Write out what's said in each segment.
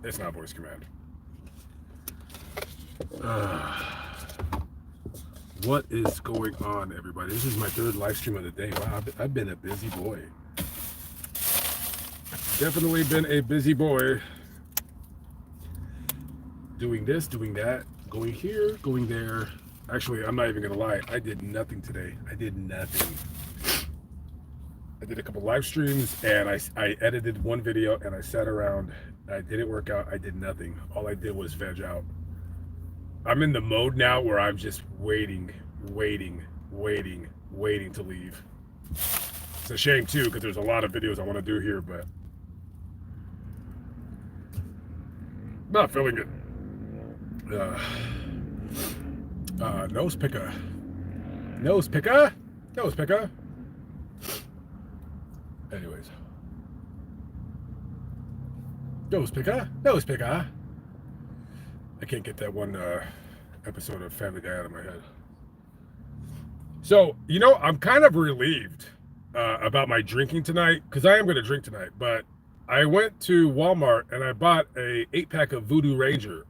It's not voice command. What is going on, everybody? This is my third live stream of the day. Wow, I've been a busy boy. Definitely been a busy boy. Doing this, doing that, going here, going there. Actually, I'm not even gonna lie. I did nothing today. I did nothing. I did a couple live streams and I edited one video and I sat around. I didn't work out. I did nothing. All I did was veg out. I'm in the mode now where I'm just waiting to leave. It's a shame too, because there's a lot of videos I want to do here, but I'm not feeling it. Nose picker. Anyways. Nose picker. I can't get that one episode of Family Guy out of my head. So, I'm kind of relieved about my drinking tonight, because I am going to drink tonight, but I went to Walmart and I bought a 8-pack of Voodoo Ranger,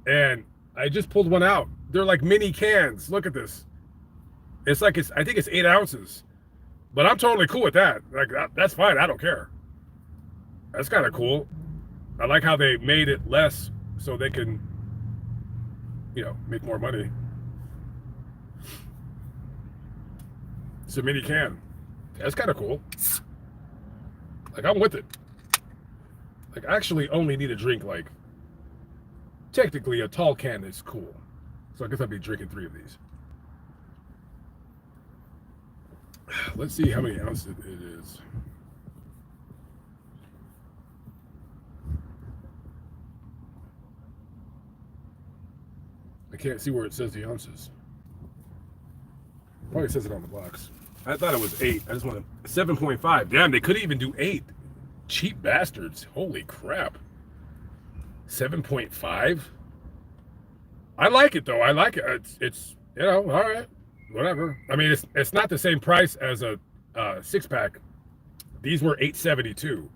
and I just pulled one out. They're like mini cans. Look at this. I think it's 8 ounces, but I'm totally cool with that. Like, that's fine. I don't care. That's kind of cool. I like how they made it less so they can, make more money. It's a mini can. That's kind of cool. Like, I'm with it. Like, I actually only need to drink, like, technically a tall can is cool. So I guess I'd be drinking 3 of these. Let's see how many ounces it is. I can't see where it says the ounces. Probably says it on the box. I thought it was 8. I just wanted 7.5. Damn, they couldn't even do 8. Cheap bastards. Holy crap. 7.5? I like it though. I like it. It's all right. Whatever. I mean, it's not the same price as a 6-pack. These were $8.72.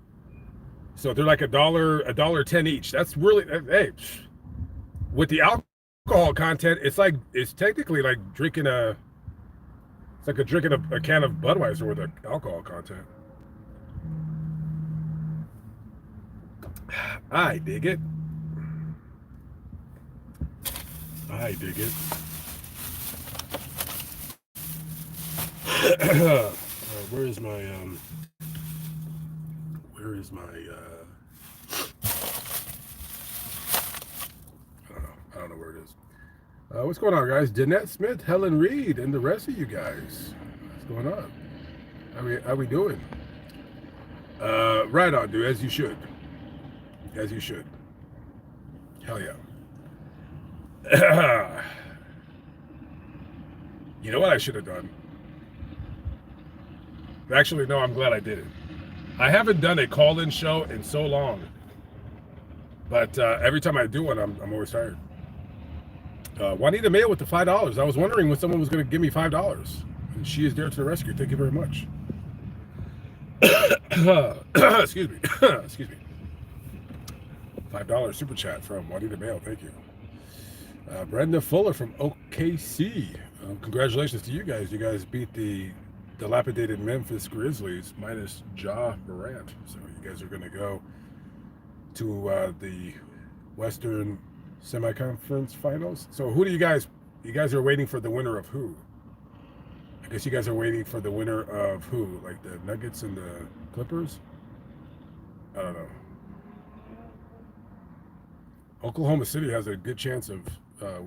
So they're like $1.10 each. That's really, hey, with the alcohol content, it's technically like drinking a can of Budweiser with the alcohol content. I dig it. Where is my I don't know where it is. What's going on, guys? Danette Smith, Helen Reed, and the rest of you guys. What's going on? How we doing? Right on, dude. As you should. Hell yeah. You know what I should have done? Actually, no, I'm glad I did it. I haven't done a call-in show in so long. But every time I do one, I'm always tired. Juanita Mayo with the $5. I was wondering when someone was going to give me $5. And she is there to the rescue. Thank you very much. Excuse me. $5 super chat from Juanita Mayo. Thank you. Brenda Fuller from OKC. Congratulations to you guys. You guys beat the dilapidated Memphis Grizzlies minus Ja Morant. So you guys are going to go to the Western Semi-Conference Finals. So who do you guys are waiting for the winner of who? I guess you guys are waiting for the winner of who? Like the Nuggets and the Clippers? I don't know. Oklahoma City has a good chance of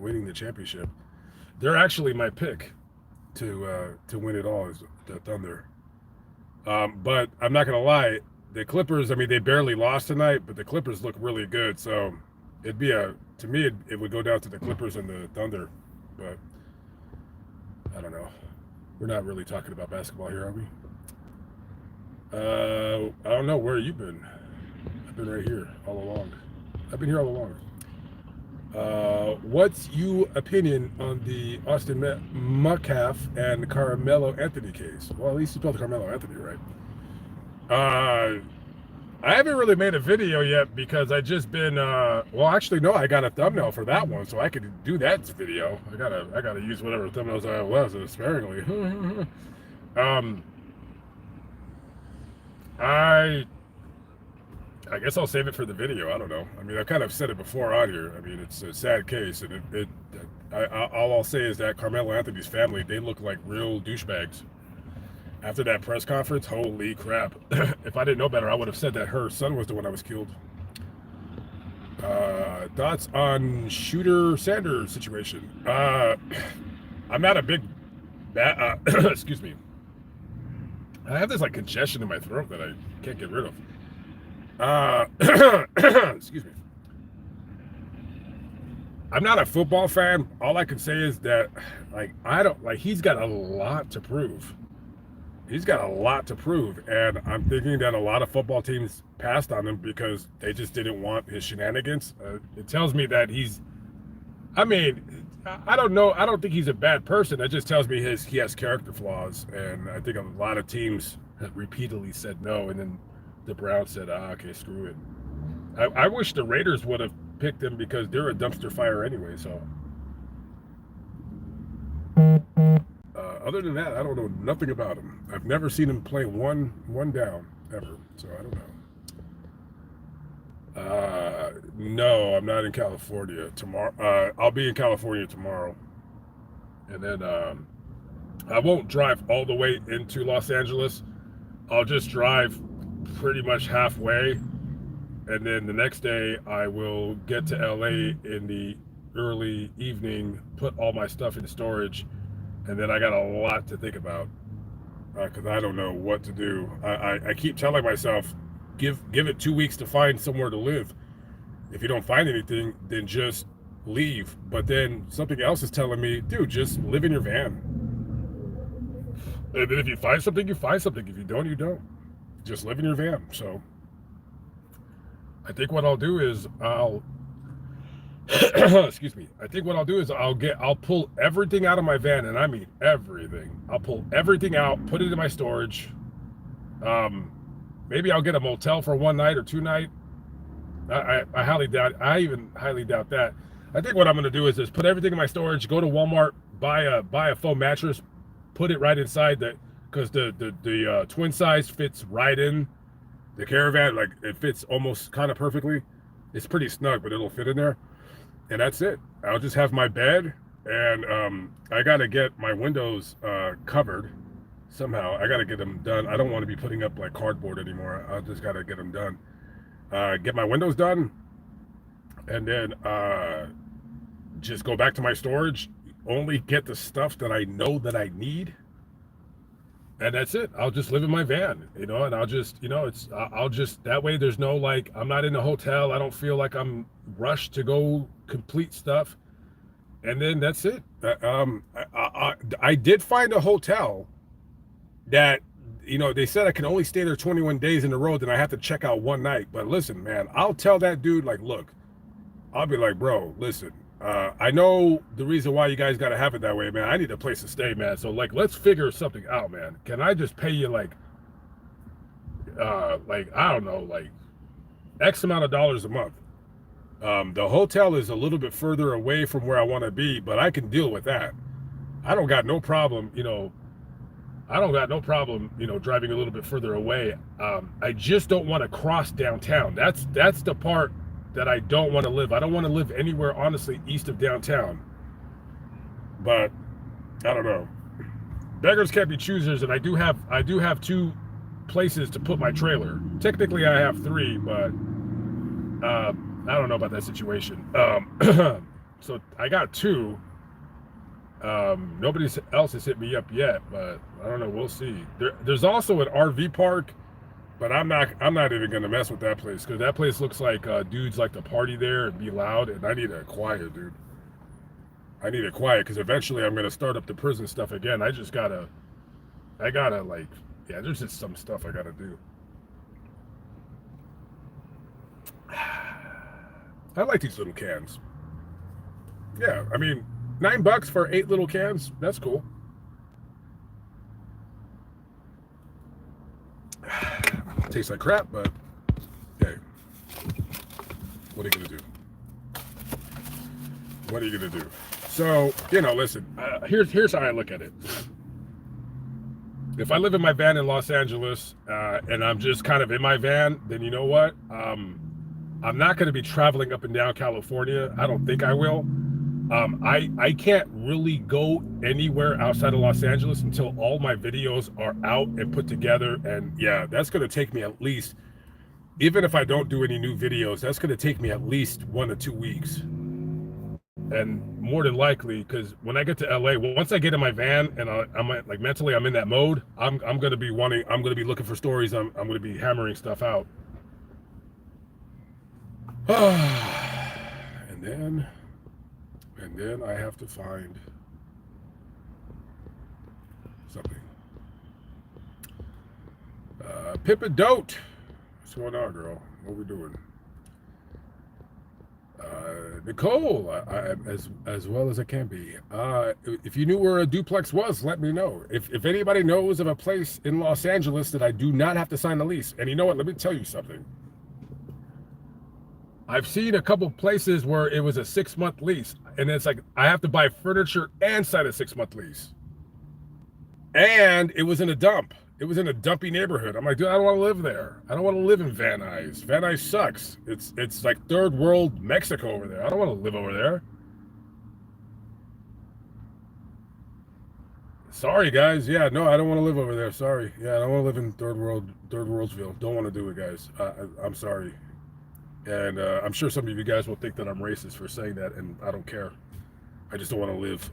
winning the championship. They're actually my pick to win it all, is the Thunder. But I'm not gonna lie, the Clippers, I mean, they barely lost tonight, but the Clippers look really good. So it'd be to me, it would go down to the Clippers and the Thunder. But I don't know. We're not really talking about basketball here, are we? I don't know. Where have you been? I've been right here all along. I've been here all along. What's your opinion on the Austin Metcalf and Carmelo Anthony case? Well, at least you spelled Carmelo Anthony right. I haven't really made a video yet because I just been well, actually no, I got a thumbnail for that one, so I could do that video. I gotta use whatever thumbnails I have left sparingly. I guess I'll save it for the video. I don't know. I mean, I kind of said it before on here. I mean, it's a sad case, and all I'll say is that Carmelo Anthony's family, they look like real douchebags. After that press conference, holy crap. If I didn't know better, I would have said that her son was the one that was killed. Thoughts on Shooter Sanders situation? I'm not a big excuse me. I have this like congestion in my throat that I can't get rid of. Excuse me. I'm not a football fan. All I can say is that he's got a lot to prove. He's got a lot to prove, and I'm thinking that a lot of football teams passed on him because they just didn't want his shenanigans. It tells me that I don't know. I don't think he's a bad person. It just tells me he has character flaws, and I think a lot of teams have repeatedly said no, and then the Browns said, okay, screw it. I wish the Raiders would have picked him because they're a dumpster fire anyway, so. Other than that, I don't know nothing about him. I've never seen him play one down ever, so I don't know. No, I'm not in California tomorrow. I'll be in California tomorrow, and then I won't drive all the way into Los Angeles. I'll just drive pretty much halfway, and then the next day I will get to LA in the early evening, put all my stuff in storage. And then I got a lot to think about because I don't know what to do. I keep telling myself, give it 2 weeks to find somewhere to live. If you don't find anything, then just leave. But then something else is telling me, dude, just live in your van. And then if you find something, you find something. If you don't, you don't. Just live in your van. So I think what I'll do is excuse me. I think what I'll do is I'll pull everything out of my van, and I mean everything. I'll pull everything out, put it in my storage. Maybe I'll get a motel for 1 night or 2 nights. I highly doubt. I even highly doubt that. I think what I'm going to do is just put everything in my storage, go to Walmart, buy a foam mattress, put it right inside because the twin size fits right in the caravan. Like it fits almost kind of perfectly. It's pretty snug, but it'll fit in there. And that's it. I'll just have my bed, and I got to get my windows covered somehow. I got to get them done. I don't want to be putting up like cardboard anymore. I just got to get them done. Get my windows done, and then just go back to my storage. Only get the stuff that I know that I need, and that's it. I'll just live in my van, and I'll just, I'll just, that way there's no, like, I'm not in a hotel. I don't feel like I'm rushed to go complete stuff. And then that's it. I did find a hotel that, they said I can only stay there 21 days in a row, then I have to check out 1 night. But listen, man, I'll tell that dude, like, look, I'll be like, bro, listen, I know the reason why you guys got to have it that way, man. I need a place to stay, man. So, like, let's figure something out, man. Can I just pay you, like, I don't know, like, X amount of dollars a month? The hotel is a little bit further away from where I want to be, but I can deal with that. I don't got no problem, driving a little bit further away. I just don't want to cross downtown. That's the part that I don't want to live. I don't want to live anywhere, honestly, east of downtown. But I don't know. Beggars can't be choosers, and I do have 2 places to put my trailer. Technically, I have 3, but I don't know about that situation. So I got 2. Nobody else has hit me up yet, but I don't know. We'll see. There's also an RV park, but I'm not even gonna mess with that place because that place looks like dudes like to party there and be loud, and I need a quiet, dude. I need a quiet because eventually I'm gonna start up the prison stuff again. I gotta like, yeah. There's just some stuff I gotta do. I like these little cans. Yeah, I mean, $9 for 8 little cans. That's cool. Tastes like crap, but What are you gonna do? What are you gonna do? So, you know, listen. Here's how I look at it. If I live in my van in Los Angeles and I'm just kind of in my van, then you know what? I'm not going to be traveling up and down California. I don't think I will. I can't really go anywhere outside of Los Angeles until all my videos are out and put together. And yeah, that's going to take me at least, even if I don't do any new videos, that's going to take me at least 1 to 2 weeks. And more than likely, because when I get to LA, once I get in my van and I'm like mentally, I'm in that mode. I'm going to be looking for stories. I'm going to be hammering stuff out. and then I have to find something. Pippa Dote, what's going on, girl? What we doing? Nicole, as well as I can be. If you knew where a duplex was, let me know. If anybody knows of a place in Los Angeles that I do not have to sign a lease, and you know what? Let me tell you something. I've seen a couple places where it was a 6-month lease, and it's like I have to buy furniture and sign a 6-month lease. And it was in a dump. It was in a dumpy neighborhood. I'm like, dude, I don't want to live there. I don't want to live in Van Nuys. Van Nuys sucks. It's like third world Mexico over there. I don't want to live over there. Sorry, guys. Yeah, no, I don't want to live over there. Sorry. Yeah, I don't want to live in third worldsville. Don't want to do it, guys. I'm sorry. And I'm sure some of you guys will think that I'm racist for saying that, and I don't care. I just don't want to live.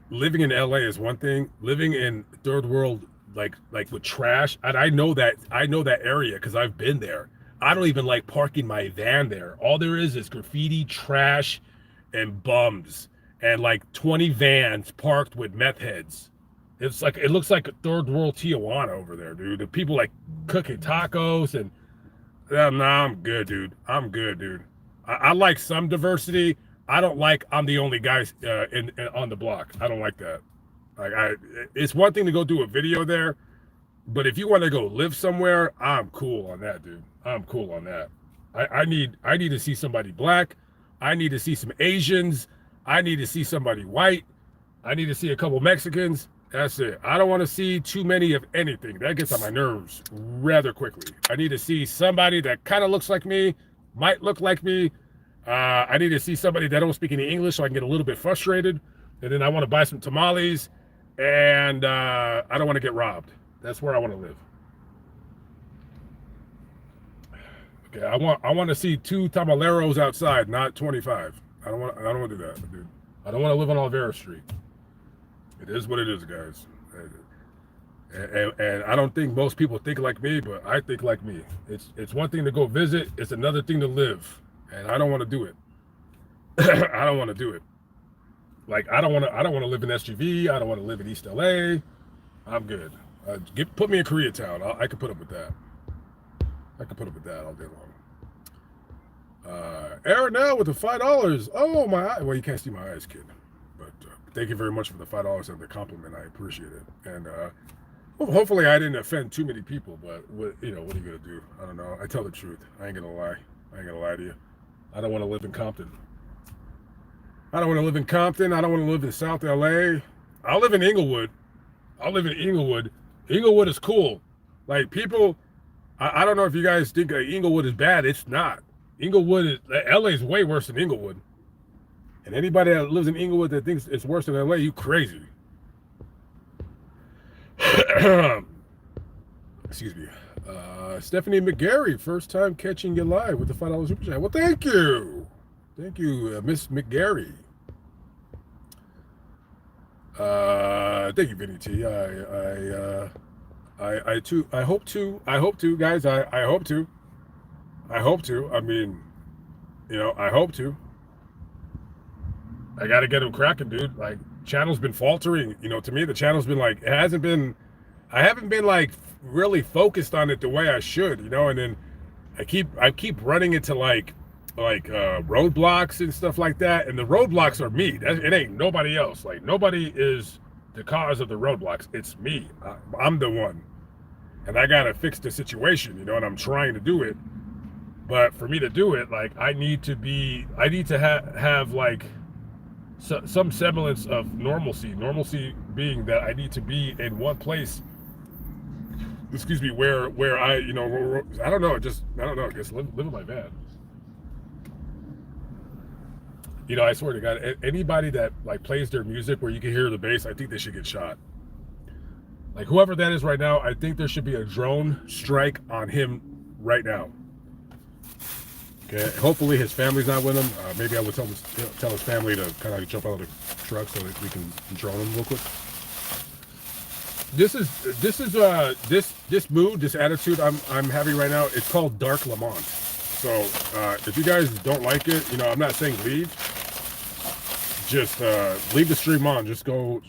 Living in LA is one thing. Living in third world, like with trash, and I know that area because I've been there. I don't even like parking my van there. All there is graffiti, trash, and bums, and like 20 vans parked with meth heads. It looks like a third world Tijuana over there, dude. The people like cooking tacos and. Nah, I'm good, dude. I like some diversity. I don't like I'm the only guy on the block. I don't like that. It's one thing to go do a video there, but if you want to go live somewhere, I'm cool on that, dude. I'm cool on that. I need to see somebody black. I need to see some Asians. I need to see somebody white. I need to see a couple Mexicans. That's it. I don't want to see too many of anything. That gets on my nerves rather quickly. I need to see somebody that kind of looks like me, might look like me. I need to see somebody that don't speak any English so I can get a little bit frustrated. And then I want to buy some tamales. And I don't want to get robbed. That's where I want to live. Okay, I want to see 2 tamaleros outside, not 25. I don't want to do that, dude. I don't want to live on Olvera Street. It is what it is, guys. And I don't think most people think like me, but I think like me. It's one thing to go visit. It's another thing to live. And I don't want to do it. I don't want to do it. Like, I don't want to live in SGV. I don't want to live in East LA. I'm good. Put me in Koreatown. I can put up with that. I can put up with that all day long. Aaron now with the $5. Oh, my eye. Well, you can't see my eyes, kid. But thank you very much for the $5 and the compliment. I appreciate it. And hopefully I didn't offend too many people. But what are you gonna do? I don't know. I tell the truth. I ain't gonna lie. I ain't gonna lie to you. I don't want to live in Compton. I don't want to live in Compton. I don't want to live in South LA. I'll live in Inglewood. Inglewood is cool. Like, people, I don't know if you guys think Inglewood is bad. It's not. LA is way worse than Inglewood. And anybody that lives in Inglewood that thinks it's worse than LA, you crazy. Excuse me. Stephanie McGarry, first time catching you live with the $5 super chat. Well, thank you. Thank you, Miss McGarry. Thank you, Vinny T. I hope to, guys. I hope to. I mean, I hope to. I got to get them cracking, dude. Like, channel's been faltering. To me, the channel's been like, I haven't been like really focused on it the way I should, and then I keep running into like roadblocks and stuff like that. And the roadblocks are me. It ain't nobody else. Like, nobody is the cause of the roadblocks. It's me. I'm the one. And I got to fix the situation, and I'm trying to do it. But for me to do it, like I need to have like some semblance of normalcy. Normalcy being that I need to be in one place. Excuse me, where I, I don't know, just live in my van. I swear to God, anybody that like plays their music where you can hear the bass, I think they should get shot. Like whoever that is right now, I think there should be a drone strike on him right now. Okay, hopefully his family's not with him. Maybe I would tell his family to kind of jump out of the truck so that we can drone him real quick. This mood, this attitude I'm having right now. It's called Dark Lamont. So if you guys don't like it, I'm not saying leave. Just leave the stream on. Just go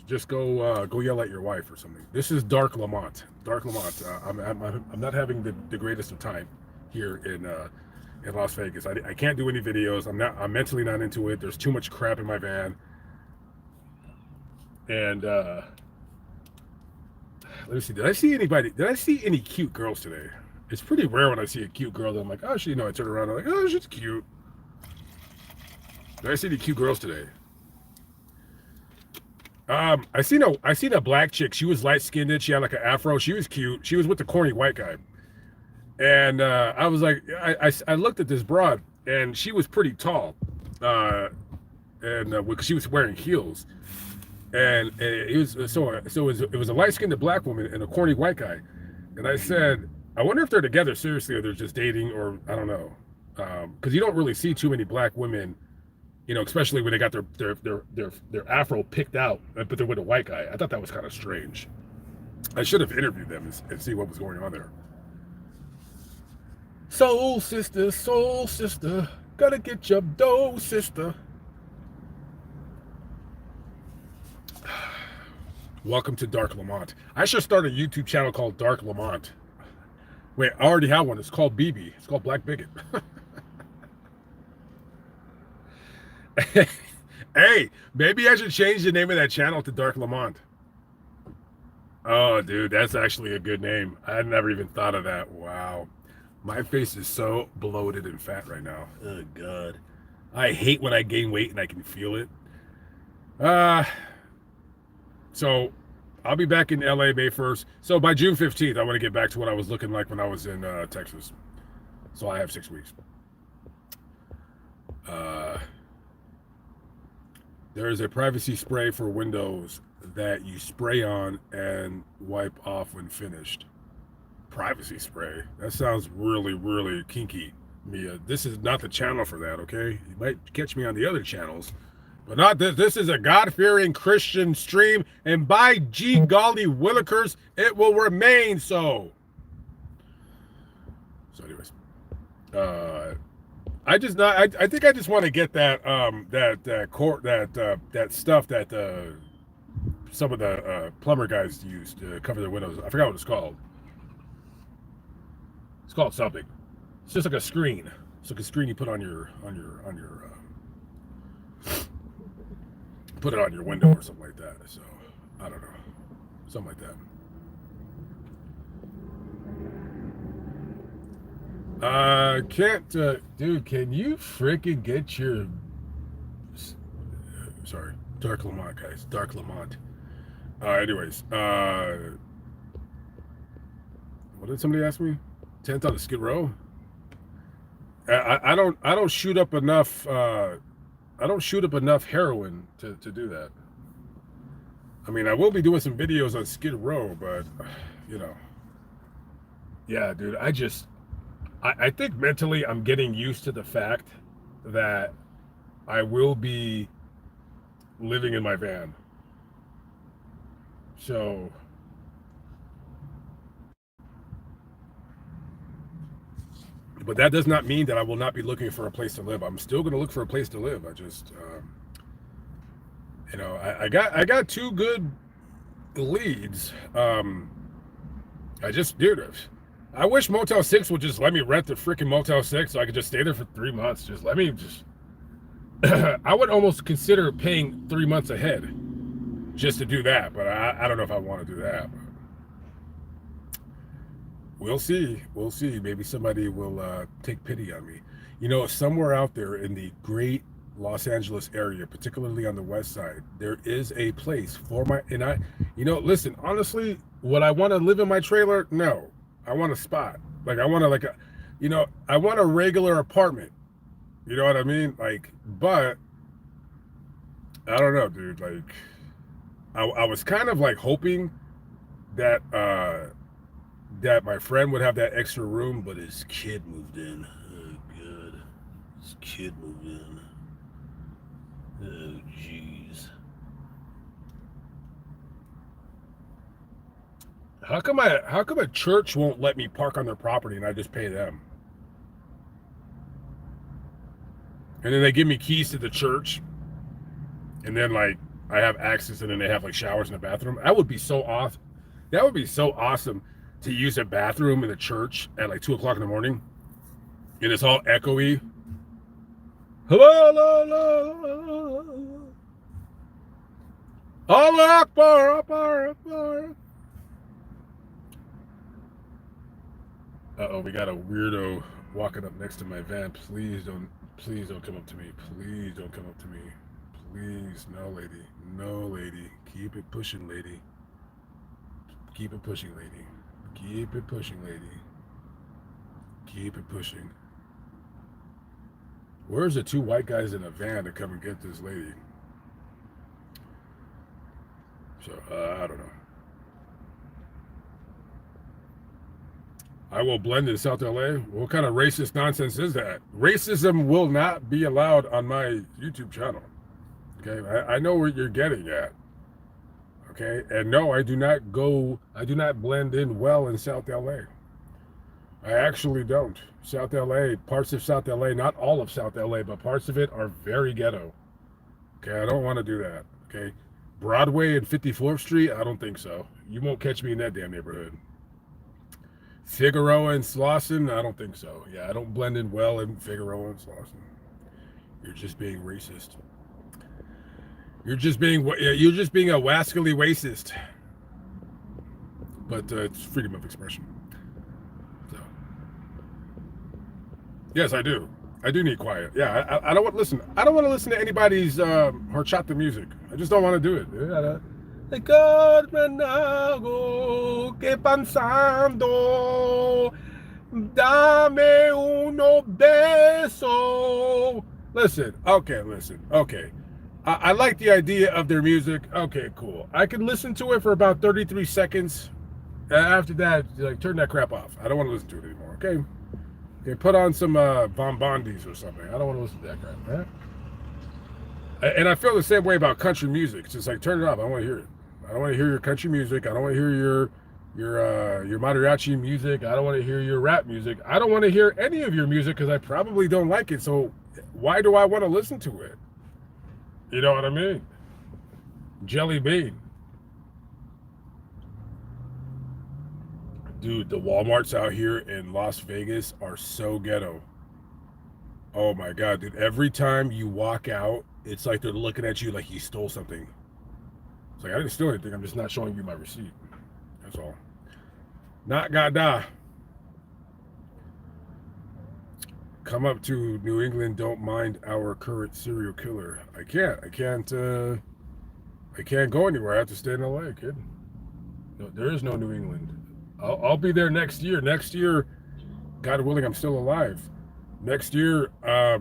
yell at your wife or something. This is Dark Lamont. Dark Lamont. I'm not having the greatest of time here in Las Vegas. I can't do any videos. I'm mentally not into it. There's too much crap in my van. And let me see. Did I see any cute girls today? It's pretty rare when I see a cute girl that I'm like, oh, I turn around and I'm like, oh, she's cute. Did I see any cute girls today? I seen a black chick. She was light skinned. She had like an afro. She was cute. She was with the corny white guy. And I was like, I looked at this broad, and she was pretty tall, and she was wearing heels, and it was it was a light skinned black woman and a corny white guy, and I said, I wonder if they're together seriously or they're just dating, or I don't know, because you don't really see too many black women. Especially when they got their afro picked out, but they're with a white guy. I thought that was kind of strange. I should have interviewed them and see what was going on there. Soul sister, gotta get your dough, sister. Welcome to Dark Lamont. I should start a YouTube channel called Dark Lamont. Wait, I already have one. It's called BB. It's called Black Bigot. Hey, maybe I should change the name of that channel to Dark Lamont. Oh, dude, that's actually a good name. I had never even thought of that. Wow. My face is so bloated and fat right now. Oh, God. I hate when I gain weight and I can feel it. So I'll be back in LA May 1st. So by June 15th, I want to get back to what I was looking like when I was in Texas. So I have 6 weeks. There is a privacy spray for Windows that you spray on and wipe off when finished. Privacy spray. That sounds really, really kinky, Mia. This is not the channel for that, okay? You might catch me on the other channels, but not this. This is a God-fearing Christian stream, and by G golly willikers, it will remain so. So anyways, I think I just want to get that that stuff that some of the plumber guys use to cover their windows. I forgot what it's called. It's called something. It's just like a screen. It's like a screen you put on your put it on your window or something like that. So I don't know, something like that. Dude, can you freaking get your, sorry, Dark Lamont, guys, Dark Lamont. Anyways, what did somebody ask me? 10th on the Skid Row? I don't shoot up enough, heroin to do that. I mean, I will be doing some videos on Skid Row, but, yeah, dude, I think mentally I'm getting used to the fact that I will be living in my van. So, but that does not mean that I will not be looking for a place to live. I'm still going to look for a place to live. I just, I got two good leads. Dude, I wish Motel 6 would just let me rent the freaking Motel 6 so I could just stay there for 3 months. Just let me I would almost consider paying 3 months ahead just to do that, but I don't know if I want to do that. We'll see. We'll see. Maybe somebody will take pity on me. You know, somewhere out there in the great Los Angeles area, particularly on the west side, there is a place for my, and I, listen, honestly, would I want to live in my trailer? No. I want a spot. Like, I want to, like, I want a regular apartment. You know what I mean? Like, but I don't know, dude. Like, I was kind of like hoping that, that my friend would have that extra room, but his kid moved in. Oh, God. His kid moved in. Oh, jeez. How come a church won't let me park on their property and I just pay them? And then they give me keys to the church. And then, like, I have access, and then they have, like, showers in the bathroom. That would be so awesome. That would be so awesome to use a bathroom in the church at, like, 2 o'clock in the morning. And it's all echoey. Hello. Allah Akbar, Akbar, Akbar. Uh-oh, we got a weirdo walking up next to my van. Please don't come up to me. Please don't come up to me. Please, no, lady. No, lady. Keep it pushing, lady. Keep it pushing, lady. Keep it pushing, lady. Keep it pushing. Where's the two white guys in a van to come and get this lady? So, I don't know. I will blend in South LA. What kind of racist nonsense is that? Racism will not be allowed on my YouTube channel. Okay, I know what you're getting at. Okay, and no, I do not blend in well in South LA. I actually don't. South LA, parts of South LA, not all of South LA, but parts of it are very ghetto. Okay, I don't want to do that. Okay, Broadway and 54th Street, I don't think so. You won't catch me in that damn neighborhood. Figueroa and Slauson, I don't think so. Yeah, I don't blend in well in Figueroa and Slauson. You're just being racist. You're just being a wascally racist. But it's freedom of expression. So, yes, I do. I do need quiet. Yeah, I don't want to listen. I don't want to listen to anybody's horchata music. I just don't want to do it. Ricordo que pensando, dame uno beso. Listen. Okay. I like the idea of their music. Okay, cool. I can listen to it for about 33 seconds. After that, like, turn that crap off. I don't want to listen to it anymore. Okay, put on some Von Bondis or something. I don't want to listen to that crap, right? And I feel the same way about country music. It's just like, turn it off. I don't want to hear it. I don't want to hear your country music. I don't want to hear your mariachi music. I don't want to hear your rap music. I don't want to hear any of your music because I probably don't like it. So why do I want to listen to it? You know what I mean? Jelly bean. Dude, the Walmarts out here in Las Vegas are so ghetto. Oh my God, dude. Every time you walk out, it's like they're looking at you like you stole something. It's like, I didn't steal anything. I'm just not showing you my receipt. That's all. Not gada. Come up to New England. Don't mind our current serial killer. I can't go anywhere. I have to stay in LA, kid. No, there is no New England. I'll be there next year. Next year, God willing, I'm still alive. Next year, I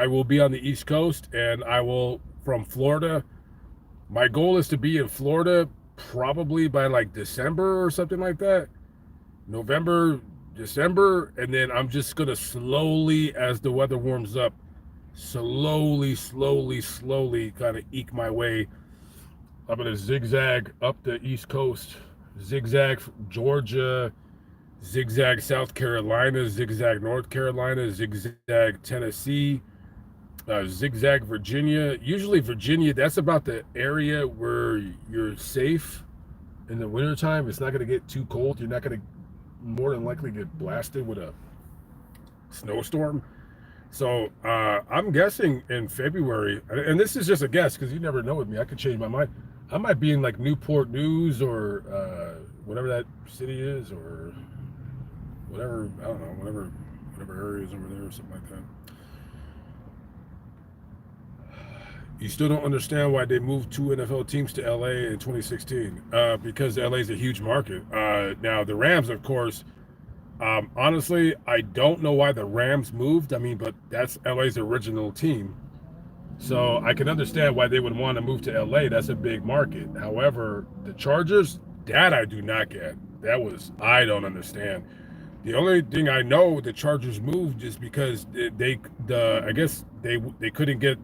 will be on the East Coast, and I will, from Florida. My goal is to be in Florida probably by like December or something like that. November, December, and then I'm just going to slowly, as the weather warms up, slowly kind of eke my way. I'm going to zigzag up the East Coast, zigzag Georgia, zigzag South Carolina, zigzag North Carolina, zigzag Tennessee, zigzag Virginia. Usually Virginia, that's about the area where you're safe in the wintertime. It's not going to get too cold. You're not going to more than likely get blasted with a snowstorm. So I'm guessing in February, and this is just a guess because you never know with me. I could change my mind. I might be in like Newport News or whatever that city is, or whatever, I don't know, whatever area is over there or something like that. You still don't understand why they moved two NFL teams to LA in 2016. Because LA is a huge market. Now the Rams, of course. Honestly, I don't know why the Rams moved. I mean, but that's LA's original team. So I can understand why they would want to move to LA. That's a big market. However, the Chargers, that I do not get. I don't understand. The only thing I know the Chargers moved is because I guess they couldn't get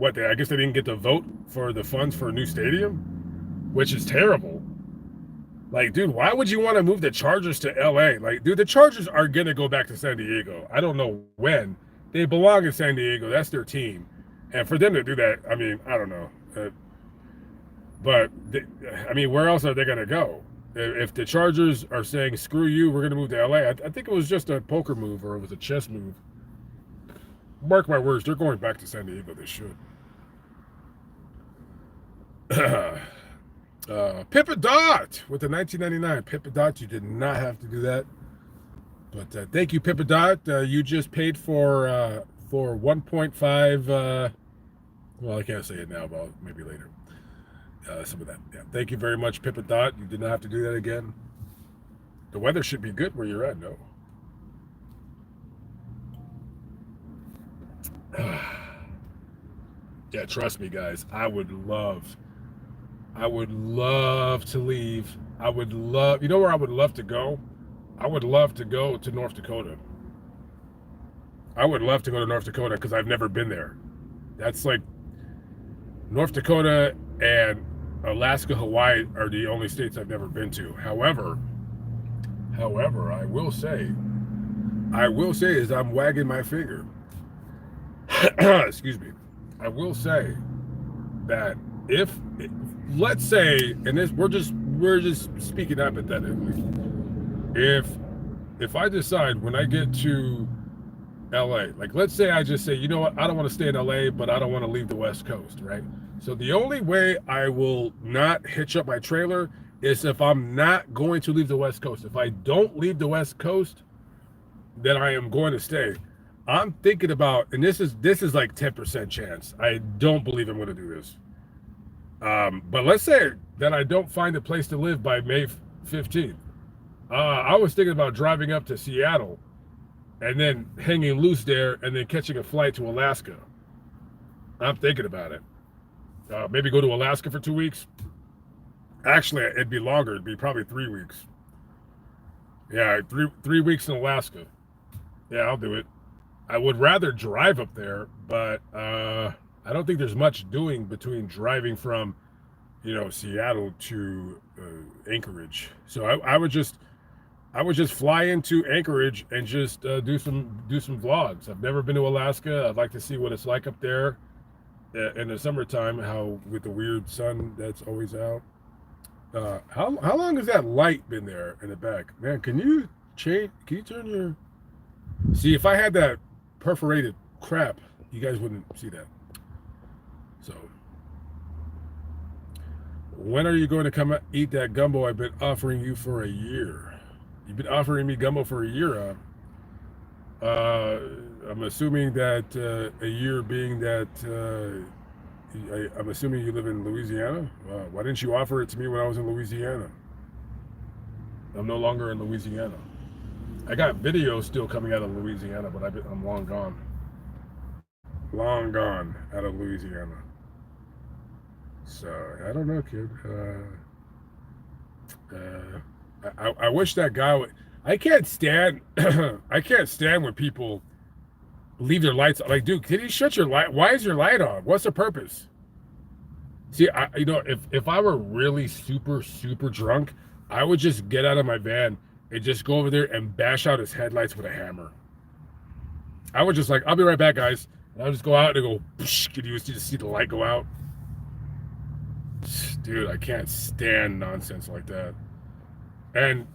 I guess they didn't get the vote for the funds for a new stadium, which is terrible. Like, dude, why would you want to move the Chargers to LA? Like, dude, the Chargers are gonna go back to San Diego. I don't know when. They belong in San Diego. That's their team. And for them to do that, I mean, I don't know. But I mean, where else are they gonna go? If the Chargers are saying screw you, we're gonna move to LA, I think it was just a poker move or it was a chess move. Mark my words, they're going back to San Diego. They should. Pippa Dot with the 1999. Pippa Dot, you did not have to do that. But thank you, Pippa Dot. You just paid for 1.5. Well, I can't say it now, but maybe later. Some of that. Yeah. Thank you very much, Pippa Dot. You did not have to do that again. The weather should be good where you're at. No. Yeah, trust me, guys. I would love to leave. You know where I would love to go? I would love to go to North Dakota. I would love to go to North Dakota because I've never been there. That's like North Dakota and Alaska, Hawaii are the only states I've never been to. However, I will say as I'm wagging my finger, excuse me, I will say that if let's say, and this we're just speaking hypothetically, if I decide when I get to LA, like let's say I just say, you know what, I don't want to stay in LA, but I don't want to leave the West Coast, right? So the only way I will not hitch up my trailer is if I'm not going to leave the West Coast. If I don't leave the West Coast, then I am going to stay. I'm thinking about, and this is like 10% chance. I don't believe I'm going to do this. But let's say that I don't find a place to live by May 15th. I was thinking about driving up to Seattle and then hanging loose there and then catching a flight to Alaska. I'm thinking about it. Maybe go to Alaska for 2 weeks. Actually, it'd be longer. It'd be probably 3 weeks. Yeah, three weeks in Alaska. Yeah, I'll do it. I would rather drive up there, but I don't think there's much doing between driving from, Seattle to Anchorage. So I would just fly into Anchorage and just do some vlogs. I've never been to Alaska. I'd like to see what it's like up there in the summertime. How with the weird sun that's always out. How long has that light been there in the back, man? Can you change? Can you turn your? See, if I had that perforated crap, you guys wouldn't see that. So, when are you going to come eat that gumbo I've been offering you for a year? You've been offering me gumbo for a year. I'm assuming that a year being that I'm assuming you live in Louisiana. Why didn't you offer it to me when I was in Louisiana? I'm no longer in Louisiana. I got videos still coming out of Louisiana, but I'm long gone. Long gone out of Louisiana. So I don't know, kid. I wish that guy would. I can't stand. I can't stand when people leave their lights on. Like, dude, can you shut your light? Why is your light on? What's the purpose? See, if I were really super drunk, I would just get out of my van and just go over there and bash out his headlights with a hammer. I would just I'll be right back, guys. And I'll just go out and go, can you just see the light go out? Dude, I can't stand nonsense like that. And,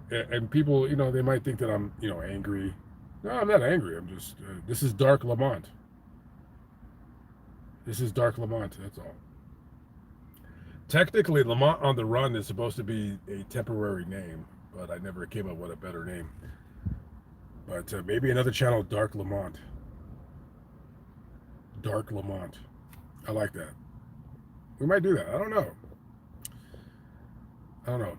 and people, they might think that I'm, angry. No, I'm not angry. I'm just, this is dark Lamont. This is dark Lamont, that's all. Technically, Lamont on the Run is supposed to be a temporary name, but I never came up with a better name. But maybe another channel, Dark Lamont. Dark Lamont. I like that. We might do that. I don't know. I don't know.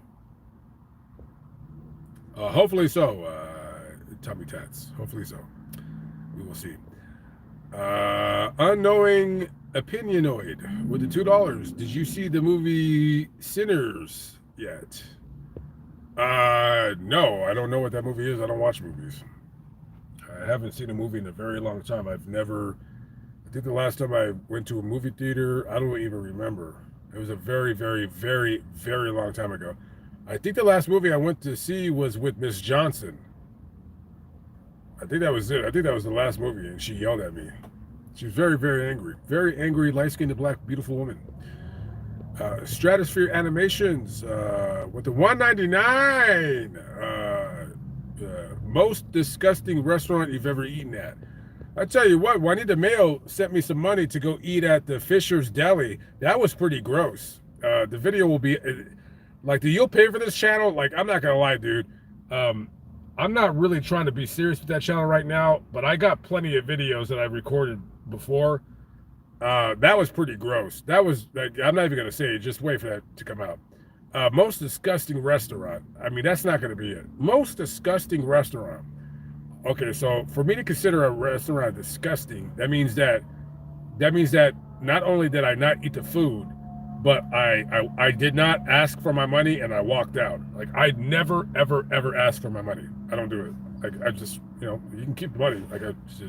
Hopefully so, Tommy Tats. Hopefully so. We will see. Unknowing Opinionoid with the $2. Did you see the movie Sinners yet? No, I don't know what that movie is. I don't watch movies. I haven't seen a movie in a very long time. I think the last time I went to a movie theater, I don't even remember. It was a very, very, very, very long time ago. I think the last movie I went to see was with Miss Johnson. I think that was it. I think that was the last movie, and she yelled at me. She was very, very angry. Very angry, light-skinned, black, beautiful woman. Stratosphere Animations with the $1.99. Most disgusting restaurant you've ever eaten at. I tell you what, Juanita Mayo sent me some money to go eat at the Fisher's Deli. That was pretty gross. The video will be like, do you pay for this channel? Like, I'm not gonna lie, dude. I'm not really trying to be serious with that channel right now, but I got plenty of videos that I recorded before. That was pretty gross. That was, like, I'm not even gonna say it. Just wait for that to come out. Most disgusting restaurant. I mean, that's not gonna be it. Most disgusting restaurant. Okay, so for me to consider a restaurant disgusting, that means that not only did I not eat the food, but I did not ask for my money and I walked out. Like, I never ever ever ask for my money. I don't do it. Like, I just, you can keep the money. Like, I just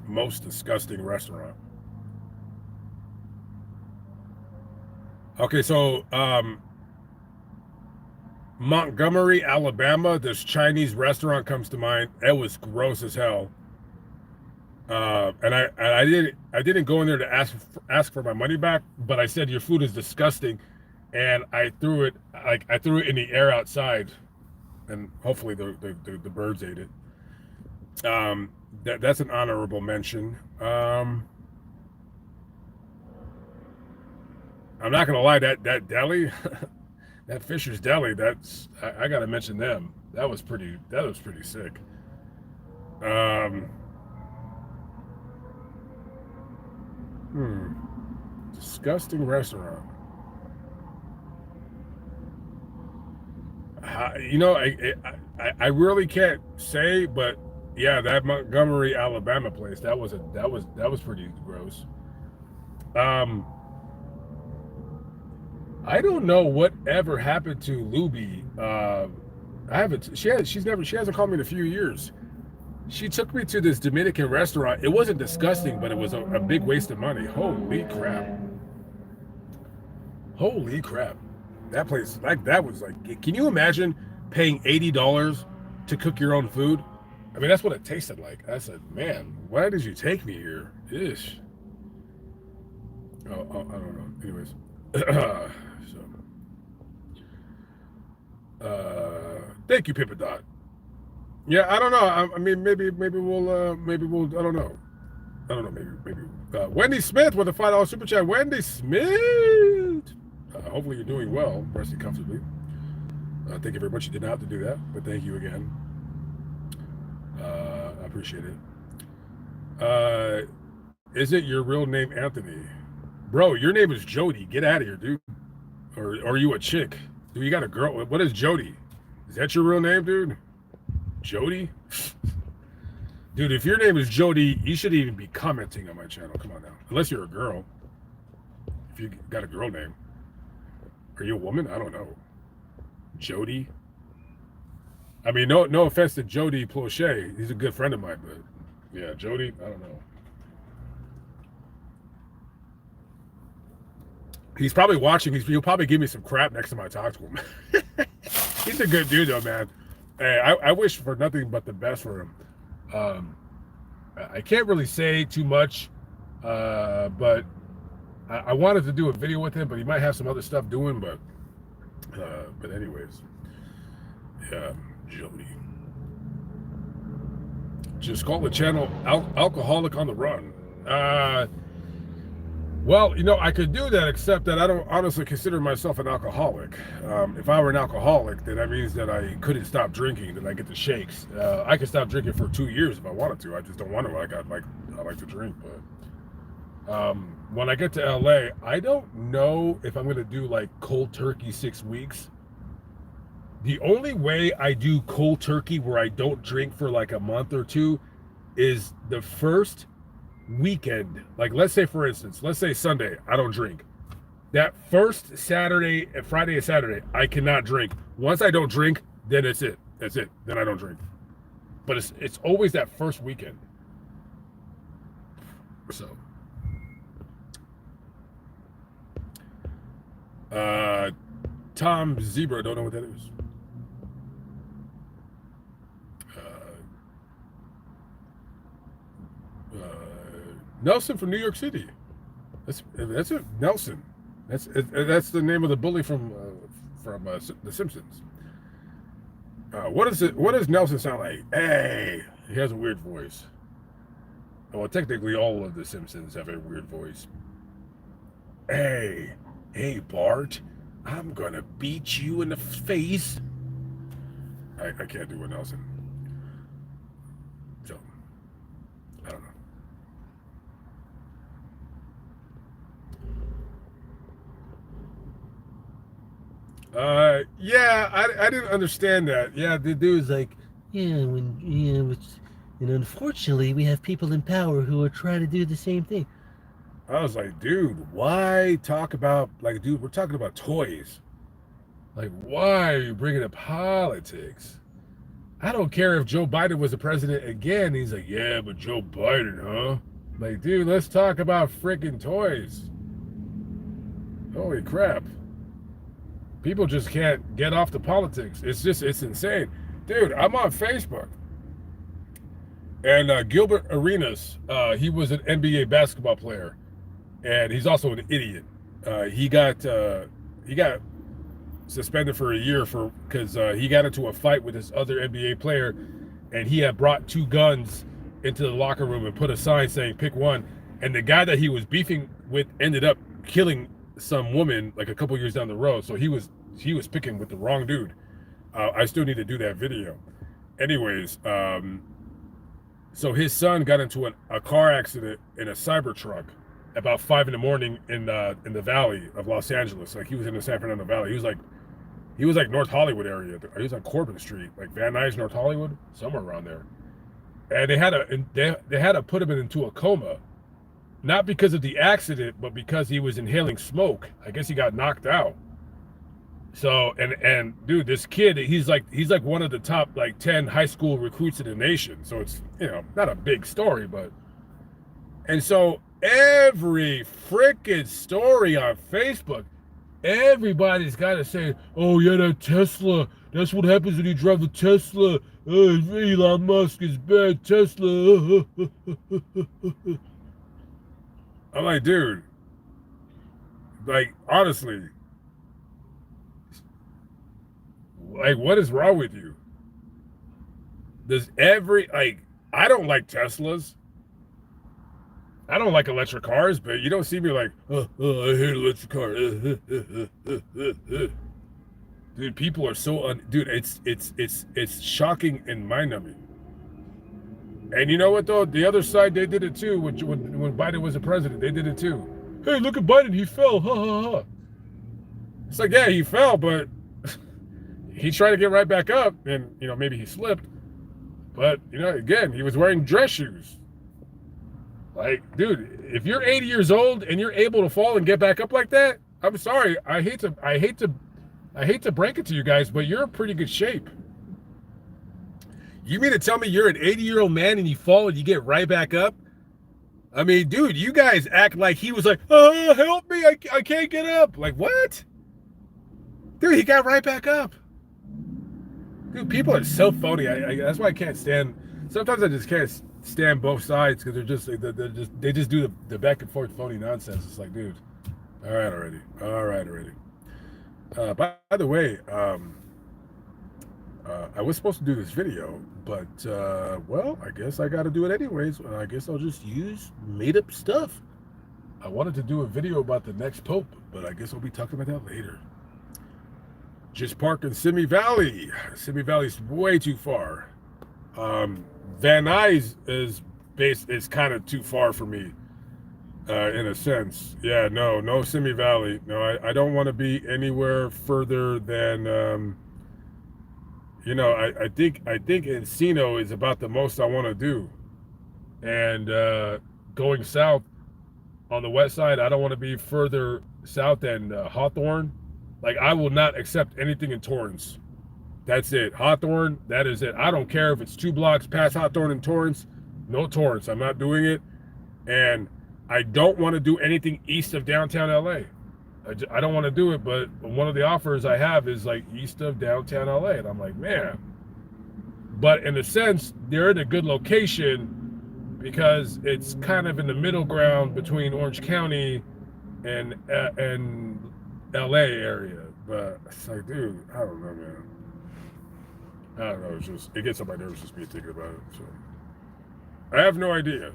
most disgusting restaurant. Okay, so Montgomery, Alabama, this Chinese restaurant comes to mind. It was gross as hell. And I didn't go in there to ask for my money back, but I said your food is disgusting, and I threw it in the air outside, and hopefully the birds ate it. That's an honorable mention. I'm not gonna lie, that deli. That Fisher's Deli, I gotta mention them. That was pretty sick. Disgusting restaurant. I really can't say, but yeah, that Montgomery, Alabama place, that was pretty gross. I don't know whatever happened to Luby. She hasn't called me in a few years. She took me to this Dominican restaurant. It wasn't disgusting, but it was a big waste of money. Holy crap. Holy crap. That place, that was like, can you imagine paying $80 to cook your own food? I mean, that's what it tasted like. I said, man, why did you take me here? Ish. I don't know. Anyways. Thank you, Pippa Dot. Yeah, I don't know. I mean, maybe we'll I don't know. Maybe Wendy Smith with a $5 super chat. Wendy Smith. Hopefully you're doing well, resting comfortably. Thank you very much. You didn't have to do that, but thank you again. I appreciate it. Is it your real name, Anthony? Bro, your name is Jody. Get out of here, dude. Or are you a chick? Dude, you got a girl. What is Jody? Is that your real name, dude? Jody? Dude, if your name is Jody, you shouldn't even be commenting on my channel. Come on now. Unless you're a girl. If you got a girl name. Are you a woman? I don't know. Jody? I mean, no offense to Jody Plochet. He's a good friend of mine, but yeah, Jody, I don't know. He's probably watching. He'll probably give me some crap next time I talk to him. He's a good dude, though, man. Hey, I wish for nothing but the best for him. I can't really say too much, but I wanted to do a video with him, but he might have some other stuff doing. But anyways, yeah, Jody. Just call the channel Alcoholic on the Run. Well, I could do that, except that I don't honestly consider myself an alcoholic. If I were an alcoholic, then that means that I couldn't stop drinking. Then I get the shakes. I could stop drinking for 2 years if I wanted to. I just don't want to. I like to drink, but when I get to LA, I don't know if I'm gonna do like cold turkey 6 weeks. The only way I do cold turkey where I don't drink for like a month or two is the first weekend. Like, let's say, for instance, let's say Sunday, I don't drink. That first Saturday, Friday and Saturday, I cannot drink. Once I don't drink, then it's it. That's it. Then I don't drink. But it's always that first weekend. So, Tom Zebra, don't know what that is. Nelson from New York City. That's it. Nelson. That's the name of the bully from The Simpsons. What does Nelson sound like? Hey, he has a weird voice. Well, technically, all of the Simpsons have a weird voice. Hey, Bart, I'm gonna beat you in the face. I can't do a Nelson. So, I don't know. Yeah, I didn't understand that. Yeah, the dude's like, and unfortunately, we have people in power who are trying to do the same thing. I was like, dude, why talk about, like, dude, we're talking about toys. Like, why are you bringing up politics? I don't care if Joe Biden was the president again. He's like, yeah, but Joe Biden, huh? Like, dude, let's talk about freaking toys. Holy crap. People just can't get off the politics. It's insane. Dude, I'm on Facebook. And Gilbert Arenas, he was an NBA basketball player. And he's also an idiot. He got suspended for a year because he got into a fight with this other NBA player, and he had brought two guns into the locker room and put a sign saying "pick one." And the guy that he was beefing with ended up killing some woman like a couple years down the road. So he was picking with the wrong dude. I still need to do that video. Anyways, so his son got into a car accident in a Cybertruck about 5 in the morning in the valley of Los Angeles. Like, he was in the San Fernando Valley. He was like North Hollywood area. He was on Corbin Street, like Van Nuys, North Hollywood, somewhere around there. And they had to put him into a coma, not because of the accident, but because he was inhaling smoke. I guess he got knocked out. So and dude, this kid, he's like one of the top like 10 high school recruits in the nation. So it's not a big story, but and so every freaking story on Facebook, everybody's got to say, oh yeah, that Tesla, that's what happens when you drive a Tesla. Elon Musk is bad, Tesla. I'm like, dude, like, honestly, like, what is wrong with you? I don't like Teslas. I don't like electric cars, but you don't see me like, I hate electric cars. Dude, people are so dude, it's shocking and mind-numbing. And you know what though? The other side, they did it too. When Biden was the president, they did it too. Hey, look at Biden, he fell. Ha ha ha. It's like, yeah, he fell, but he tried to get right back up, and maybe he slipped. But again, he was wearing dress shoes. Like, dude, if you're 80 years old and you're able to fall and get back up like that, I'm sorry. I hate to break it to you guys, but you're in pretty good shape. You mean to tell me you're an 80-year-old man and you fall and you get right back up? I mean, dude, you guys act like he was like, oh, help me, I can't get up. Like, what? Dude, he got right back up. Dude, people are so phony. That's why I can't stand. Sometimes I just can't stand both sides because they just do the back and forth phony nonsense. It's like, dude, all right already. By the way, I was supposed to do this video, but well, I guess I got to do it anyways. I guess I'll just use made up stuff. I wanted to do a video about the next pope, but I guess we'll be talking about that later. Just park in Simi Valley. Simi Valley's way too far. Van Nuys is kind of too far for me, in a sense. Yeah, no Simi Valley. No, I don't want to be anywhere further than I think Encino is about the most I want to do. And going south on the west side, I don't want to be further south than Hawthorne. Like, I will not accept anything in Torrance. That's it. Hawthorne, that is it. I don't care if it's 2 blocks past Hawthorne and Torrance. No Torrance. I'm not doing it. And I don't want to do anything east of downtown LA. I don't want to do it, but one of the offers I have is like east of downtown LA. And I'm like, man. But in a sense, they're in a good location because it's kind of in the middle ground between Orange County and LA area. But it's like, dude, I don't know, man. I don't know. It gets on my nerves just me thinking about it. So I have no idea.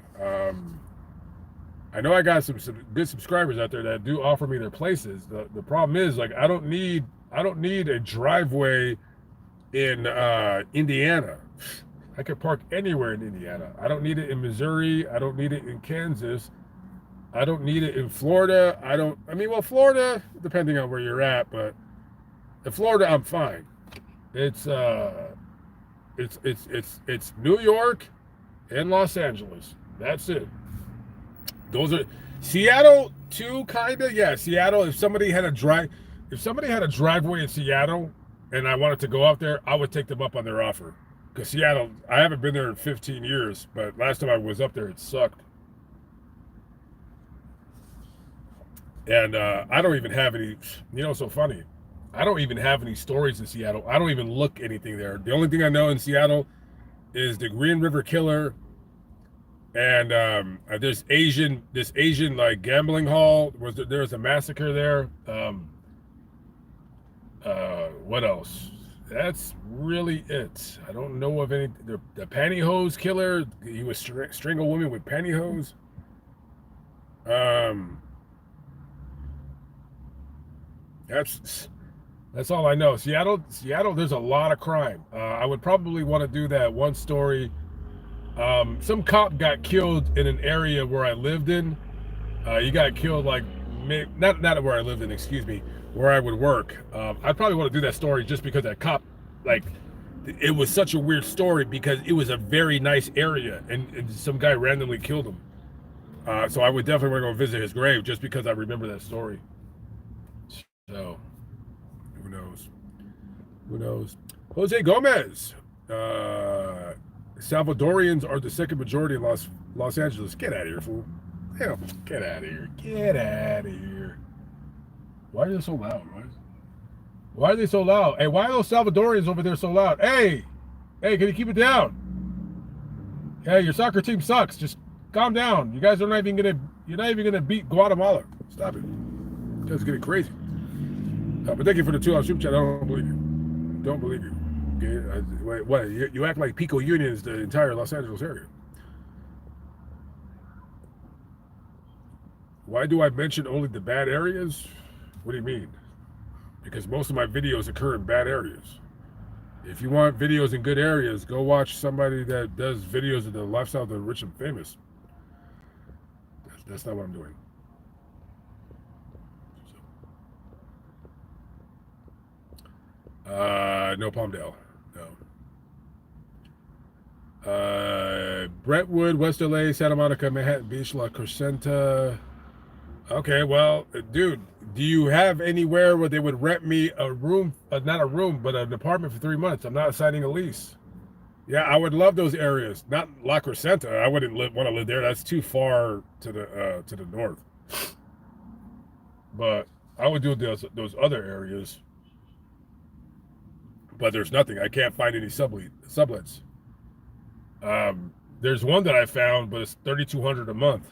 I know I got some good subscribers out there that do offer me their places. The problem is, like, I don't need a driveway in Indiana. I could park anywhere in Indiana. I don't need it in Missouri. I don't need it in Kansas. I don't need it in Florida. Well, Florida, depending on where you're at, but in Florida, I'm fine. It's New York and Los Angeles. That's it. Those are Seattle too, kinda. Yeah, Seattle. If somebody had a driveway in Seattle and I wanted to go out there, I would take them up on their offer. Because Seattle, I haven't been there in 15 years, but last time I was up there, it sucked. And I don't even have any, so funny. I don't even have any stories in Seattle. I don't even look anything there. The only thing I know in Seattle is the Green River Killer, and this Asian like gambling hall. There was a massacre there. What else? That's really it. I don't know of any. The pantyhose killer. He was strangle women with pantyhose. That's all I know. Seattle, there's a lot of crime. I would probably want to do that one story. Some cop got killed in an area where I lived in. He got killed not where I lived in, excuse me, where I would work. I'd probably want to do that story just because that cop, it was such a weird story because it was a very nice area and some guy randomly killed him. So I would definitely want to go visit his grave just because I remember that story. So, who knows? Who knows? Jose Gomez. Salvadorians are the second majority in Los Angeles. Get out of here, fool. Hell, get out of here. Get out of here. Why are they so loud? Why are they so loud? Hey, why are those Salvadorians over there so loud? Hey, can you keep it down? Hey, your soccer team sucks. Just calm down. You guys are not even gonna beat Guatemala. Stop it. You guys are getting crazy. But thank you for the $2 super chat. I don't believe you. Don't believe you. Okay? What? You act like Pico Union is the entire Los Angeles area. Why do I mention only the bad areas? What do you mean? Because most of my videos occur in bad areas. If you want videos in good areas, go watch somebody that does videos of the lifestyle of the rich and famous. That's not what I'm doing. No Palmdale. No. Brentwood, West LA, Santa Monica, Manhattan Beach, La Crescenta. Okay, well, dude, do you have anywhere where they would rent me a room, not a room, but an apartment for 3 months? I'm not signing a lease. Yeah, I would love those areas. Not La Crescenta. I wouldn't want to live there. That's too far to the north. But I would do those other areas. But there's nothing. I can't find any sublets. There's one that I found, but it's $3,200 a month.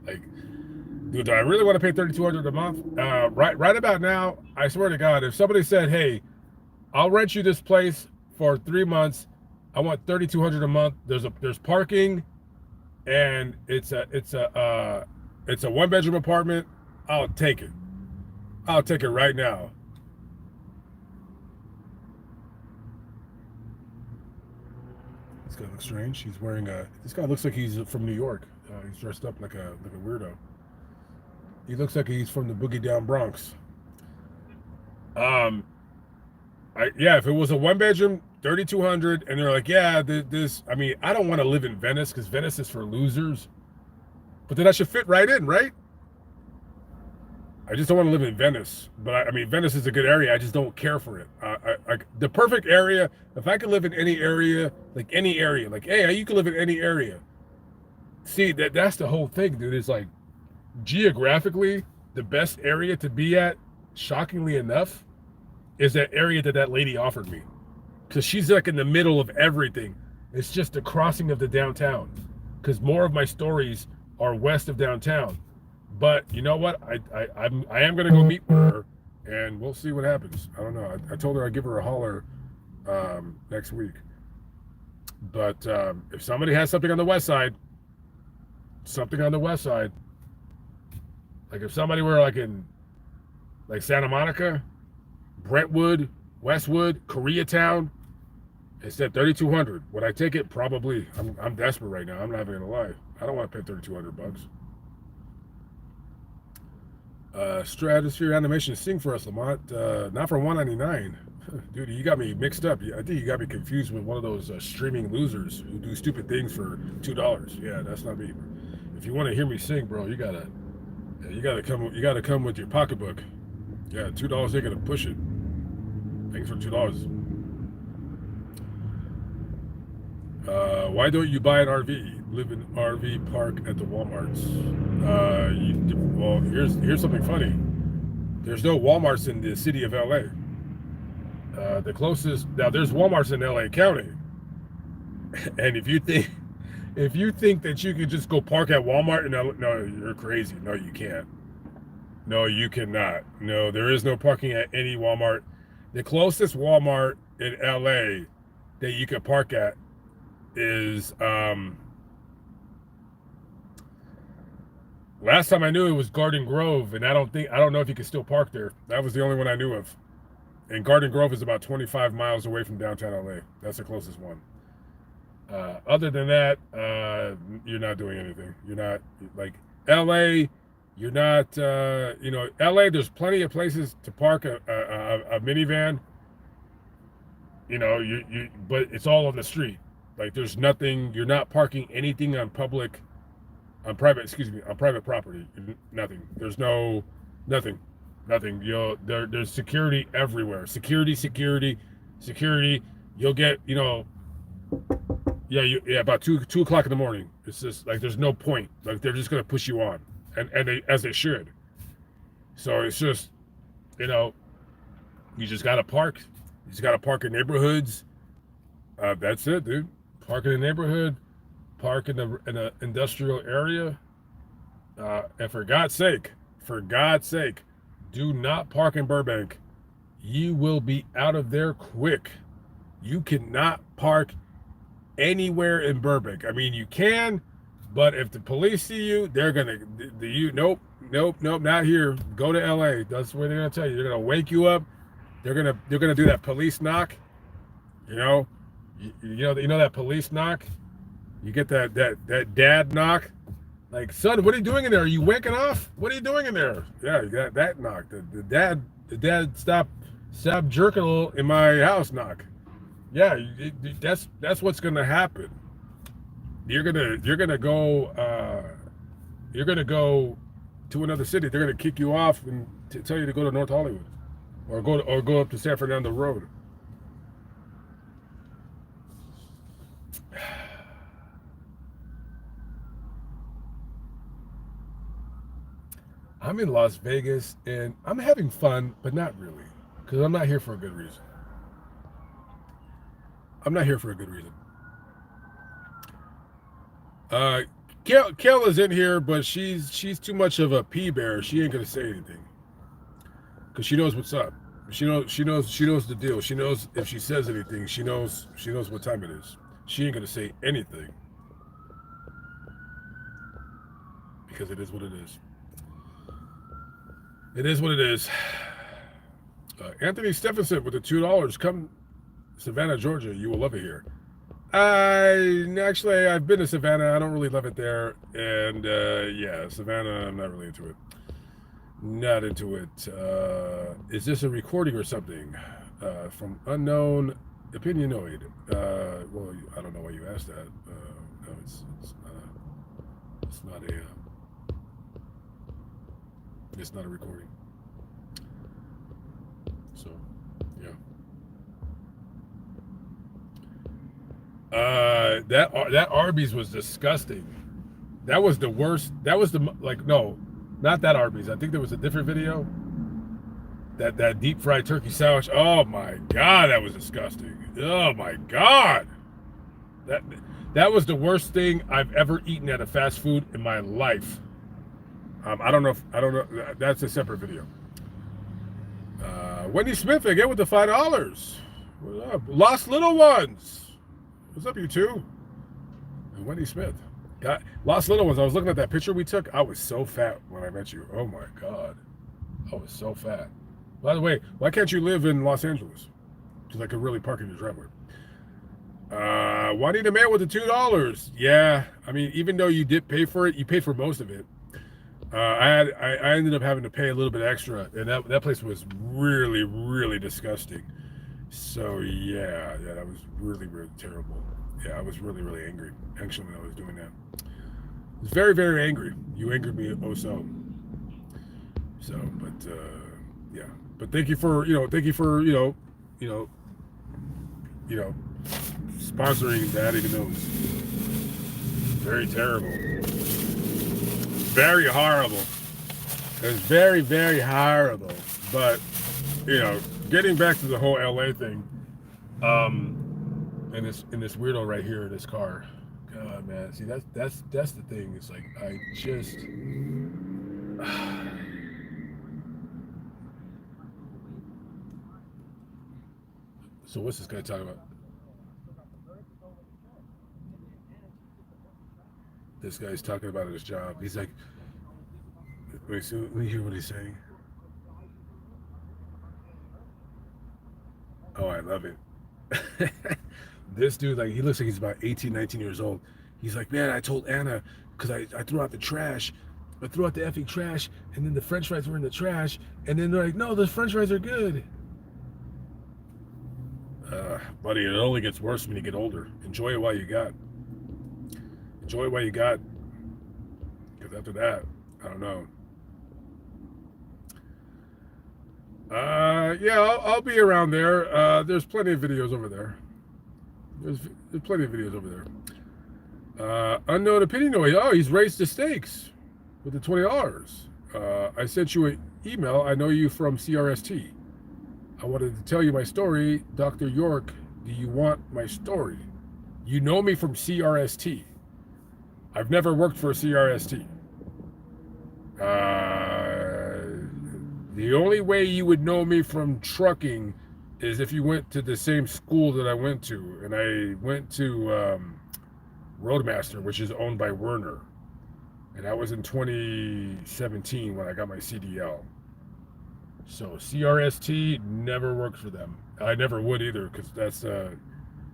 Like, dude, do I really want to pay $3,200 a month? Right about now, I swear to God, if somebody said, "Hey, I'll rent you this place for 3 months. I want $3,200 a month. There's parking, and it's a It's a one-bedroom apartment. I'll take it. I'll take it right now. This guy looks strange. He's wearing a. This guy looks like he's from New York. He's dressed up like a weirdo. He looks like he's from the Boogie Down Bronx. Um, yeah, if it was a one-bedroom, 3,200, and they're like, yeah, this. I mean, I don't want to live in Venice because Venice is for losers. But then I should fit right in, right? I just don't want to live in Venice. But I mean, Venice is a good area. I just don't care for it. The perfect area, if I could live in any area, like hey, you can live in any area. See, that's the whole thing, dude. It's like geographically, the best area to be at, shockingly enough, is that area that lady offered me. Because she's like in the middle of everything. It's just the crossing of the downtown. Because more of my stories are west of downtown. But you know what? I am gonna go meet with her, and we'll see what happens. I don't know. I told her I'd give her a holler next week. But if somebody has something on the west side, like if somebody were like in like Santa Monica, Brentwood, Westwood, Koreatown, it said 3,200. Would I take it? Probably. I'm desperate right now. I'm not even gonna lie. I don't want to pay 3,200 bucks. Stratosphere Animation, sing for us, Lamont. Not for $1.99. Dude, you got me mixed up. I think you got me confused with one of those streaming losers who do stupid things for $2. Yeah, that's not me. If you want to hear me sing, bro, you gotta come with your pocketbook. Yeah, $2 ain't gonna push it. Thanks for $2. Why don't you buy an RV? Live in RV park at the Walmarts. Well, here's something funny. There's no Walmarts in the city of LA. The closest now there's Walmarts in LA County. And if you think that you can just go park at Walmart, no, you're crazy. No, you can't. No, you cannot. No, there is no parking at any Walmart. The closest Walmart in LA that you can park at is last time I knew it was Garden Grove, and I don't know if you can still park there. That was the only one I knew of. And Garden Grove is about 25 miles away from downtown LA. That's the closest one. Other than that, you're not doing anything. You're not like LA. You're not, LA. There's plenty of places to park a minivan. But it's all on the street. Like there's nothing. You're not parking anything on private property. Nothing. There's nothing. There's security everywhere. Security. You'll get, about 2 o'clock in the morning. It's just like there's no point. Like they're just gonna push you on, and as they should. So it's just, you just gotta park. You just gotta park in neighborhoods. That's it, dude. Park in a neighborhood. Park in an industrial area. And for God's sake, do not park in Burbank. You will be out of there quick. You cannot park anywhere in Burbank. I mean, you can, but if the police see you, they're gonna nope, not here. Go to LA. That's what they're gonna tell you. They're gonna wake you up. They're gonna do that police knock. You know that police knock. You get that dad knock. Like, son, what are you doing in there? Are you wanking off? What are you doing in there? Yeah, you got that knock. The dad stop jerking a little in my house knock. Yeah, that's what's gonna happen. You're gonna go to another city. They're gonna kick you off and tell you to go to North Hollywood, or go up to San Fernando Road. I'm in Las Vegas and I'm having fun, but not really, because I'm not here for a good reason. Kayla's in here, but she's too much of a pea bear. She ain't gonna say anything because she knows what's up. She knows the deal. She knows if she says anything, she knows what time it is. She ain't gonna say anything because it is what it is. It is what it is. Anthony Stephenson with the $2. Come Savannah, Georgia. You will love it here. I've been to Savannah. I don't really love it there. And yeah, Savannah, I'm not really into it. Not into it. Is this a recording or something? From unknown opinionoid. Well, I don't know why you asked that. No, it's not a recording. So, yeah. That Arby's was disgusting. That was the worst. That was no, not that Arby's. I think there was a different video. That deep fried turkey sandwich. Oh my God, that was disgusting. Oh my God, that was the worst thing I've ever eaten at a fast food in my life. I don't know. That's a separate video. Wendy Smith again with the $5. What's up? Lost Little Ones. What's up, you two? And Wendy Smith. Lost Little Ones. I was looking at that picture we took. I was so fat when I met you. Oh my God. I was so fat. By the way, why can't you live in Los Angeles? Because I could really park in your driveway. Juanita Mayer with the $2. Yeah. I mean, even though you did pay for it, you paid for most of it. I ended up having to pay a little bit extra, and that place was really, really disgusting. So yeah, that was really, really terrible. Yeah, I was really, really angry actually when I was doing that. I was very, very angry. You angered me so. So, but yeah. But thank you for sponsoring that, even though it's very terrible. Very horrible. It's very, very horrible. But, getting back to the whole LA thing, and this weirdo right here in this car. God, man. See, that's the thing. It's like I just So what's this guy talking about? This guy's talking about his job. He's like, wait, so let me hear what he's saying. Oh, I love it. This dude, like, he looks like he's about 18, 19 years old. He's like, man, I told Anna, because I threw out the trash. I threw out the effing trash, and then the french fries were in the trash, and then they're like, no, the french fries are good. Buddy, it only gets worse when you get older. Enjoy it while you got. Enjoy it while you got. Because after that, I don't know. Yeah, I'll be around there. There's plenty of videos over there. There's plenty of videos over there. Unknown opinionoid. Oh, he's raised the stakes with the $20. I sent you an email. I know you from CRST. I wanted to tell you my story. Dr. York, do you want my story? You know me from CRST. I've never worked for CRST. The only way you would know me from trucking is if you went to the same school that I went to. And I went to Roadmaster, which is owned by Werner. And that was in 2017 when I got my CDL. So CRST, never worked for them. I never would either, because that's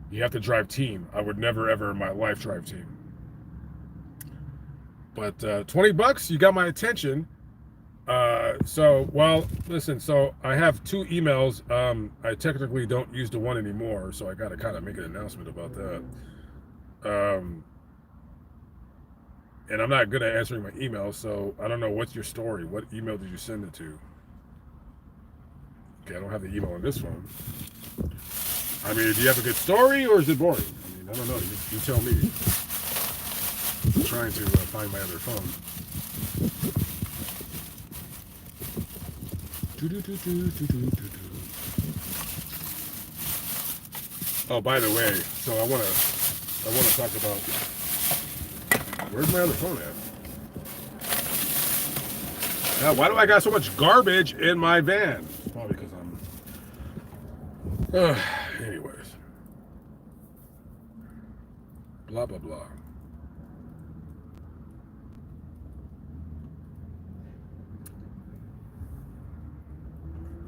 you have to drive team. I would never ever in my life drive team. But $20, you got my attention. Listen, so I have 2 emails. I technically don't use the one anymore, so I got to kind of make an announcement about that. And I'm not good at answering my emails, so I don't know what's your story. What email did you send it to? Okay, I don't have the email on this phone. I mean, do you have a good story, or is it boring? I mean, I don't know. You tell me. I'm trying to find my other phone. Oh, by the way, so I want to talk about, where's my other phone at? Now, why do I got so much garbage in my van? It's probably because I'm. Anyways, blah blah blah.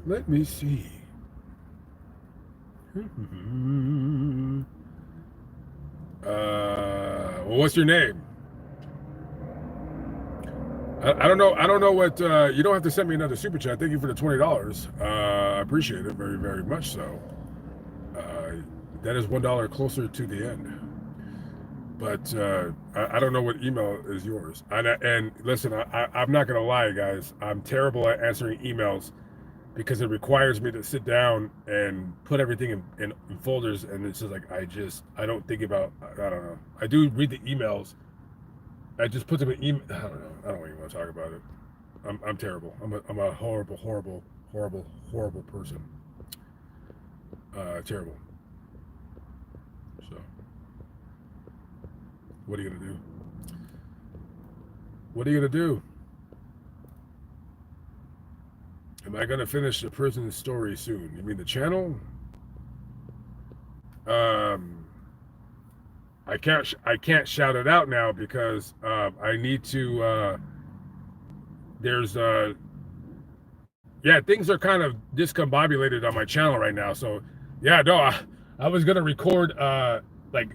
Let me see. Well, what's your name? I don't know. I don't know what. You don't have to send me another super chat. Thank you for the $20. I appreciate it very, very much. So that is $1 closer to the end. But I don't know what email is yours. And listen, I'm not gonna lie, guys. I'm terrible at answering emails because it requires me to sit down and put everything in folders, and it's just like I don't think about. I don't know. I do read the emails. I just put them in email. I don't know. I don't even want to talk about it. I'm terrible. I'm a horrible, horrible, horrible, horrible person. Terrible. So, what are you gonna do? What are you gonna do? Am I gonna finish the prison story soon? You mean the channel? I can't shout it out now because I need to. There's yeah, things are kind of discombobulated on my channel right now. So yeah, no, I was gonna record like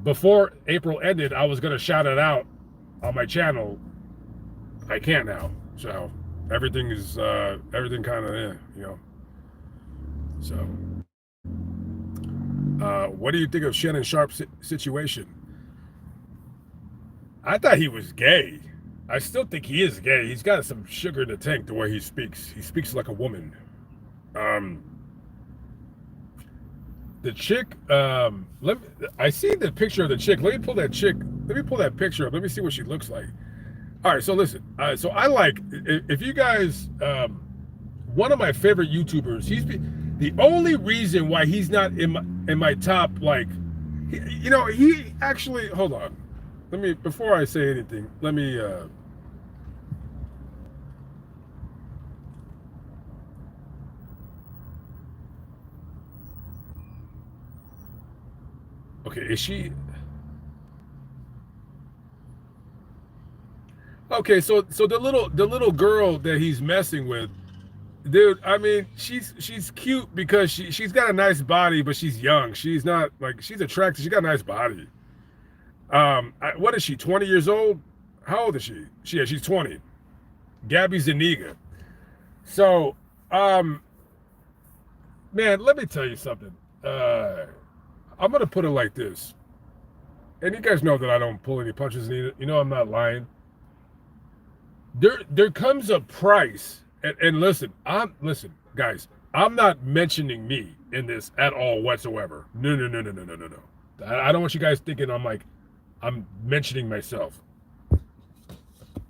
before April ended. I was gonna shout it out on my channel. I can't now. So everything is everything kind of you know. So what do you think of Shannon Sharp's situation? I thought he was gay. I still think he is gay. He's got some sugar in the tank the way he speaks. He speaks like a woman. The chick, I see the picture of the chick. Let me pull that chick. Let me pull that picture up. Let me see what she looks like. All right, so listen. So I like, if you guys, one of my favorite YouTubers, the only reason why he's not in my top, like, he actually, hold on. Let me, before I say anything, let me, okay, is she, okay, so the little girl that he's messing with, dude, I mean, she's cute because she's got a nice body, but she's young. She's not, like, she's attractive. She got a nice body. What is she, 20 years old? How old is she? She's 20. Gabby Zuniga. So, man, let me tell you something. I'm gonna put it like this, and you guys know that I don't pull any punches. You know I'm not lying. There comes a price, and listen, guys. I'm not mentioning me in this at all whatsoever. No. I don't want you guys thinking I'm mentioning myself.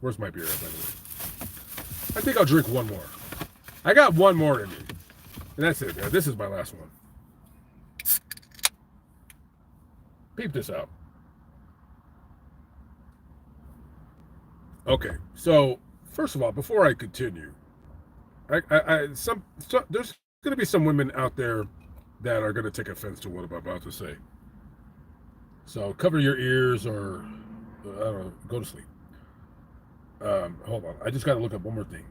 Where's my beer at, by the way? I think I'll drink one more. I got one more in me. And that's it, man. This is my last one. Peep this out. Okay, so first of all, before I continue, there's going to be some women out there that are going to take offense to what I'm about to say. So cover your ears, or I don't know, go to sleep. Hold on, I just got to look up one more thing.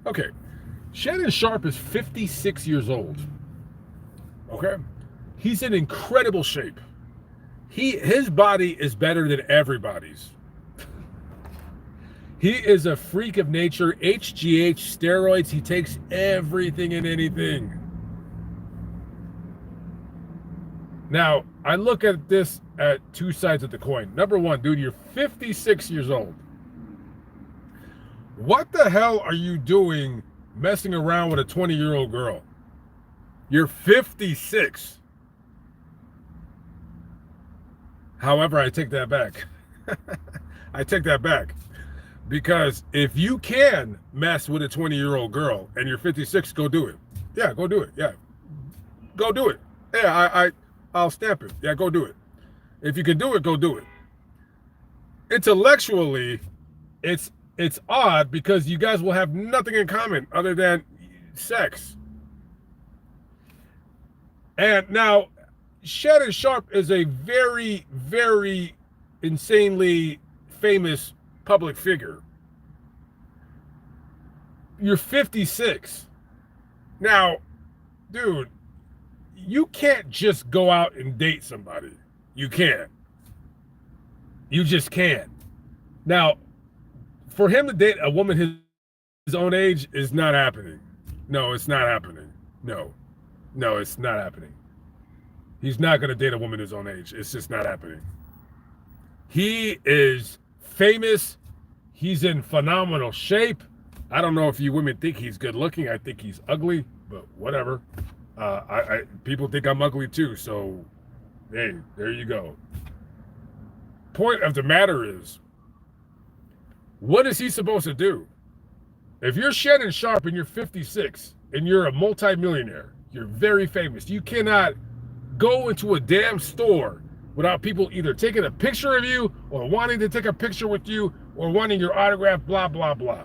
Okay, Shannon Sharp is 56 years old. Okay, he's in incredible shape. His body is better than everybody's. He is a freak of nature. HGH, steroids. He takes everything and anything. Now, I look at this at two sides of the coin. Number one, dude, you're 56 years old. What the hell are you doing messing around with a 20-year-old girl? You're 56. However, I take that back. I take that back. Because if you can mess with a 20-year-old girl and you're 56, go do it. Yeah, go do it. Yeah. Go do it. Yeah, I'll stamp it. Yeah, go do it. If you can do it, go do it. Intellectually, it's odd because you guys will have nothing in common other than sex. And now, Shannon Sharpe is a very, very insanely famous public figure. You're 56. Now, dude, you can't just go out and date somebody. You can't. You just can't. Now, for him to date a woman his own age is not happening. No, it's not happening. No, it's not happening. He's not going to date a woman his own age. It's just not happening. He is famous. He's in phenomenal shape. I don't know if you women think he's good looking. I think he's ugly, but whatever. People think I'm ugly too, so hey, there you go. Point of the matter is, what is he supposed to do? If you're Shannon Sharpe and you're 56 and you're a multimillionaire, you're very famous, you cannot go into a damn store without people either taking a picture of you or wanting to take a picture with you or wanting your autograph, blah, blah, blah.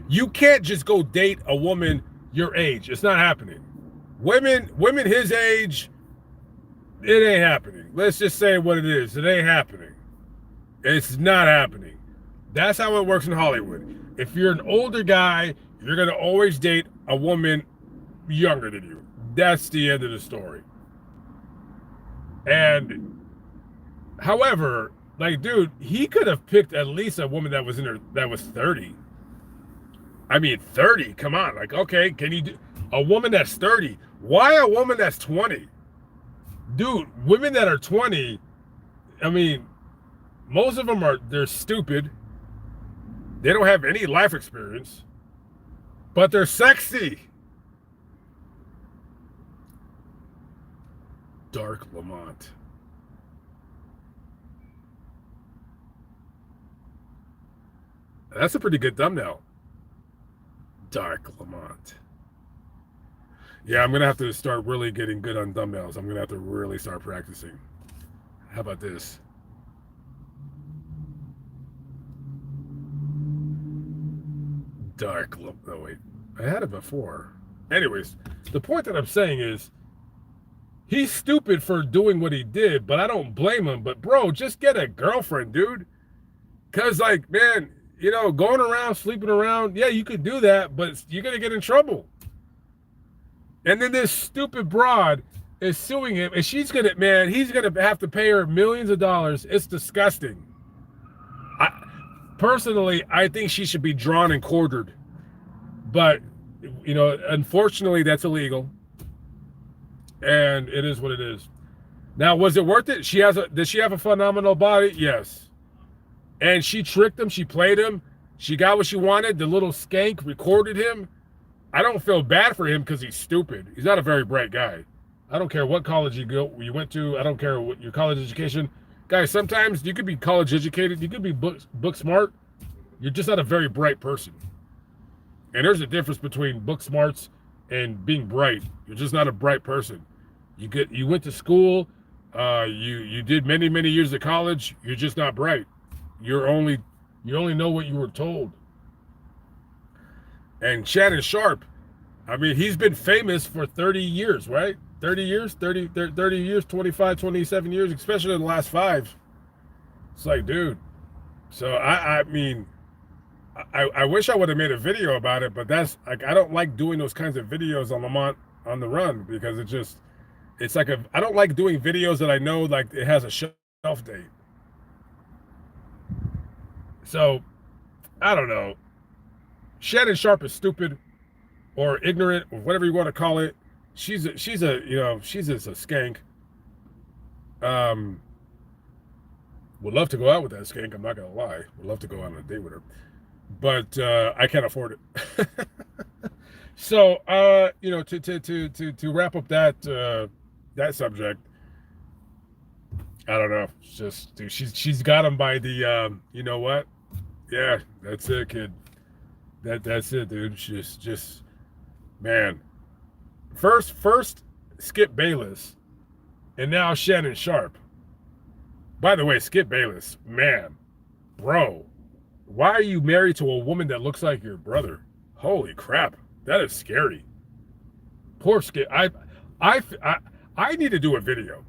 You can't just go date a woman your age. It's not happening. Women his age, it ain't happening. Let's just say what it is. It ain't happening. It's not happening. That's how it works in Hollywood. If you're an older guy, you're going to always date a woman younger than you. That's the end of the story. And, however, like, dude, he could have picked at least a woman that was 30. I mean, 30, come on. Like, okay, can you do a woman that's 30? Why a woman that's 20? Dude, women that are 20, I mean, most of them they're stupid. They don't have any life experience, but they're sexy. Dark Lamont. That's a pretty good thumbnail. Dark Lamont. Yeah, I'm going to have to start really getting good on thumbnails. I'm going to have to really start practicing. How about this? Dark Lamont. Oh, wait. I had it before. Anyways, the point that I'm saying is, he's stupid for doing what he did, but I don't blame him. But, bro, just get a girlfriend, dude. Because, like, man, you know, going around, sleeping around, yeah, you could do that, but you're going to get in trouble. And then this stupid broad is suing him, and he's going to have to pay her millions of dollars. It's disgusting. Personally, I think she should be drawn and quartered. But, you know, unfortunately, that's illegal. And it is what it is. Now, was it worth it? Does she have a phenomenal body? Yes. And she tricked him. She played him. She got what she wanted. The little skank recorded him. I don't feel bad for him because he's stupid. He's not a very bright guy. I don't care what college you went to. I don't care what your college education. Guys, sometimes you could be college educated. You could be book smart. You're just not a very bright person. And there's a difference between book smarts and being bright. You're just not a bright person. You went to school. You did many, many years of college. You're just not bright. You only know what you were told. And Shannon Sharpe, I mean, he's been famous for 30 years, right? 30 years, 30 years, 25, 27 years, especially in the last 5. It's like, dude. So, I mean, I wish I would have made a video about it, but that's, like, I don't like doing those kinds of videos on Lamont on the Run because it's like I don't like doing videos that I know, like, it has a shelf date. So, I don't know. Shannon Sharpe is stupid or ignorant or whatever you want to call it. She's just a skank. Would love to go out with that skank. I'm not gonna lie. Would love to go on a date with her, but I can't afford it. So to wrap up that subject, I don't know. It's just, dude, she's got him by the you know what? Yeah, that's it, kid. That's it, dude. Just man. First Skip Bayless, and now Shannon Sharpe. By the way, Skip Bayless, man, bro, why are you married to a woman that looks like your brother? Holy crap, that is scary. Poor Skip. I I need to do a video,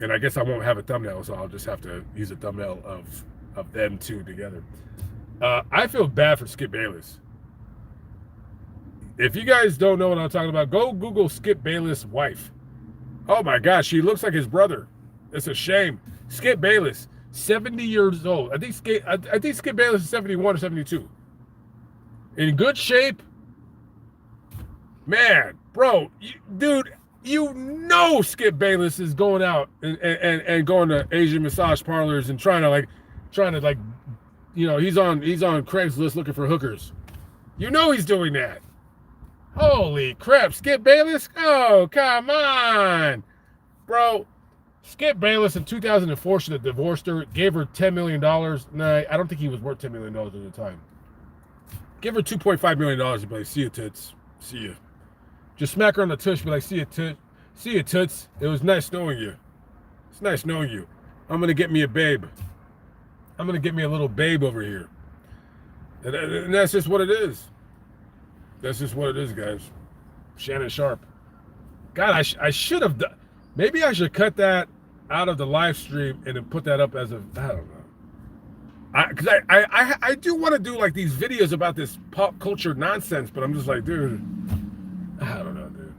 and I guess I won't have a thumbnail, so I'll just have to use a thumbnail of them two together. I feel bad for Skip Bayless. If you guys don't know what I'm talking about, go Google Skip Bayless' wife. Oh my gosh, she looks like his brother. It's a shame. Skip Bayless, 70 years old. I think Skip Bayless is 71 or 72. In good shape. Man, bro, dude, you know Skip Bayless is going out and going to Asian massage parlors and trying to he's on Craigslist looking for hookers. You know he's doing that. Holy crap, Skip Bayless? Oh, come on. Bro, Skip Bayless in 2004 should have divorced her, gave her $10 million. Nah, I don't think he was worth $10 million at the time. Give her $2.5 million and be like, see you, tits. See you. Just smack her on the tush, be like, see you, tits. See you, tits. It was nice knowing you. It's nice knowing you. I'm going to get me a babe. I'm going to get me a little babe over here. And that's just what it is. That's just what it is, guys. Shannon Sharp. God, I should have done. Maybe I should cut that out of the live stream and then put that up as a. I don't know. Because I do want to do like these videos about this pop culture nonsense, but I'm just like, dude, I don't know, dude.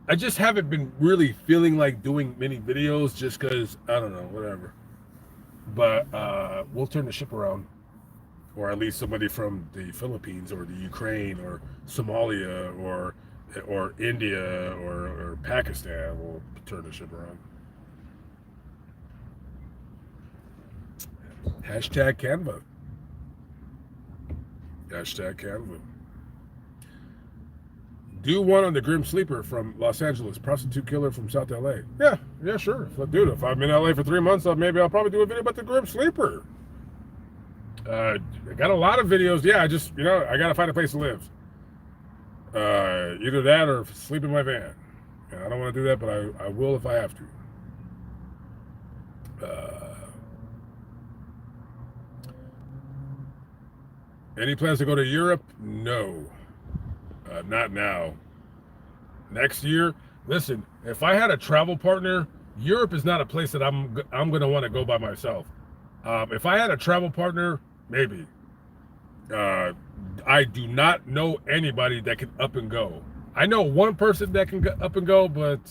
I just haven't been really feeling like doing many videos just because, I don't know, whatever. But we'll turn the ship around. Or at least somebody from the Philippines or the Ukraine or Somalia or India or Pakistan will turn the ship around. Hashtag Canva. Hashtag Canva. Do one on the Grim Sleeper from Los Angeles, prostitute killer from South LA. Yeah, sure. Dude, if I'm in LA for 3 months, maybe I'll probably do a video about the Grim Sleeper. I got a lot of videos. Yeah, I just, I got to find a place to live. Either that or sleep in my van. And I don't want to do that, but I will if I have to. Any plans to go to Europe? No. Not now. Next year? Listen, if I had a travel partner, Europe is not a place that I'm going to want to go by myself. If I had a travel partner, maybe. I do not know anybody that can up and go. I know one person that can up and go, but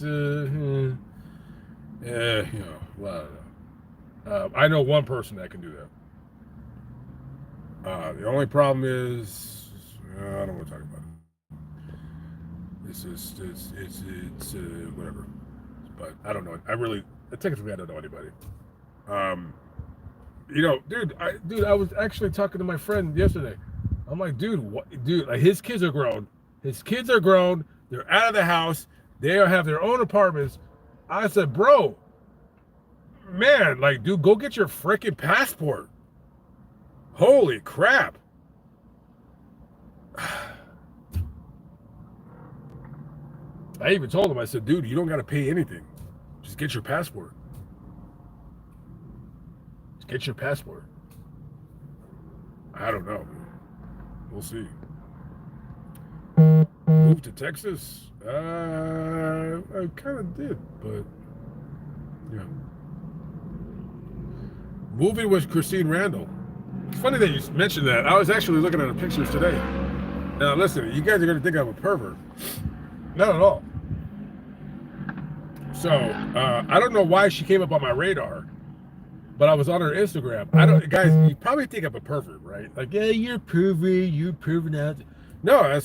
I know one person that can do that. The only problem is I don't want to talk about it. It's whatever. But I don't know. Technically I don't know anybody. Dude, I was actually talking to my friend yesterday. I'm like, dude, like his kids are grown. They're out of the house. They have their own apartments. I said, bro, man, like, dude, go get your freaking passport. Holy crap. I even told him, I said, dude, you don't got to pay anything. Just get your passport. Get your passport. I don't know. We'll see. Move to Texas? I kind of did, but yeah. Moving with Christine Randall. It's funny that you mentioned that. I was actually looking at the pictures today. Now listen, you guys are going to think I'm a pervert. Not at all. So, I don't know why she came up on my radar. But I was on her Instagram. Guys, you probably think I'm a pervert, right? Like, yeah, you're pervert out. No,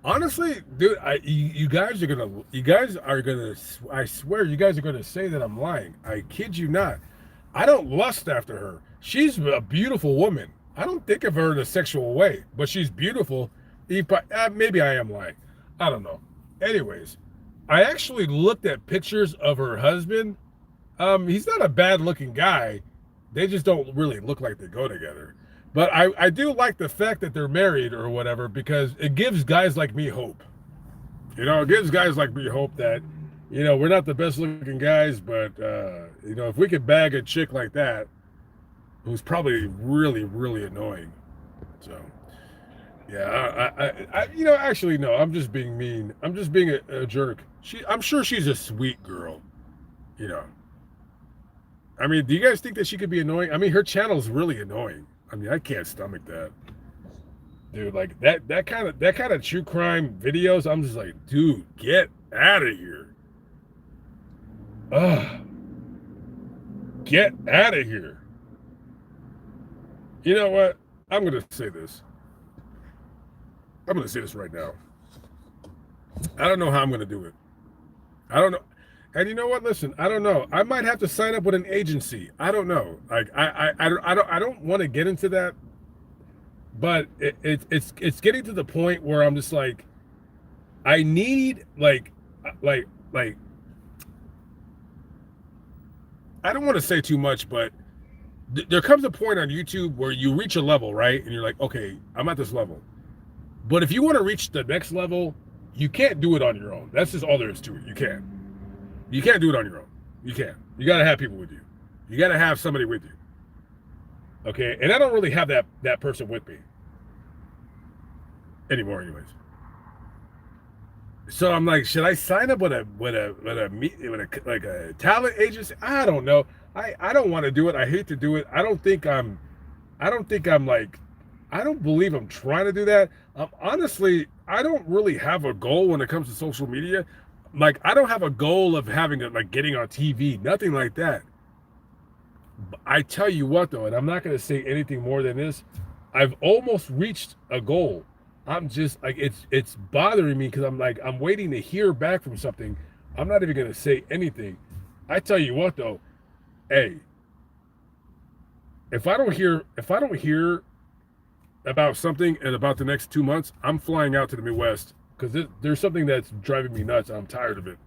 honestly, dude, you guys are gonna, I swear, you guys are gonna say that I'm lying. I kid you not. I don't lust after her. She's a beautiful woman. I don't think of her in a sexual way, but she's beautiful. Maybe I am lying. I don't know. Anyways, I actually looked at pictures of her husband. He's not a bad looking guy. They just don't really look like they go together. But I do like the fact that they're married or whatever, because it gives guys like me hope. It gives guys like me hope that, we're not the best looking guys, but, if we could bag a chick like that, who's probably really, really annoying. So, Yeah, actually, no. I'm just being mean. I'm just being a jerk. I'm sure she's a sweet girl. You know, I mean, do you guys think that she could be annoying? I mean, her channel's really annoying. I mean, I can't stomach that, dude. Like that kind of true crime videos. I'm just like, dude, get out of here. Ugh, get out of here. You know what? I'm gonna say this. I'm gonna say this right now. I don't know how I'm gonna do it. I don't know. And you know what? Listen, I don't know. I might have to sign up with an agency. I don't know. Like I don't want to get into that, but it's getting to the point where I'm just like, I need like I don't want to say too much, but there comes a point on YouTube where you reach a level, right? And you're like, okay, I'm at this level. But if you want to reach the next level, you can't do it on your own. That's just all there is to it. You can't. You can't do it on your own. You can't. You got to have people with you. You got to have somebody with you. Okay, and I don't really have that person with me anymore, anyways. So I'm like, should I sign up with a talent agency? I don't know. I don't want to do it. I hate to do it. I don't think I'm like I don't believe I'm trying to do that. Honestly, I don't really have a goal when it comes to social media. Like I don't have a goal of having it like getting on TV, nothing like that. I tell you what though, and I'm not going to say anything more than this. I've almost reached a goal. I'm just like it's bothering me because I'm like I'm waiting to hear back from something. I'm not even going to say anything. I tell you what though, hey, if I don't hear about something in about the next 2 months, I'm flying out to the Midwest because there's something that's driving me nuts. I'm tired of it,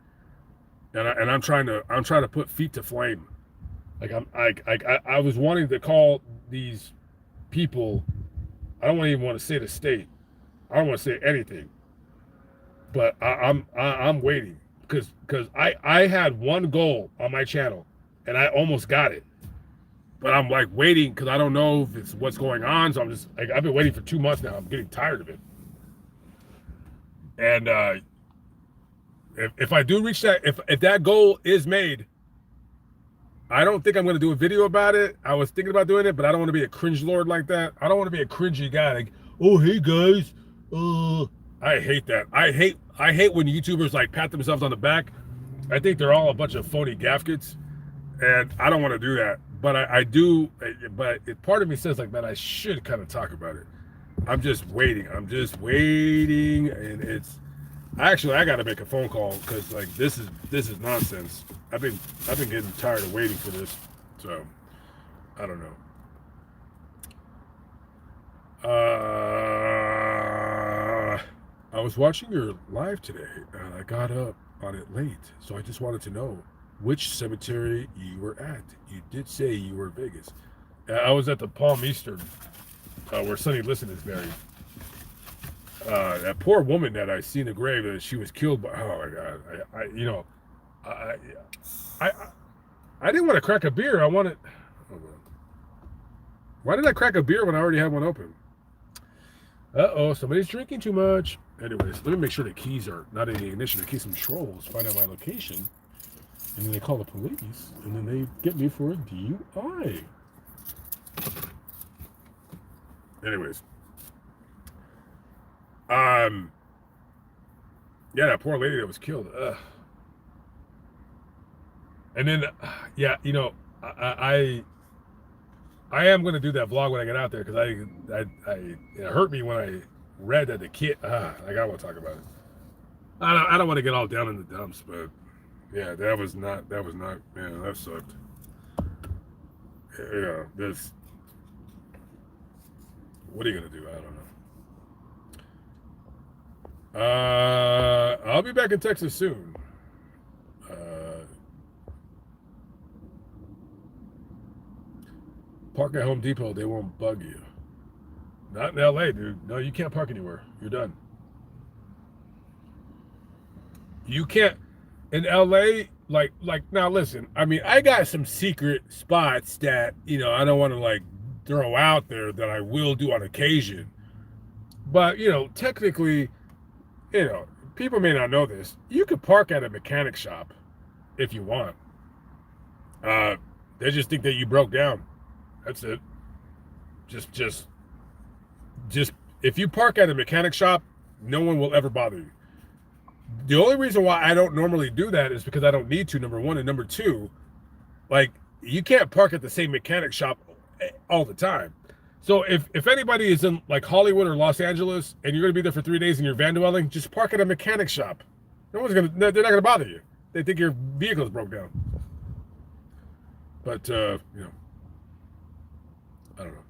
and I'm trying to put feet to flame. Like I was wanting to call these people. I don't even want to say the state. I don't want to say anything, but I'm waiting because I had one goal on my channel, and I almost got it. But I'm like waiting because I don't know if it's what's going on. So I'm just like I've been waiting for 2 months now. I'm getting tired of it. And if I do reach that, if that goal is made, I don't think I'm going to do a video about it. I was thinking about doing it, but I don't want to be a cringe lord like that. I don't want to be a cringy guy like, oh hey guys, I hate that. I hate when YouTubers like pat themselves on the back. I think they're all a bunch of phony gaffkets, and I don't want to do that. But I do. But part of me says like, man, I should kind of talk about it. I'm just waiting. I'm just waiting, and I got to make a phone call because like this is nonsense. I've been getting tired of waiting for this, so I don't know. I was watching your live today, and I got up on it late, so I just wanted to know which cemetery you were at. You did say you were in Vegas. I was at the Palm Eastern, where Sonny Liston is buried. That poor woman that I seen the grave that she was killed by. Oh my God! I I I didn't want to crack a beer. I wanted. Oh, why did I crack a beer when I already had one open? Uh-oh, somebody's drinking too much. Anyways, let me make sure the keys are not in the ignition in case some trolls find out my location. And then they call the police, and then they get me for a DUI. Anyways. Yeah, that poor lady that was killed. Ugh. And then, yeah, I am going to do that vlog when I get out there because it hurt me when I read that the kid. Like I want to talk about it. I don't want to get all down in the dumps, but yeah, that was not. Man, that sucked. Yeah, this. What are you gonna do? I don't know. I'll be back in Texas soon. Park at Home Depot, they won't bug you. Not in LA, dude. No, you can't park anywhere. You're done. You can't in LA. Like now, listen. I mean, I got some secret spots that I don't want to like throw out there that I will do on occasion. But technically, you know, people may not know this. You could park at a mechanic shop if you want. Uh, they just think that you broke down. That's it. Just, just, just. If you park at a mechanic shop, no one will ever bother you. The only reason why I don't normally do that is because I don't need to. Number one, and number two, like you can't park at the same mechanic shop all the time. So if anybody is in like Hollywood or Los Angeles and you're gonna be there for 3 days and you're vandalizing, just park at a mechanic shop. No one's gonna. They're not gonna bother you. They think your vehicle's broke down. But I don't know.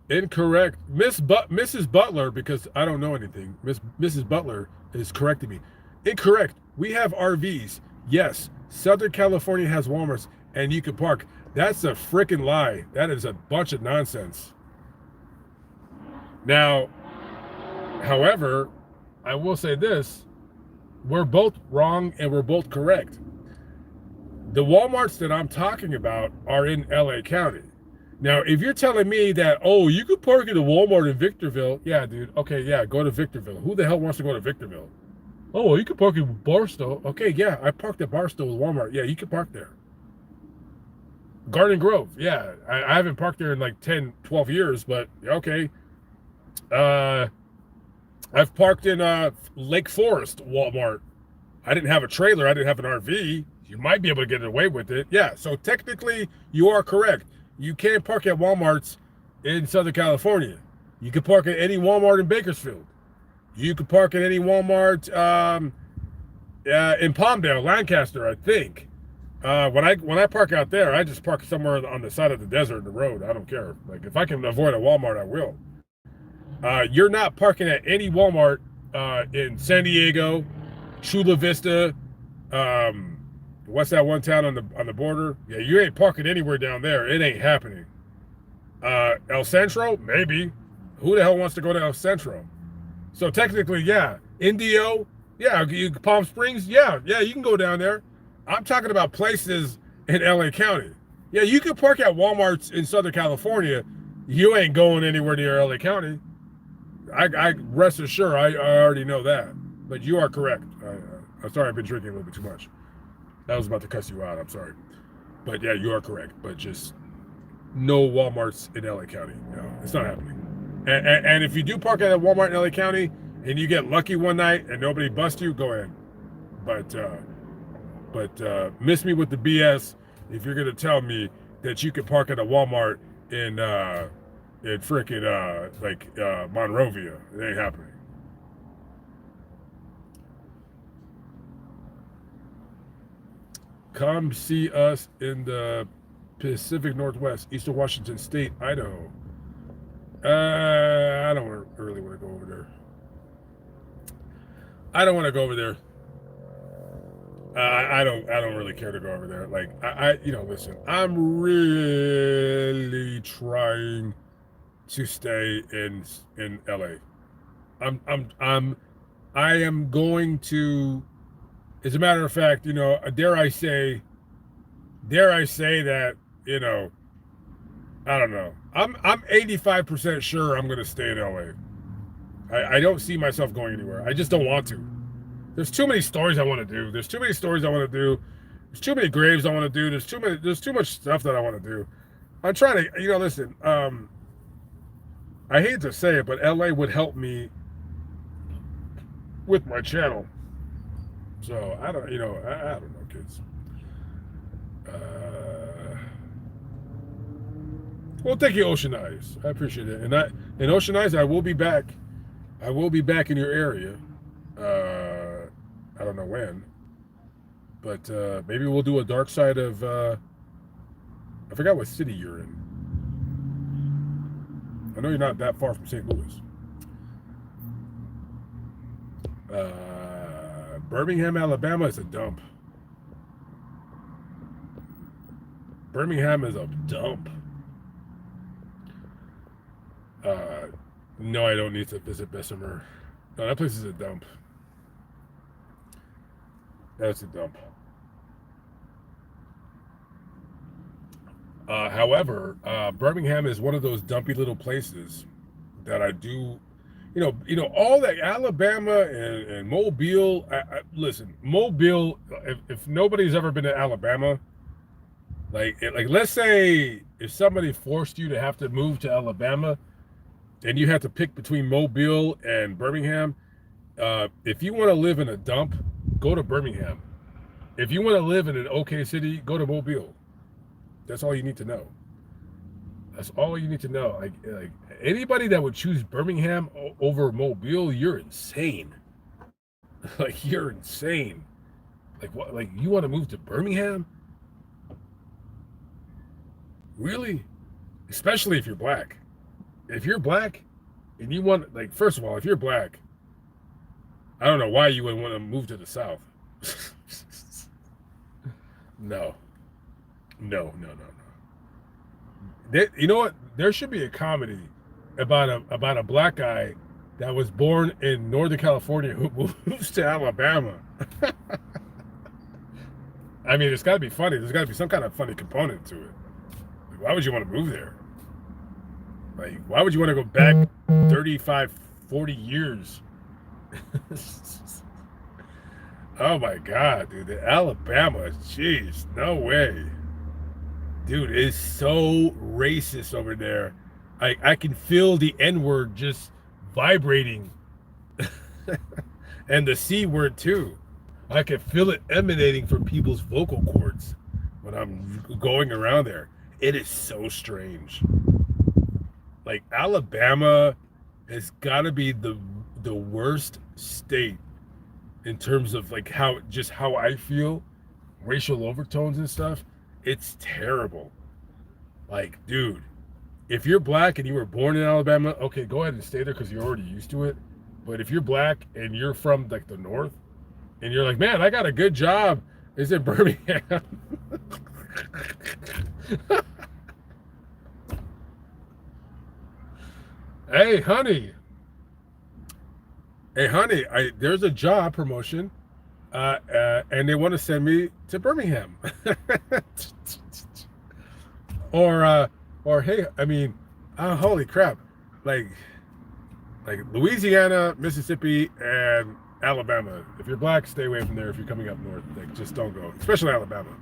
Incorrect, Mrs. Butler, because I don't know anything. Mrs. Butler is correcting me. Incorrect. We have RVs. Yes, Southern California has Walmarts, and you can park. That's a freaking lie. That is a bunch of nonsense. Now, however, I will say this: we're both wrong and we're both correct. The Walmarts that I'm talking about are in LA County. Now, if you're telling me that, oh, you could park at a Walmart in Victorville, yeah, dude, okay, yeah, go to Victorville. Who the hell wants to go to Victorville? Oh, well, you could park in Barstow. Okay, yeah, I parked at Barstow with Walmart. Yeah, you could park there. Garden Grove, yeah, I haven't parked there in like 10, 12 years, but okay. Uh, I've parked in Lake Forest Walmart. I didn't have a trailer. I didn't have an RV. You might be able to get away with it. Yeah, so technically, you are correct. You can't park at Walmarts in Southern California. You can park at any Walmart in Bakersfield. You can park at any Walmart in Palmdale, Lancaster, I think. When I park out there, I just park somewhere on the side of the desert, the road. I don't care. Like if I can avoid a Walmart, I will. You're not parking at any Walmart in San Diego, Chula Vista. What's that one town on the border? Yeah, you ain't parking anywhere down there. It ain't happening. El Centro, maybe. Who the hell wants to go to El Centro? So technically, yeah. Indio, yeah. Palm Springs, yeah, you can go down there. I'm talking about places in LA County. Yeah, you can park at Walmarts in Southern California. You ain't going anywhere near LA County. I rest assured, I already know that. But you are correct. I'm sorry, I've been drinking a little bit too much. I was about to cuss you out. I'm sorry. But yeah, you are correct. But just no Walmarts in LA County. No, it's not happening. And if you do park at a Walmart in LA County and you get lucky one night and nobody busts you, go ahead. But miss me with the BS if you're gonna tell me that you can park at a Walmart in freaking Monrovia. It ain't happening. Come see us in the Pacific Northwest, Eastern Washington State, Idaho. I don't really want to go over there. I don't want to go over there. I don't really care to go over there. Like listen, I'm really trying to stay in LA. I am going to. As a matter of fact, dare I say that, I don't know. I'm 85% sure I'm going to stay in LA. I don't see myself going anywhere. I just don't want to. There's too many stories I want to do. There's too many stories I want to do. There's too many graves I want to do. There's too much stuff that I want to do. I'm trying to, listen, I hate to say it, but LA would help me with my channel. So I don't know, kids. Well, thank you, Ocean Eyes. I appreciate it. And Ocean Eyes, I will be back. I will be back in your area. I don't know when, but maybe we'll do a dark side of. I forgot what city you're in. I know you're not that far from St. Louis. Birmingham, Alabama is a dump. Birmingham is a dump. No, I don't need to visit Bessemer. No, that place is a dump. That's a dump. However, Birmingham is one of those dumpy little places that I do, all that Alabama and Mobile. Listen, Mobile. If nobody's ever been to Alabama, like let's say if somebody forced you to have to move to Alabama and you had to pick between Mobile and Birmingham, if you want to live in a dump, go to Birmingham. If you want to live in an okay city, go to Mobile. That's all you need to know. That's all you need to know. Like anybody that would choose Birmingham over Mobile, you're insane. Like you're insane. Like what? Like you want to move to Birmingham? Really? Especially if you're black. If you're black and you want, like, first of all, if you're black, I don't know why you would want to move to the South. No. No, no, no, no. You know what? There should be a comedy about a black guy that was born in Northern California who moves to Alabama. I mean, it's got to be funny. There's got to be some kind of funny component to it. Like, why would you want to move there? Like, why would you want to go back 35, 40 years? Oh my God, dude. The Alabama, jeez, no way. Dude, it's so racist over there. I can feel the N-word just vibrating. And the C word too. I can feel it emanating from people's vocal cords when I'm going around there. It is so strange. Like Alabama has got to be the worst state in terms of like how I feel, racial overtones and stuff. It's terrible. Like, dude, if you're black and you were born in Alabama, okay, go ahead and stay there because you're already used to it. But if you're black and you're from like the north, and you're like, man, I got a good job, it's in Birmingham. Hey, honey. Hey, honey, there's a job promotion, and they want to send me to Birmingham. Or hey, I mean, holy crap, like Louisiana, Mississippi, and Alabama. If you're black, stay away from there. If you're coming up north, like just don't go, especially Alabama.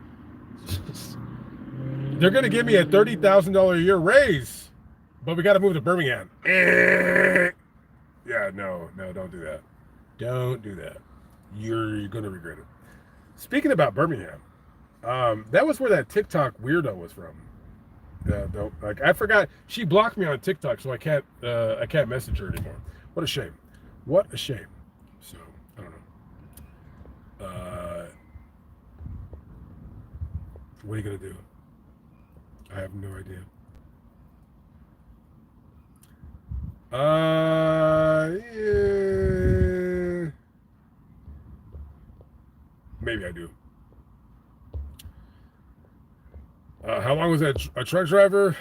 They're gonna give me a $30,000 a year raise, but we got to move to Birmingham. Yeah, no, don't do that. Don't do that. You're gonna regret it. Speaking about Birmingham, that was where that TikTok weirdo was from. Like I forgot she blocked me on TikTok, so I can't message her anymore. What a shame. What a shame. So I don't know. What are you gonna do? I have no idea. Yeah. Maybe I do. How long was that a truck driver?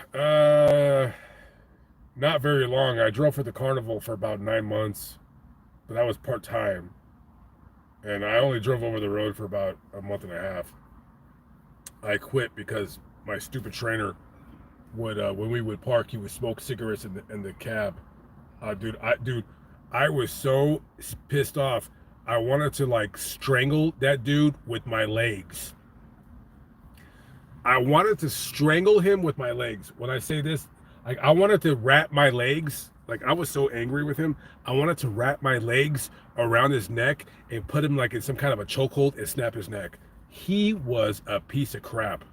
Not very long. I drove for the carnival for about 9 months, but that was part-time. And I only drove over the road for about a month and a half. I quit because my stupid trainer would, when we would park, he would smoke cigarettes in the cab. Dude, I was so pissed off. I wanted to like strangle that dude with my legs. I wanted to strangle him with my legs. When I say this, like I wanted to wrap my legs. Like I was so angry with him. I wanted to wrap my legs around his neck and put him like in some kind of a chokehold and snap his neck. He was a piece of crap.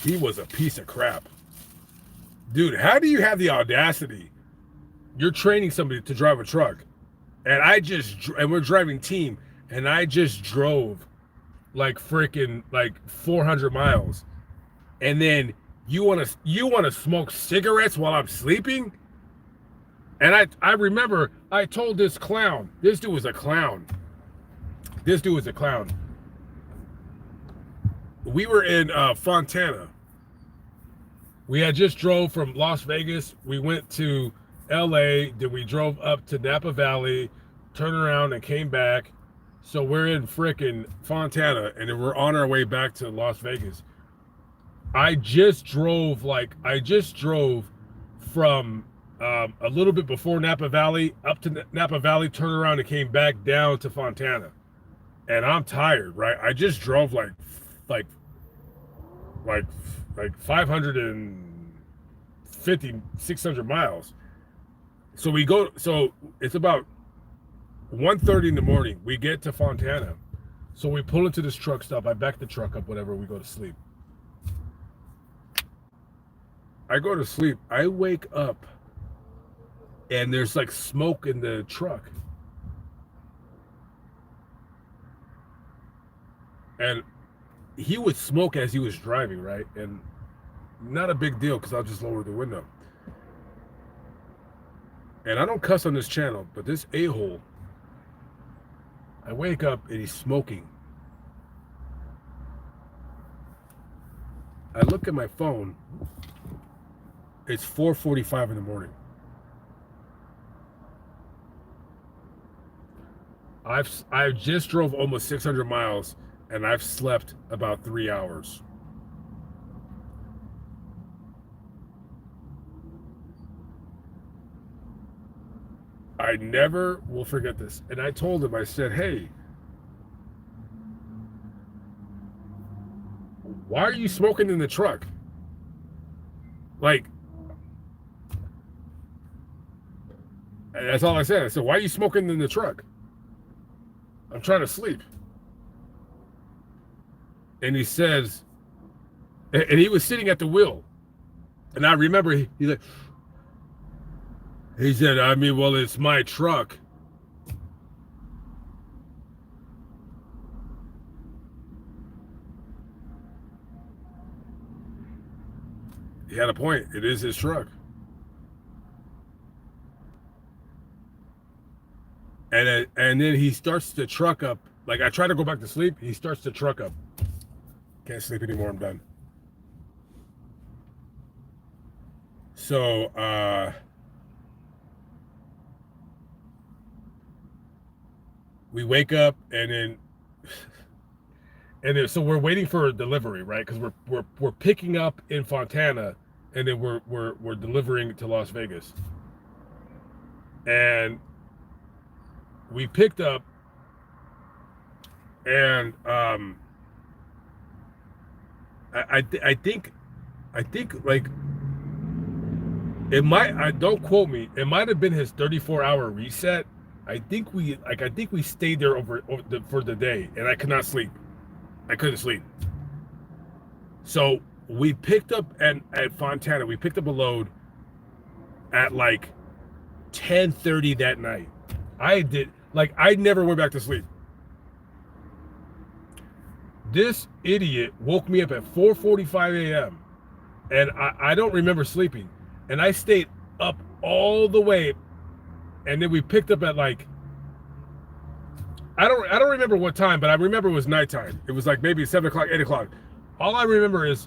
He was a piece of crap. Dude, how do you have the audacity? You're training somebody to drive a truck. And we're driving team. And I just drove like freaking like 400 miles. And then you want to smoke cigarettes while I'm sleeping? And I remember I told this clown. This dude was a clown. We were in Fontana. We had just drove from Las Vegas. We went to LA. Then we drove up to Napa Valley, turned around and came back. So we're in frickin' Fontana, and then we're on our way back to Las Vegas. I just drove from a little bit before Napa Valley up to Napa Valley, turned around and came back down to Fontana, and I'm tired. Right, I just drove like like like 550 600 miles. So we go. So it's about 1:30 in the morning. We get to Fontana. So we pull into this truck stop. I back the truck up, whatever. We go to sleep. I go to sleep. I wake up and there's like smoke in the truck. And he would smoke as he was driving, right? And not a big deal because I'll just lower the window. And I don't cuss on this channel, but this a-hole, I wake up and he's smoking. I look at my phone. It's 4:45 in the morning. I just drove almost 600 miles and I've slept about 3 hours. I never will forget this. And I told him, I said, hey, why are you smoking in the truck? Like, that's all I said. I said, why are you smoking in the truck? I'm trying to sleep. And he says, and he was sitting at the wheel. And I remember he's like, he said, I mean, well, it's my truck. He had a point. It is his truck. And then he starts the truck up. Like, I try to go back to sleep. He starts the truck up. Can't sleep anymore. I'm done. So, we wake up and then so we're waiting for a delivery, right? Because we're picking up in Fontana, and then we're delivering to Las Vegas. And we picked up, and I think like it might, don't quote me, it might have been his 34-hour reset. I think we stayed there for the day, and I could not sleep. I couldn't sleep. So we picked up at Fontana. We picked up a load at like 10:30 that night. I never went back to sleep. This idiot woke me up at 4:45 a.m. and I don't remember sleeping. And I stayed up all the way. And then we picked up at like, I don't remember what time, but I remember it was nighttime. It was like maybe 7 o'clock, 8 o'clock. All I remember is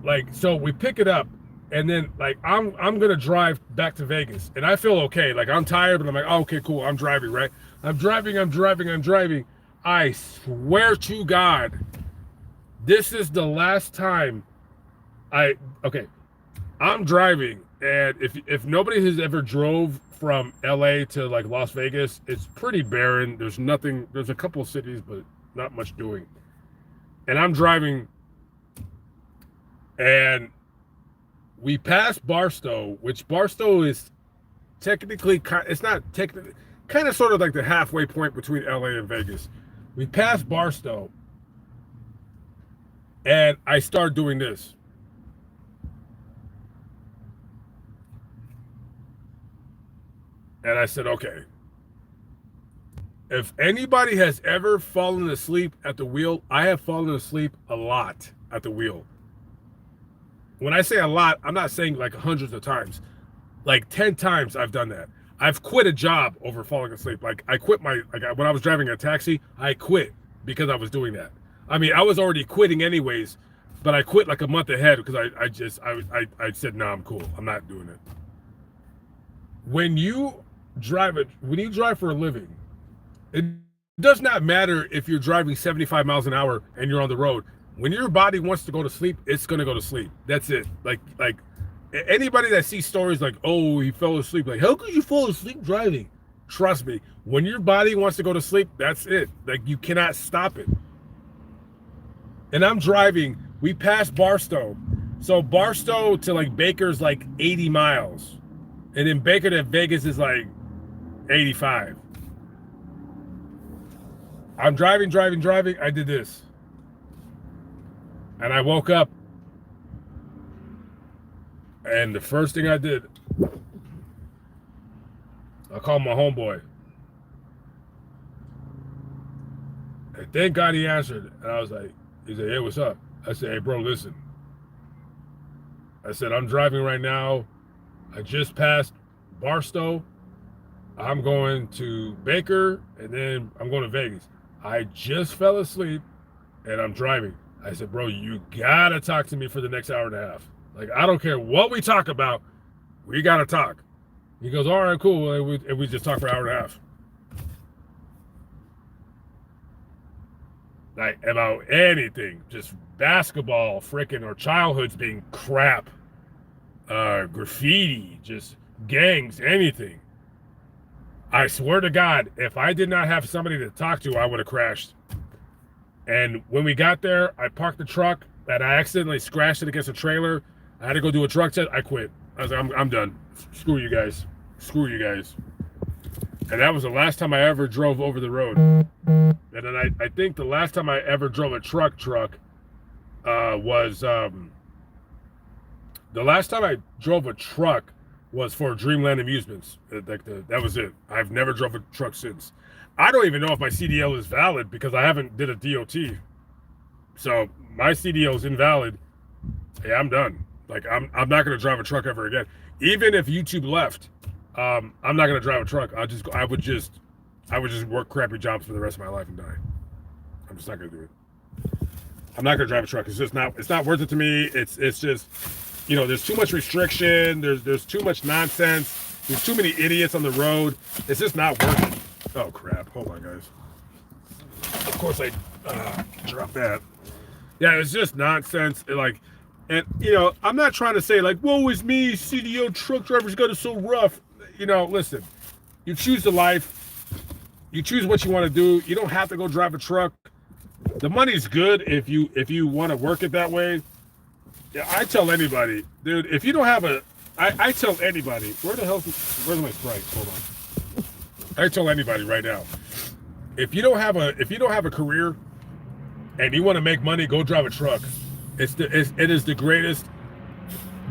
like, so we pick it up, and then like I'm gonna drive back to Vegas, and I feel okay. Like, I'm tired, but I'm like, oh, okay, cool. I'm driving, right? I'm driving. I swear to God, this is the last time I'm driving, and if nobody has ever drove from LA to like Las Vegas, it's pretty barren. There's nothing. There's a couple of cities, but not much doing. And I'm driving, and we passed Barstow, which Barstow is technically, it's not technically, kind of sort of like the halfway point between LA and Vegas. We passed Barstow, and I start doing this. And I said, okay, if anybody has ever fallen asleep at the wheel, I have fallen asleep a lot at the wheel. When I say a lot, I'm not saying like hundreds of times. Like 10 times I've done that. I've quit a job over falling asleep. Like, I quit when I was driving a taxi, I quit because I was doing that. I mean, I was already quitting anyways, but I quit like a month ahead because I said, no, I'm cool. I'm not doing it. When you drive for a living, it does not matter if you're driving 75 miles an hour and you're on the road. When your body wants to go to sleep, it's going to go to sleep. That's it. Like anybody that sees stories like, oh, he fell asleep. Like, how could you fall asleep driving? Trust me, when your body wants to go to sleep, that's it. Like, you cannot stop it. And I'm driving. We passed Barstow. So Barstow to like Baker's like 80 miles. And then Baker to Vegas is like 85. I'm driving. I did this. And I woke up. And the first thing I did, I called my homeboy. And thank God he answered. And I was like, he said, hey, what's up? I said, hey, bro, listen. I said, I'm driving right now. I just passed Barstow. I'm going to Baker, and then I'm going to Vegas. I just fell asleep, and I'm driving. I said, bro, you got to talk to me for the next hour and a half. Like, I don't care what we talk about. We got to talk. He goes, all right, cool. And we just talk for an hour and a half. Like, about anything. Just basketball, freaking, or childhoods being crap. Graffiti, just gangs, anything. I swear to God, if I did not have somebody to talk to, I would have crashed. And when we got there, I parked the truck, and I accidentally scratched it against a trailer. I had to go do a truck test. I quit. I was like, I'm done. Screw you guys. Screw you guys. And that was the last time I ever drove over the road. And then I think the last time I ever drove a truck was the last time I drove a truck was for Dreamland Amusements. That was it. I've never drove a truck since. I don't even know if my CDL is valid because I haven't did a DOT. So my CDL is invalid. Hey, I'm done. Like, I'm not going to drive a truck ever again. Even if YouTube left, I'm not going to drive a truck. I would just work crappy jobs for the rest of my life and die. I'm just not going to do it. I'm not going to drive a truck. It's not worth it to me. It's just, there's too much restriction. There's too much nonsense. There's too many idiots on the road. It's just not worth it. Oh crap. Hold on, guys. Of course I dropped that. Yeah, it's just nonsense. I'm not trying to say like, woe is me, CDO truck drivers got it so rough. Listen, you choose the life. You choose what you want to do. You don't have to go drive a truck. The money's good if you want to work it that way. Yeah, I tell anybody, dude, if you don't have I tell anybody, where's my Sprite? Hold on. I tell anybody right now, if you don't have a career and you want to make money, go drive a truck. It is the greatest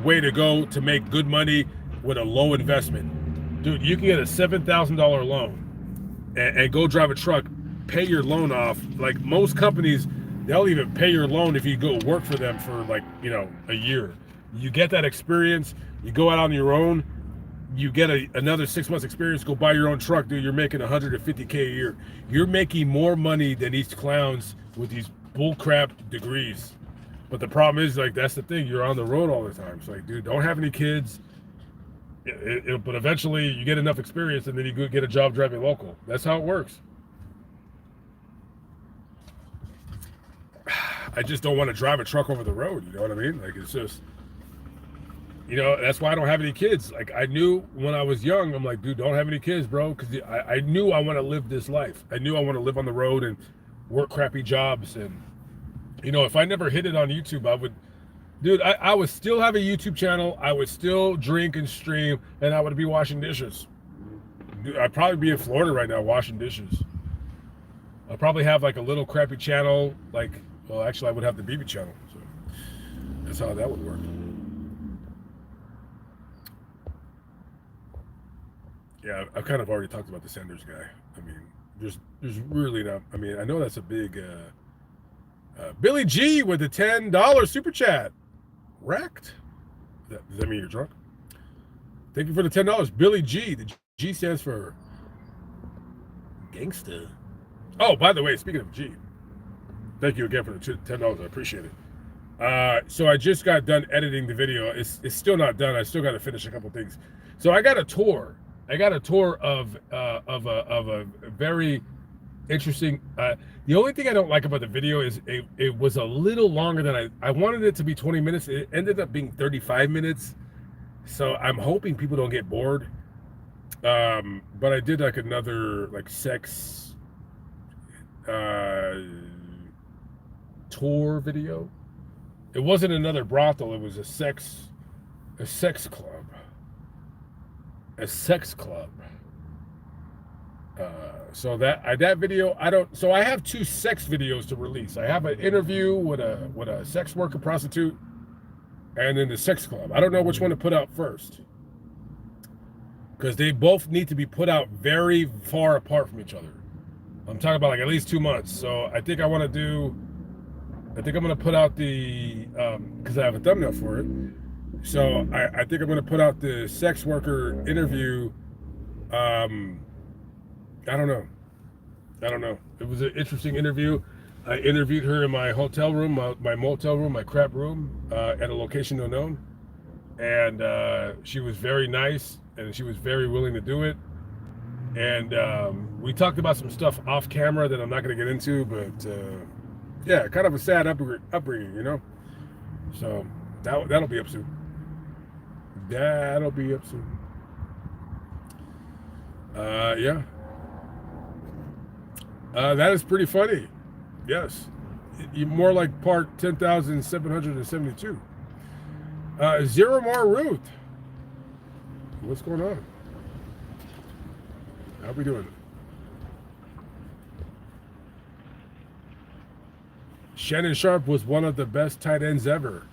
way to go to make good money with a low investment. Dude, you can get a $7,000 loan and go drive a truck, pay your loan off. Like most companies, they'll even pay your loan if you go work for them for a year. You get that experience, you go out on your own, you get another 6 months experience, go buy your own truck, dude, you're making $150K a year. You're making more money than these clowns with these bullcrap degrees. But the problem is, like, that's the thing, you're on the road all the time. It's like, dude, don't have any kids. But eventually you get enough experience and then you go get a job driving local. That's how it works. I just don't want to drive a truck over the road. You know what I mean? Like, it's just, that's why I don't have any kids. Like, I knew when I was young, I'm like, dude, don't have any kids, bro. Because I knew I want to live this life. I knew I want to live on the road and work crappy jobs. And, if I never hit it on YouTube, I would still have a YouTube channel. I would still drink and stream, and I would be washing dishes. Dude, I'd probably be in Florida right now washing dishes. I'd probably have like a little crappy channel, actually I would have the BB channel. So that's how that would work. Yeah, I've kind of already talked about the Sanders guy. I mean, there's really not. I mean, I know that's a big. Billy G with the $10 super chat. Wrecked. Does that mean you're drunk? Thank you for the $10, Billy G. The G stands for gangsta. Oh, by the way, speaking of G, thank you again for the $10. I appreciate it. So I just got done editing the video. It's still not done. I still got to finish a couple things. So I got a tour. I got a tour of a very interesting. The only thing I don't like about the video is it was a little longer than I wanted it to be 20 minutes. It ended up being 35 minutes. So I'm hoping people don't get bored. But I did like another like sex tour video. It wasn't another brothel, it was a sex club. A sex club. So that video, so I have 2 sex videos to release. I have an interview with a sex worker prostitute, and then the sex club. I don't know which one to put out first, because they both need to be put out very far apart from each other. I'm talking about like at least 2 months. So I think I'm gonna put out the because I have a thumbnail for it. So I think I'm gonna put out the sex worker interview. I don't know. It was an interesting interview. I interviewed her in my hotel room, my motel room, my crap room, at a location unknown. And she was very nice, and she was very willing to do it. And we talked about some stuff off camera that I'm not going to get into, but yeah, kind of a sad upbringing, you know? So that'll be up soon. That'll be up soon. Yeah. That is pretty funny. Yes. More like part 10,772. Zero more Ruth. What's going on? How we doing? Shannon Sharp was one of the best tight ends ever.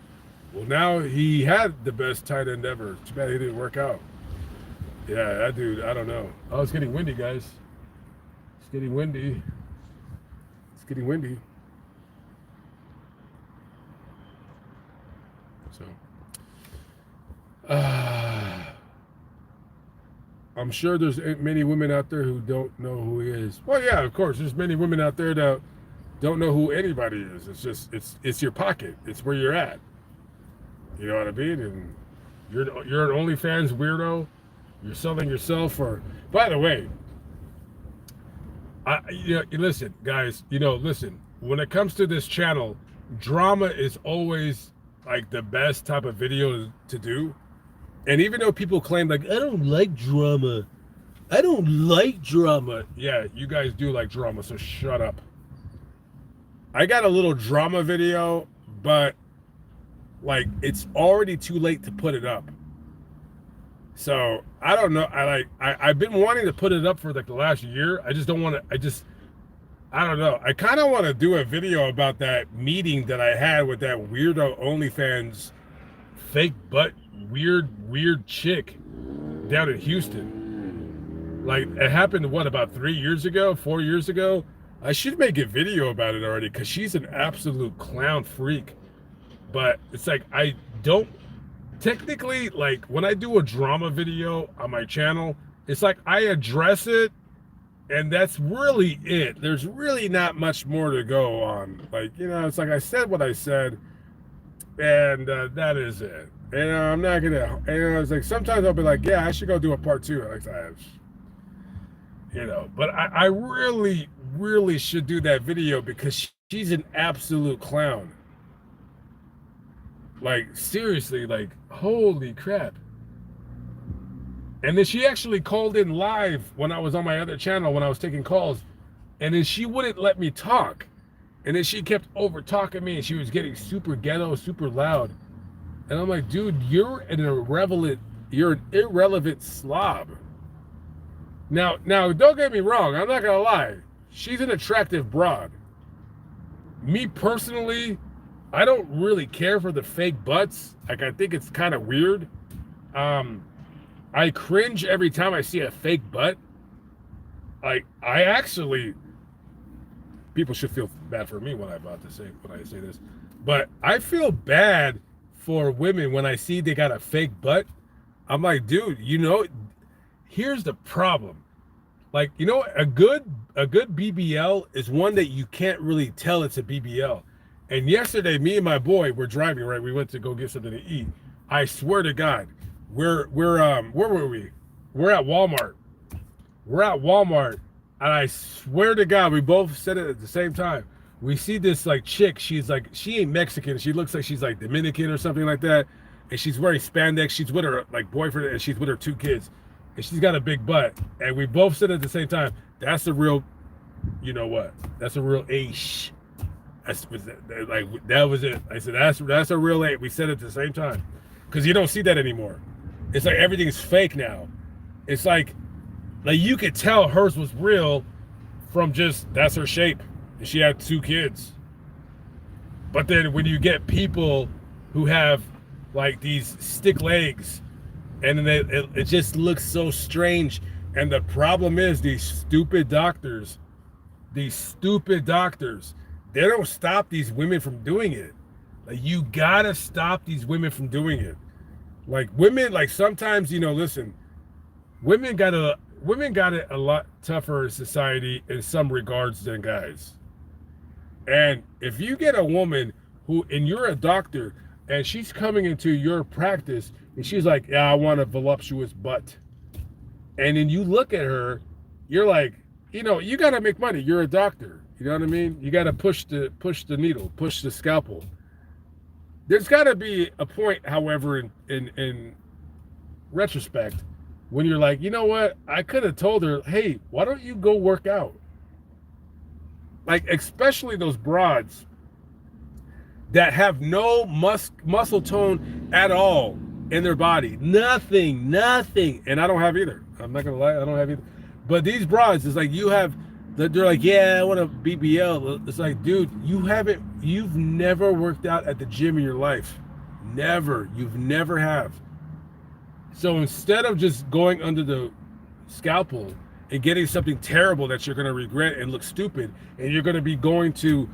Well, now he had the best tight end ever. Too bad he didn't work out. Yeah, that dude, I don't know. Oh, it's getting windy, guys. It's getting windy. It's getting windy. So, I'm sure there's many women out there who don't know who he is. Well, yeah, of course, there's many women out there that don't know who anybody is. It's just, it's your pocket. It's where you're at. You know what I mean? And you're an OnlyFans weirdo. You're selling yourself for. By the way, listen, guys. Listen. When it comes to this channel, drama is always like the best type of video to do. And even though people claim like I don't like drama, yeah, you guys do like drama. So shut up. I got a little drama video, but like it's already too late to put it up. So I don't know. I've been wanting to put it up for like the last year. I just don't want to. I don't know. I kind of want to do a video about that meeting that I had with that weirdo OnlyFans fake butt weird chick down in Houston. Like it happened about 3 years ago, 4 years ago. I should make a video about it already because she's an absolute clown freak. But it's like I don't. Technically, like when I do a drama video on my channel, it's like I address it and that's really it. There's really not much more to go on. Like, it's like I said what I said and that is it. And I'm not gonna, it's like sometimes I'll be like, yeah, I should go do a part 2. Like that, but I really should do that video because she's an absolute clown. Like, seriously, like, holy crap. And then she actually called in live when I was on my other channel, when I was taking calls. And then she wouldn't let me talk. And then she kept over-talking me, and she was getting super ghetto, super loud. And I'm like, dude, you're an irrelevant slob. Now, don't get me wrong. I'm not going to lie. She's an attractive broad. Me personally, I don't really care for the fake butts. Like, I think it's kind of weird. I cringe every time I see a fake butt. Like, people should feel bad for me when I say this. But I feel bad for women when I see they got a fake butt. I'm like, dude, here's the problem. Like, a good BBL is one that you can't really tell it's a BBL. And yesterday, me and my boy were driving, right? We went to go get something to eat. I swear to God, where were we? We're at Walmart. And I swear to God, we both said it at the same time. We see this like chick. She's like, she ain't Mexican. She looks like she's like Dominican or something like that. And she's wearing spandex. She's with her like boyfriend, and she's with her 2 kids. And she's got a big butt. And we both said it at the same time. That's a real, you know what? That's a real Aish. That's like that was it. I said that's a real A. We said it at the same time, because you don't see that anymore. It's like everything's fake now. It's like you could tell hers was real from just that's her shape, and she had 2 kids. But then when you get people who have like these stick legs, and then it just looks so strange. And the problem is these stupid doctors, they don't stop these women from doing it. Like, you gotta stop these women from doing it. Like, women, like, sometimes, listen, women got it a lot tougher in society in some regards than guys. And if you get a woman and you're a doctor, and she's coming into your practice, and she's like, yeah, I want a voluptuous butt. And then you look at her, you're like, you got to make money. You're a doctor. You know what I mean? You got to push the needle, push the scalpel. There's got to be a point, however, in retrospect, when you're like, you know what? I could have told her, hey, why don't you go work out? Like, especially those broads that have no muscle tone at all in their body. Nothing. And I don't have either. I'm not going to lie. I don't have either. But these broads, it's like they're like, yeah, I want a BBL. It's like, dude, you've never worked out at the gym in your life. Never. You've never have. So instead of just going under the scalpel and getting something terrible that you're going to regret and look stupid, and you're going to be going to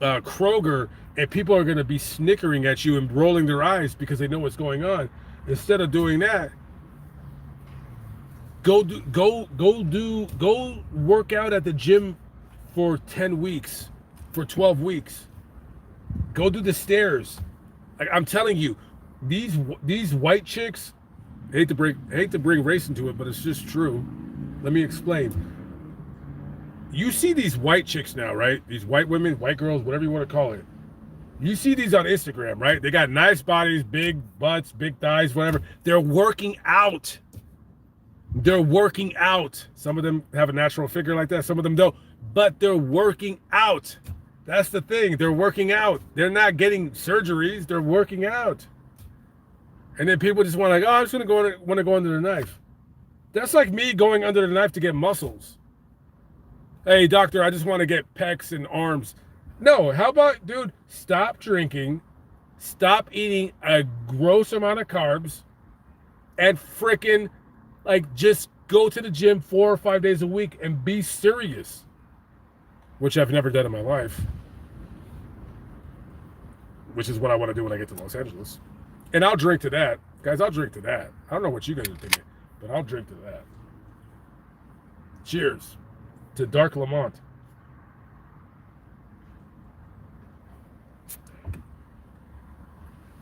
Kroger, and people are going to be snickering at you and rolling their eyes because they know what's going on. Instead of doing that, go work out at the gym for 10 weeks, for 12 weeks. Go do the stairs. Like, I'm telling you, these white chicks, I hate to bring race into it, but it's just true. Let me explain. You see these white chicks now, right? These white women, white girls, whatever you want to call it. You see these on Instagram, right? They got nice bodies, big butts, big thighs, whatever. They're working out. Some of them have a natural figure like that. Some of them don't. But they're working out. That's the thing. They're working out. They're not getting surgeries. They're working out. And then people just want to, I just want to go under the knife. That's like me going under the knife to get muscles. Hey, doctor, I just want to get pecs and arms. No, how about, dude, stop drinking, stop eating a gross amount of carbs, and frickin' just go to the gym 4 or 5 days a week and be serious, which I've never done in my life, which is what I want to do when I get to Los Angeles. And I'll drink to that. Guys, I'll drink to that. I don't know what you guys are thinking, but I'll drink to that. Cheers to Dark Lamont.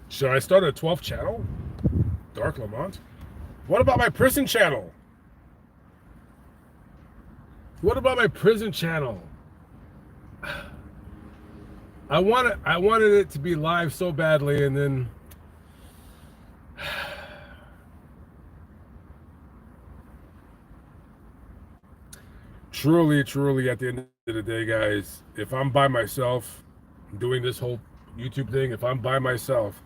Should I start a 12th channel? Dark Lamont? What about my prison channel? I wanted it to be live so badly, and then truly at the end of the day, guys, if I'm by myself doing this whole YouTube thing, if I'm by myself,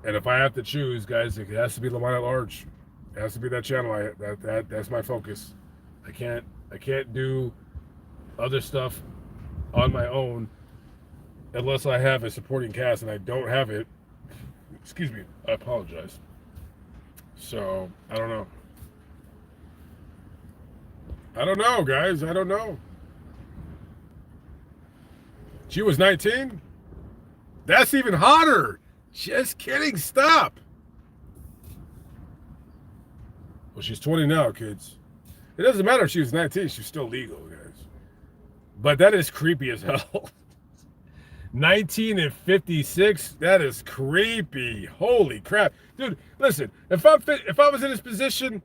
and if I have to choose, guys, it has to be Lamont at Large. It has to be that channel. That's my focus. I can't do other stuff on my own unless I have a supporting cast, and I don't have it. Excuse me. I apologize. So, I don't know. Guys. I don't know. She was 19? That's even hotter. Just kidding. Stop. Well, she's 20 now, kids. It doesn't matter if she was 19. She's still legal, guys. But that is creepy as hell. 19 and 56. That is creepy. Holy crap. Dude, listen. If I was in this position,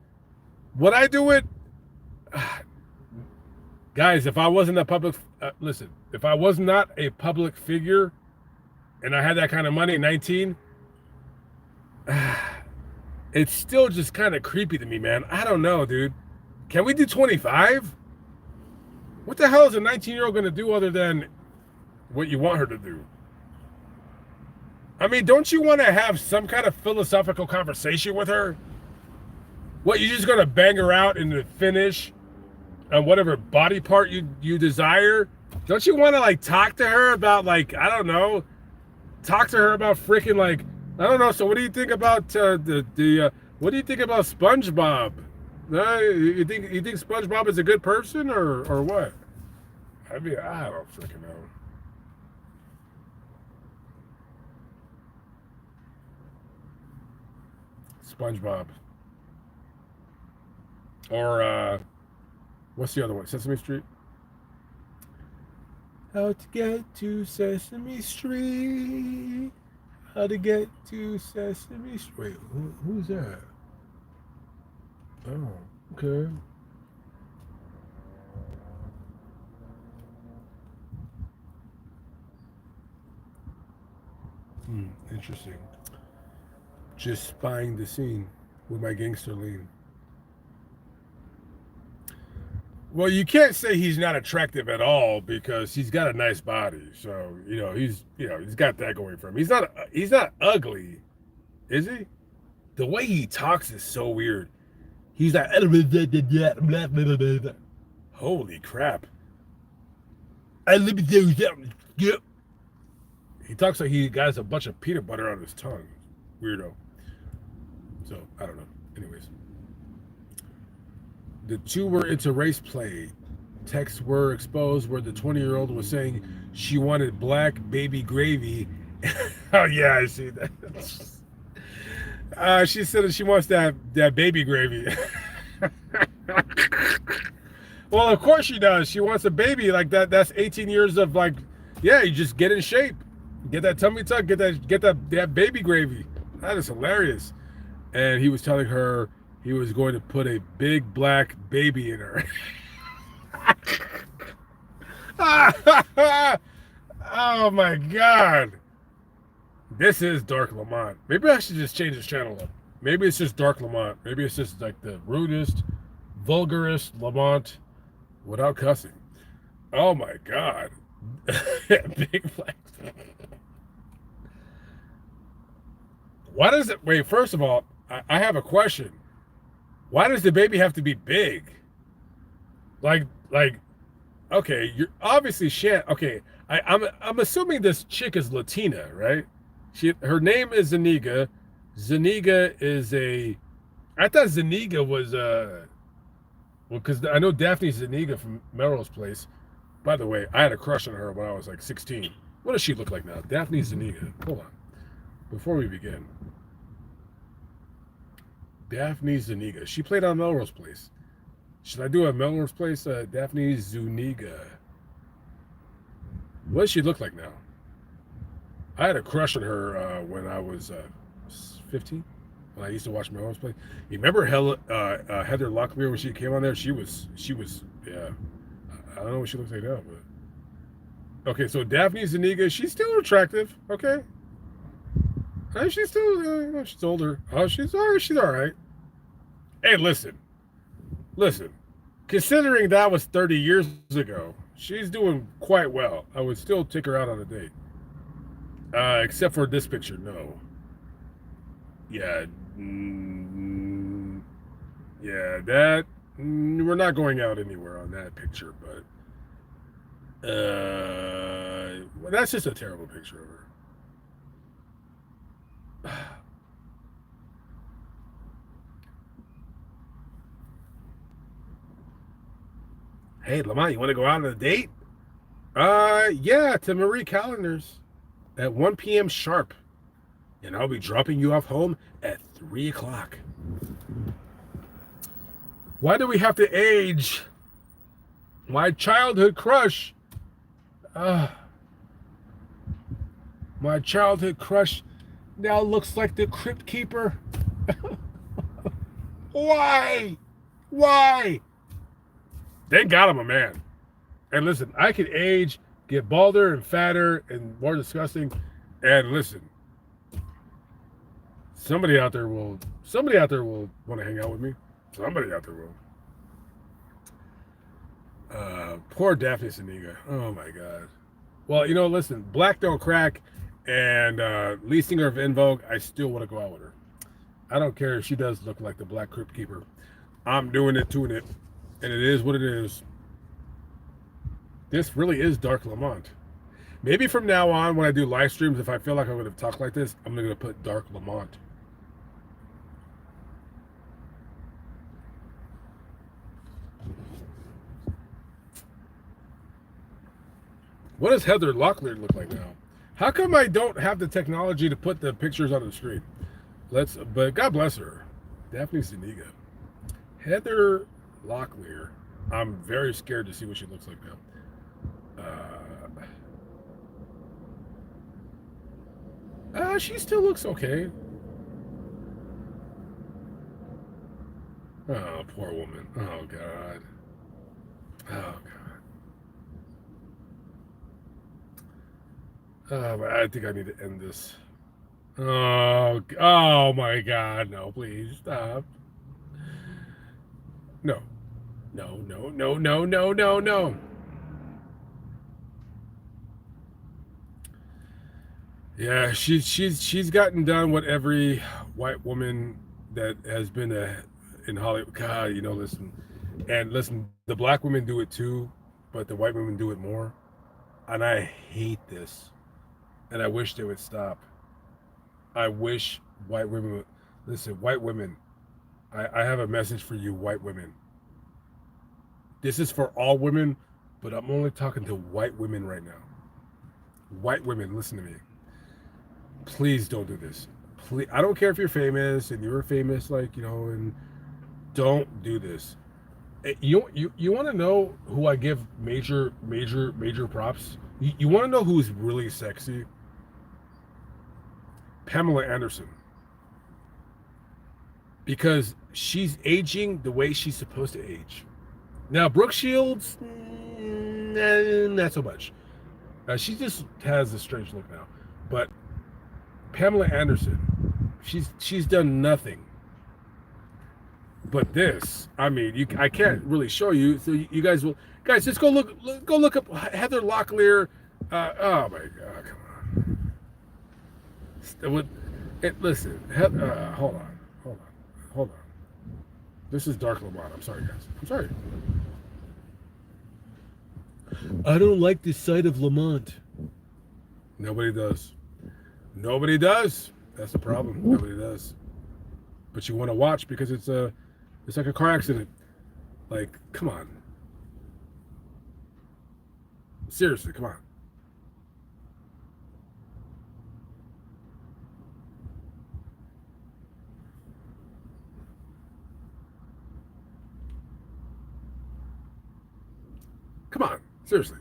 would I do it? Guys, if I wasn't a public, listen, if I was not a public figure and I had that kind of money, 19, it's still just kind of creepy to me, man. I don't know, dude. Can we do 25? What the hell is a 19-year-old going to do other than what you want her to do? I mean, don't you want to have some kind of philosophical conversation with her? What, you just going to bang her out in the finish on whatever body part you desire? Don't you want to, like, talk to her about, like, I don't know, talk to her about freaking, like, I don't know. So what do you think about what do you think about SpongeBob? You think SpongeBob is a good person or what? I mean, I don't freaking know. SpongeBob. Or what's the other one? Sesame Street? How to get to Sesame Street. How to get to Sesame Street. Wait, who's that? Oh, okay. Interesting. Just spying the scene with my gangster lean. Well, you can't say he's not attractive at all because he's got a nice body. So, he's got that going for him. He's not ugly, is he? The way he talks is so weird. He's like, holy crap. He talks like he got a bunch of peanut butter on his tongue. Weirdo. So, I don't know. Anyways. The two were into race play. Texts were exposed where the 20-year-old was saying she wanted black baby gravy. Oh, yeah, I see that. She said that she wants that baby gravy. Well, of course she does. She wants a baby like that. That's 18 years of like, yeah, you just get in shape. Get that tummy tuck. Get that baby gravy. That is hilarious. And he was telling her he was going to put a big black baby in her. Oh my God. This is Dark Lamont. Maybe I should just change this channel up. Maybe it's just Dark Lamont. Maybe it's just like the rudest, vulgarest Lamont without cussing. Oh my God. Big black. Why does it, wait, first of all, I have a question. Why does the baby have to be big? Like, okay, you're obviously okay. I'm assuming this chick is Latina, right? Her name is Zuniga. Zuniga is I thought Zuniga was well, because I know Daphne Zuniga from Melrose Place. By the way, I had a crush on her when I was like 16. What does she look like now? Daphne Zuniga. Hold on. Before we begin. Daphne Zuniga. She played on Melrose Place. Should I do a Melrose Place? Daphne Zuniga. What does she look like now? I had a crush on her when I was 15. When I used to watch Melrose Place. You remember Heather Locklear when she came on there? She was, yeah. I don't know what she looks like now, but okay. So Daphne Zuniga, she's still attractive. Okay. She's still, she's older. Oh, she's all right. She's all right. Hey, listen. Considering that was 30 years ago, she's doing quite well. I would still take her out on a date. Except for this picture, no. Yeah. Yeah, that, we're not going out anywhere on that picture, but well, that's just a terrible picture of her. Hey, Lamont, you want to go out on a date? Yeah, to Marie Callender's at 1 p.m. sharp. And I'll be dropping you off home at 3 o'clock. Why do we have to age? My childhood crush. My childhood crush now looks like the Crypt Keeper. Why? Thank God I'm a man. And listen, I could age, get balder and fatter and more disgusting. And listen, somebody out there will want to hang out with me. Somebody out there will. Poor Daphne Saniga. Oh my God. Well, you know, listen, Black Don't Crack and lead singer of In Vogue, I still want to go out with her. I don't care if she does look like the Black Crypt Keeper. I'm doing it, and it is what it is. This really is Dark Lamont. Maybe from now on, when I do live streams, if I feel like I'm going to talk like this, I'm going to put Dark Lamont. What does Heather Locklear look like now? How come I don't have the technology to put the pictures on the screen? But God bless her. Daphne Zuniga. Heather Locklear. I'm very scared to see what she looks like now. She still looks okay. Oh, poor woman. Oh, God. Oh, God. I think I need to end this. Oh my God. No, please stop. No. No, no, no, no, no, no, no. Yeah, she's gotten done what every white woman that has been in Hollywood. God, you know, listen, the black women do it too, but the white women do it more, and I hate this, and I wish they would stop. I wish white women would listen. White women, I have a message for you, white women. This is for all women, but I'm only talking to white women right now. White women, listen to me. Please don't do this. Please, I don't care if you're famous and you're famous, like, you know, and don't do this. You want to know who I give major props? You want to know who's really sexy? Pamela Anderson. Because she's aging the way she's supposed to age. Now, Brooke Shields, not so much. She just has a strange look now. But Pamela Anderson, she's done nothing. But this, I mean, I can't really show you. So you guys just go look up Heather Locklear. Oh my God, come on. Listen, hold on. This is Dark Lamont. I'm sorry, guys. I'm sorry. I don't like the sight of Lamont. Nobody does. Nobody does. That's the problem. Nobody does. But you want to watch because it's like a car accident. Like, come on. Seriously, come on. Come on. Seriously.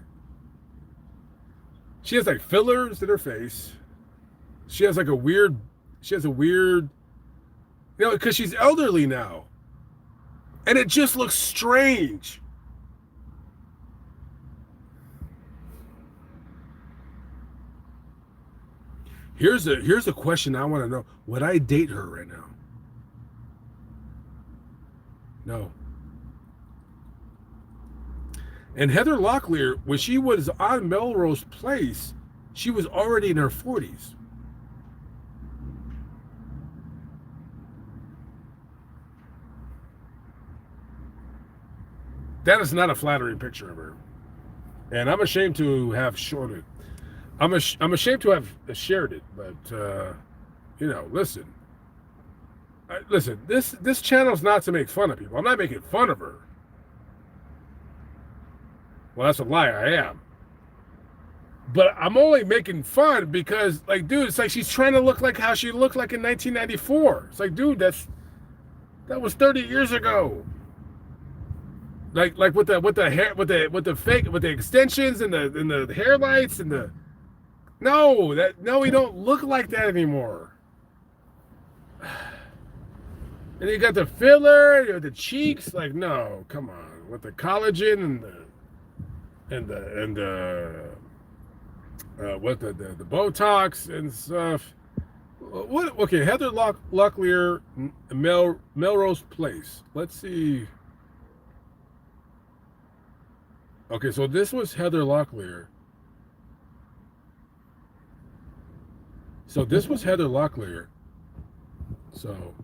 She has like fillers in her face. She has a weird, you know, because she's elderly now. And it just looks strange. Here's a question I want to know. Would I date her right now? No. And Heather Locklear, when she was on Melrose Place, she was already in her 40s. That is not a flattering picture of her. And I'm ashamed to have shown it. I'm ashamed to have shared it, but you know, listen. Listen, this channel is not to make fun of people. I'm not making fun of her. Well, that's a lie. I am. But I'm only making fun because, like, dude, it's like she's trying to look like how she looked like in 1994. It's like, dude, that was 30 years ago. Like with the hair, with the extensions and the hair lights and we don't look like that anymore. And you got the filler, you got the cheeks, like, no, come on, with the collagen and and what the Botox and stuff. What? Okay, Heather Locklear, Melrose Place. Let's see. Okay, so this was Heather Locklear. So this was Heather Locklear. So,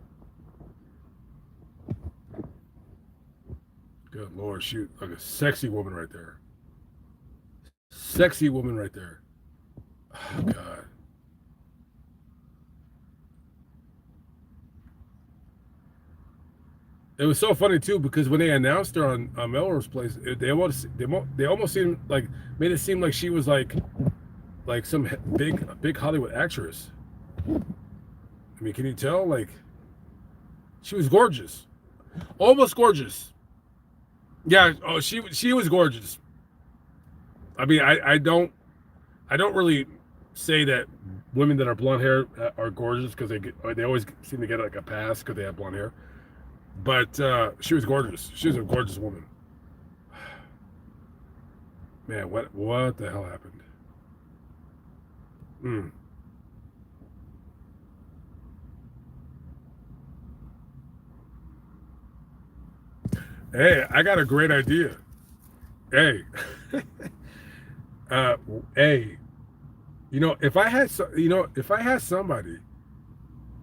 good Lord, shoot, like a sexy woman right there. Sexy woman right there. Oh God. It was so funny too because when they announced her on Melrose Place, they almost seemed like made it seem like she was like some big Hollywood actress. I mean, can you tell? Like she was gorgeous, almost gorgeous. Yeah. Oh, she was gorgeous. I mean, I don't really say that women that are blonde hair are gorgeous because they always seem to get like a pass because they have blonde hair. But she was gorgeous. She was a gorgeous woman. Man, what the hell happened? Mm. Hey, I got a great idea. Hey, uh, hey, if I had somebody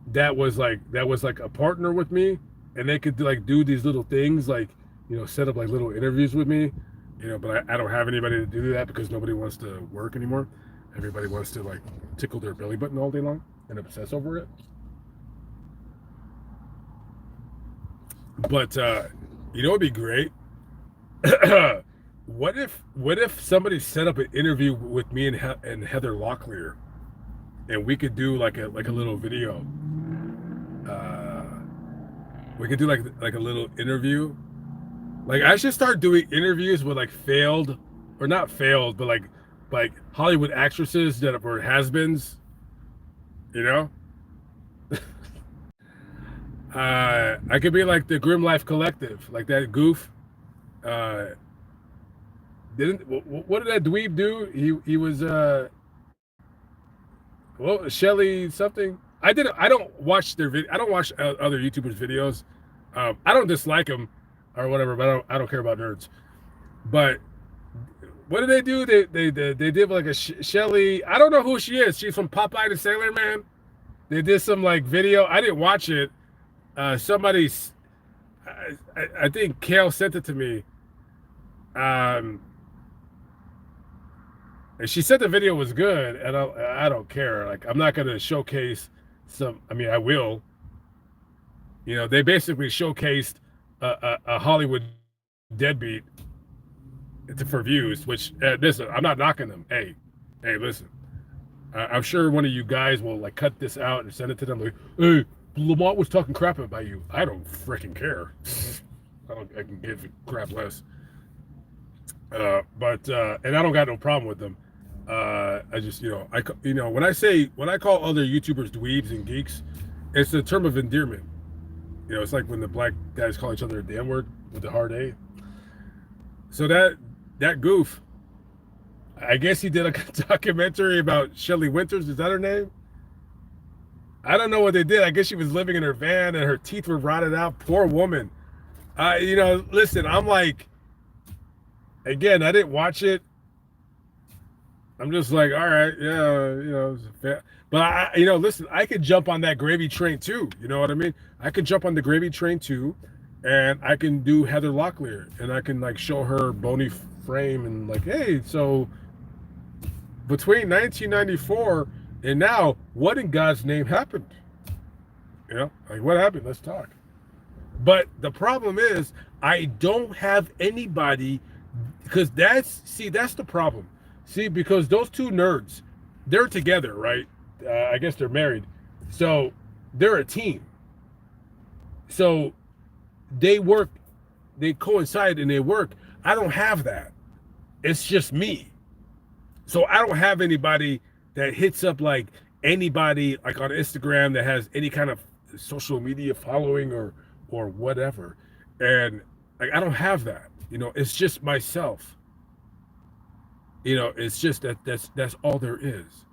that was like a partner with me, and they could like do these little things, like set up like little interviews with me, but I don't have anybody to do that because nobody wants to work anymore. Everybody wants to like tickle their belly button all day long and obsess over it. But it'd be great. What if somebody set up an interview with me and Heather Locklear, and we could do like a little video. Uh, we could do like a little interview. Like I should start doing interviews with like failed, or not failed, but like Hollywood actresses that were has-beens. You know, I could be like the Grim Life Collective, like that goof. Uh, didn't what did that dweeb do? He was well, Shelly something. I didn't. I don't watch their I don't watch other YouTubers' videos. I don't dislike them or whatever, but I don't care about nerds. But what did they do? They did like a Shelly. I don't know who she is. She's from Popeye the Sailor Man. They did some like video. I didn't watch it. Somebody's. I think Kale sent it to me. Um, and she said the video was good, and I don't care. Like I'm not gonna showcase some. I mean, I will. They basically showcased a Hollywood deadbeat for views. Which listen, I'm not knocking them. Hey, listen. I'm sure one of you guys will like cut this out and send it to them. Like, hey, Lamont was talking crap about you. I don't freaking care. I can give a crap less. But and I don't got no problem with them. I just when I call other YouTubers dweebs and geeks, it's a term of endearment. It's like when the black guys call each other a damn word with the hard A. So that goof, I guess he did a documentary about Shelley Winters. Is that her name? I don't know what they did. I guess she was living in her van and her teeth were rotted out. Poor woman. Listen, I'm like, again, I didn't watch it. I'm just like, all right, yeah, but listen, I could jump on that gravy train too. You know what I mean? I could jump on the gravy train too, and I can do Heather Locklear, and I can like show her bony frame and like, hey, so between 1994 and now, what in God's name happened? Like what happened? Let's talk. But the problem is, I don't have anybody, because that's the problem. See, because those two nerds, they're together, right? I guess they're married. So they're a team. So they work, they coincide and they work. I don't have that. It's just me. So I don't have anybody that hits up like anybody like on Instagram that has any kind of social media following or whatever. And like I don't have that. It's just myself. It's just that's all there is.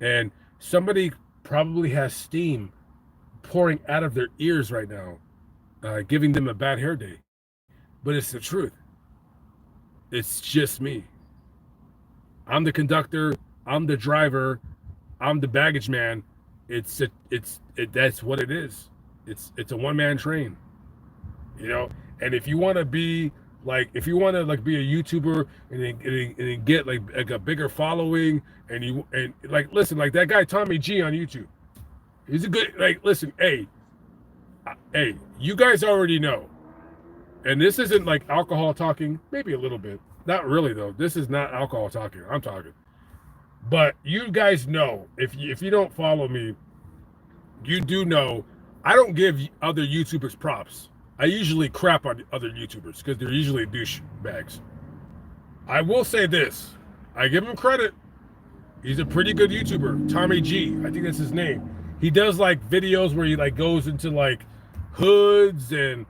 And somebody probably has steam pouring out of their ears right now, giving them a bad hair day. But it's the truth. It's just me. I'm the conductor. I'm the driver. I'm the baggage man. That's what it is. It's a one man train. you know. And if you want to be if you want to be a YouTuber and then get like a bigger following, and listen, like that guy Tommy G on YouTube, he's a good listen, hey, you guys already know, and this isn't like alcohol talking, maybe a little bit, not really though. This is not alcohol talking. I'm talking, but you guys know if you don't follow me, you do know I don't give other YouTubers props. I usually crap on other YouTubers because they're usually douchebags. I will say this. I give him credit. He's a pretty good YouTuber. Tommy G, I think that's his name. He does videos where he goes into hoods and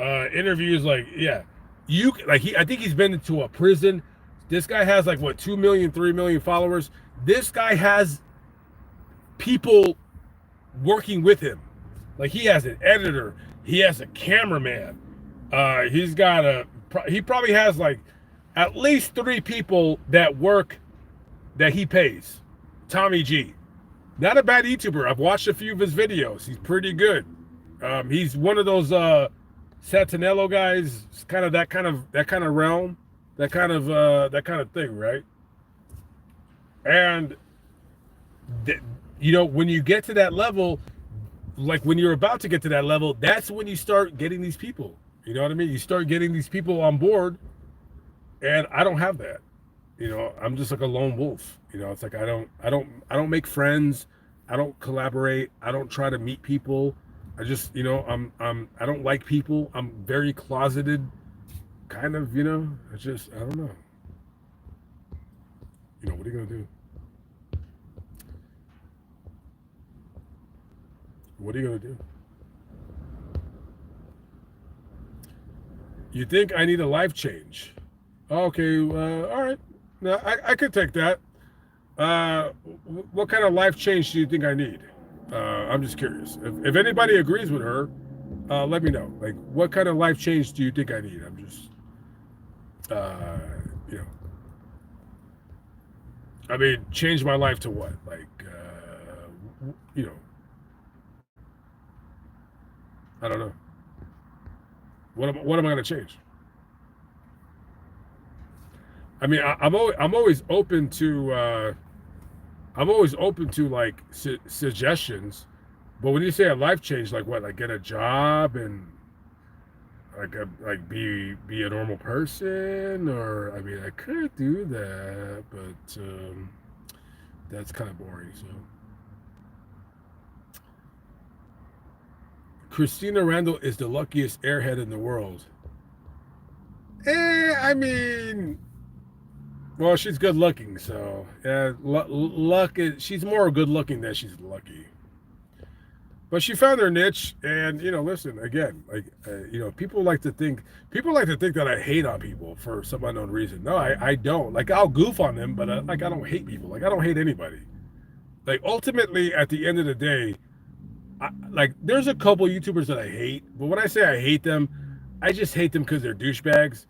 interviews I think he's been into a prison. This guy has 2 million, 3 million followers. This guy has people working with him. He has an editor, he has a cameraman, he probably has at least 3 people that work that he pays. Tommy G, not a bad YouTuber. I've watched a few of his videos. He's pretty good. He's one of those Satanello guys, kind of that kind of realm, that kind of thing, right? And when you get to that level, when you're about to get to that level, that's when you start getting these people. You know what I mean? You start getting these people on board, and I don't have that. I'm just like a lone wolf. It's I don't make friends. I don't collaborate. I don't try to meet people. I just, I don't like people. I'm very closeted, kind of. I don't know. What are you gonna do? What are you gonna do? You think I need a life change? Okay, all right. No, I could take that. Uh, what kind of life change do you think I need? I'm just curious. If anybody agrees with her, let me know. What kind of life change do you think I need? I'm just, uh, you know, I mean, change my life to what? You know, I don't know. What am I going to change? I mean, I'm always open to suggestions, but when you say a life change, like what? Like get a job and be a normal person, or I mean, I could do that, but that's kind of boring. So, Christina Randall is the luckiest airhead in the world. I mean, well, she's good looking, so yeah, luck is, she's more good looking than she's lucky. But she found her niche, and listen again. People like to think that I hate on people for some unknown reason. No, I don't. I'll goof on them, but I don't hate people. I don't hate anybody. Ultimately, at the end of the day, there's a couple YouTubers that I hate, but when I say I hate them, I just hate them because they're douchebags.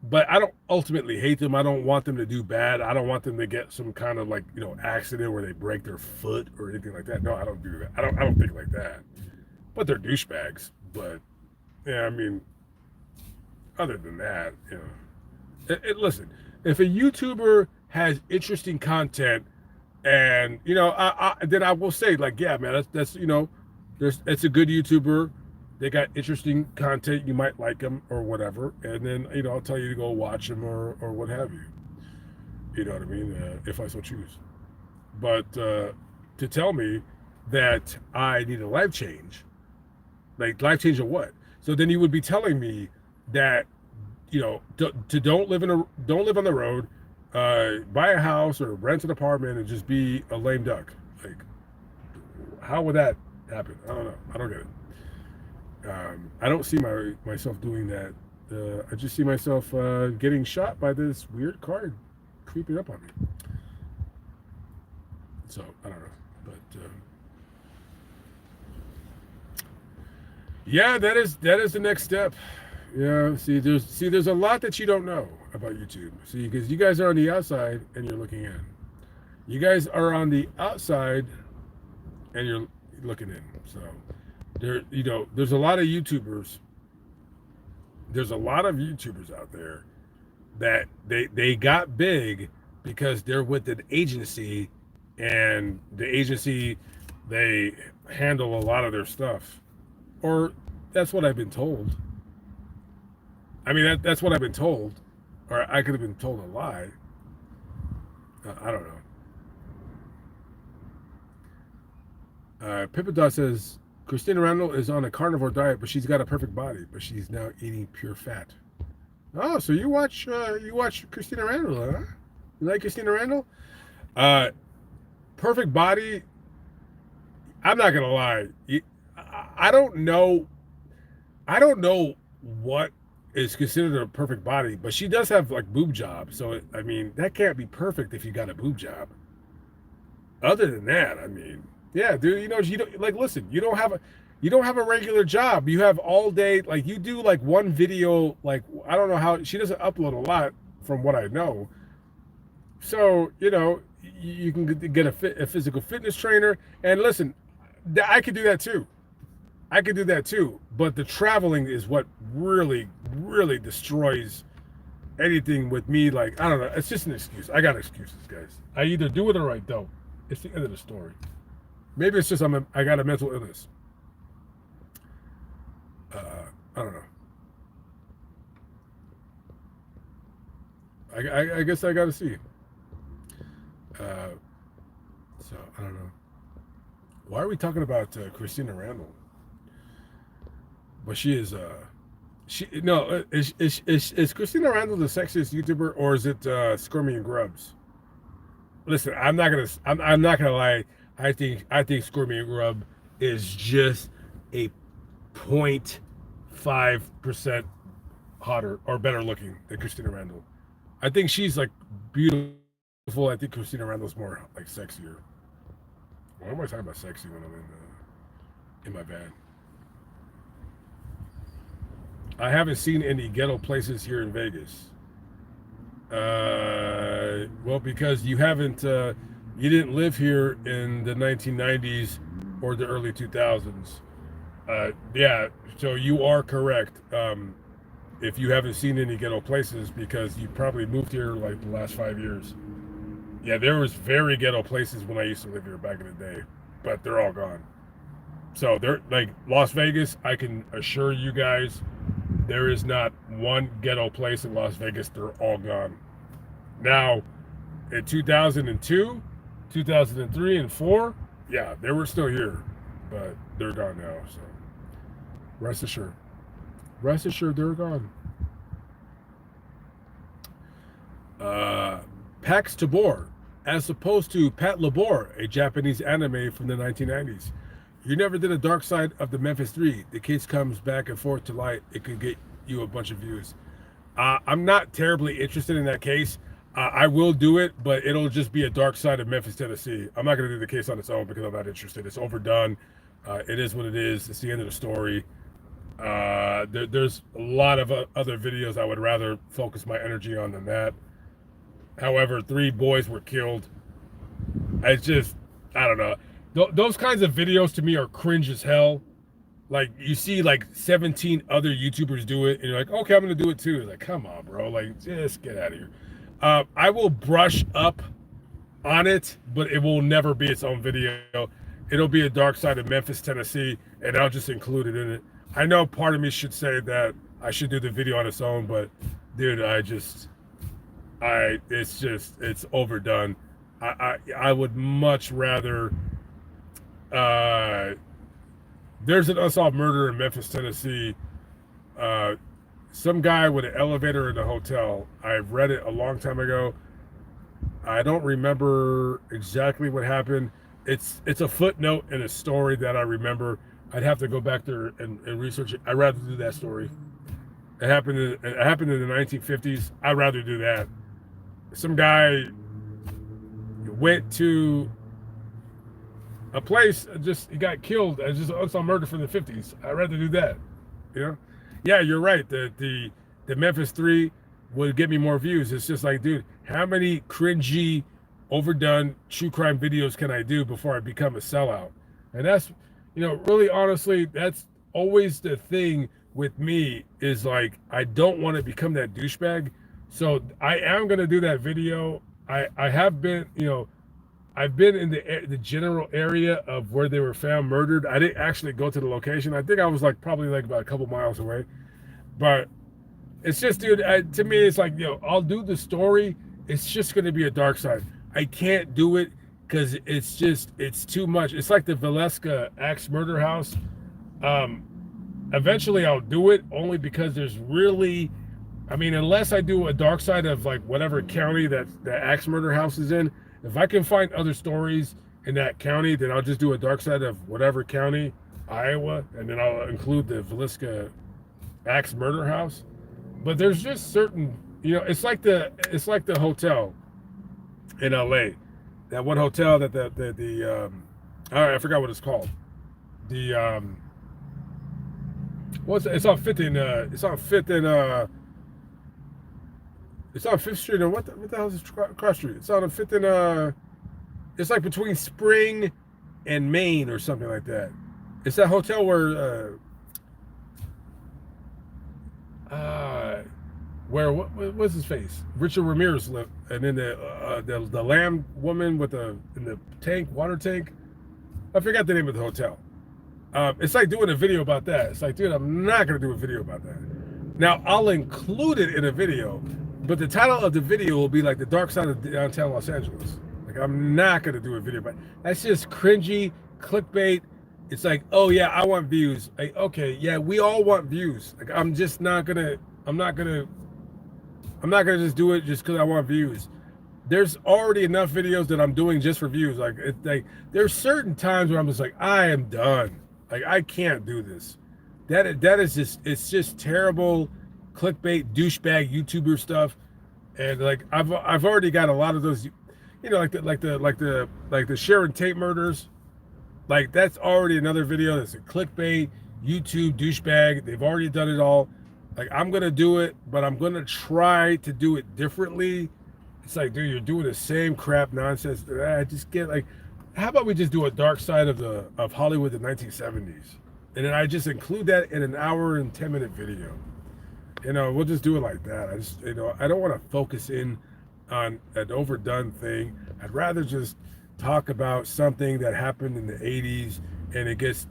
But I don't ultimately hate them. I don't want them to do bad. I don't want them to get some kind of accident where they break their foot or anything like that. No, I don't do that. I don't think like that. But they're douchebags. But yeah, I mean, other than that, listen, if a YouTuber has interesting content, and then I will say yeah, man, that's it's a good YouTuber. They got interesting content. You might like them or whatever, and then I'll tell you to go watch them or what have you. You know what I mean? If I so choose. But to tell me that I need a life change, life change of what? So then you would be telling me that don't live don't live on the road, buy a house or rent an apartment and just be a lame duck. How would that happen? I don't know. I don't get it. I don't see myself doing that. I just see myself getting shot by this weird card. creeping up on me. So I don't know, but yeah, that is the next step. Yeah, there's a lot that you don't know about YouTube. See, because you guys are on the outside and you're looking in. You guys are on the outside and you're looking in. So there's a lot of YouTubers. There's a lot of YouTubers out there that they got big because they're with an agency, and the agency, they handle a lot of their stuff, or that's what I've been told. I mean, that's what I've been told, or I could have been told a lie. I don't know. Pippadot says Christina Randall is on a carnivore diet, but she's got a perfect body, but she's now eating pure fat. Oh, so you watch Christina Randall, huh? You like Christina Randall? Perfect body. I'm not gonna lie. I don't know. I don't know what is considered a perfect body, but she does have like boob job. So I mean, that can't be perfect if you got a boob job. Other than that, I mean, yeah, dude. You don't like. Listen, you don't have a regular job. You have all day. Like you do like one video. Like I don't know how she doesn't upload a lot, from what I know. So you can get a physical fitness trainer. And listen, I could do that too. I could do that too. But the traveling is what really, really destroys anything with me. Like I don't know. It's just an excuse. I got excuses, guys. I either do it or I don't. It's the end of the story. Maybe it's just I got a mental illness. I don't know. I guess I got to see. So I don't know. Why are we talking about Christina Randall? But she is. She no. Is Christina Randall the sexiest YouTuber, or is it Squirmy and Grubs? Listen, I'm not gonna lie. I think Squirmy and Grub is just a 0.5% hotter or better looking than Christina Randall. I think she's like beautiful. I think Christina Randall's more like sexier. Why am I talking about sexy when I'm in my van? I haven't seen any ghetto places here in Vegas. Well, because you haven't, you didn't live here in the 1990s or the early 2000s. Yeah, so you are correct. If you haven't seen any ghetto places, because you probably moved here like the last 5 years. Yeah, there was very ghetto places when I used to live here back in the day, but they're all gone. So they're like Las Vegas. I can assure you guys, there is not one ghetto place in Las Vegas. They're all gone. Now, in 2002, 2003, and 4, yeah, they were still here, but they're gone now. So rest assured, they're gone. Pax Tabor, as opposed to Pat Labor, a Japanese anime from the 1990s. You never did a dark side of the Memphis 3. The case comes back and forth to light. It could get you a bunch of views. I'm not terribly interested in that case. I will do it, but it'll just be a dark side of Memphis, Tennessee. I'm not going to do the case on its own because I'm not interested. It's overdone. It is what it is. It's the end of the story. There's a lot of other videos I would rather focus my energy on than that. However, 3 boys were killed. It's just, I don't know. Those kinds of videos to me are cringe as hell. Like, you see like 17 other YouTubers do it, and you're like, okay, I'm going to do it too. It's like, come on, bro. Like, just get out of here. I will brush up on it, but it will never be its own video. It'll be a dark side of Memphis, Tennessee, and I'll just include it in it. I know part of me should say that I should do the video on its own, but dude, it's overdone. I would much rather. There's an unsolved murder in Memphis, Tennessee. Some guy with an elevator in the hotel. I read it a long time ago. I don't remember exactly what happened. It's a footnote in a story that I remember. I'd have to go back there and research it. I'd rather do that story. It happened in the 1950s. I'd rather do that some guy went to a place, just he got killed as just unsolved murder from the 50s. I'd rather do that, you know. Yeah, you're right. The Memphis Three would get me more views. It's just like, dude, how many cringy, overdone true crime videos can I do before I become a sellout? And that's, really honestly, that's always the thing with me, is like, I don't want to become that douchebag. So I am gonna do that video. I have been, I've been in the general area of where they were found murdered. I didn't actually go to the location. I think I was like probably like about a couple miles away. But it's just, dude, to me, it's like, I'll do the story. It's just going to be a dark side. I can't do it because it's too much. It's like the Valeska axe murder house. Eventually I'll do it, only because there's really, I mean, unless I do a dark side of like whatever county that the axe murder house is in, if I can find other stories in that county, then I'll just do a dark side of whatever county, Iowa, and then I'll include the Valeska axe murder house. But there's just certain, it's like the hotel in LA, that one hotel that all right, I forgot what it's called. The it's on Fifth and it's on Fifth Street, and what the hell is cross street? It's on Fifth and it's like between Spring and Main or something like that. It's that hotel where what's his face? Richard Ramirez lived, and then the lamb woman with in the tank, water tank. I forgot the name of the hotel. It's like doing a video about that. It's like, dude, I'm not gonna do a video about that. Now I'll include it in a video, but the title of the video will be like the dark side of downtown Los Angeles. Like, I'm not gonna do a video, but that's just cringy clickbait. It's like, oh yeah, I want views. Like, okay, yeah, we all want views. Like, I'm not gonna just do it just because I want views. There's already enough videos that I'm doing just for views. Like, there's certain times where I'm just like, I am done. Like, I can't do this. That is just, it's just terrible clickbait, douchebag YouTuber stuff. And like, I've already got a lot of those, like the Sharon Tate murders. Like, that's already another video that's a clickbait YouTube douchebag. They've already done it all. Like, I'm gonna do it, but I'm gonna try to do it differently. It's like, dude, you're doing the same crap nonsense. I just get like, how about we just do a dark side of Hollywood in the 1970s, and then I just include that in an hour and 10-minute video. We'll just do it like that. I just, I don't want to focus in on an overdone thing. I'd rather just talk about something that happened in the 80s and it gets,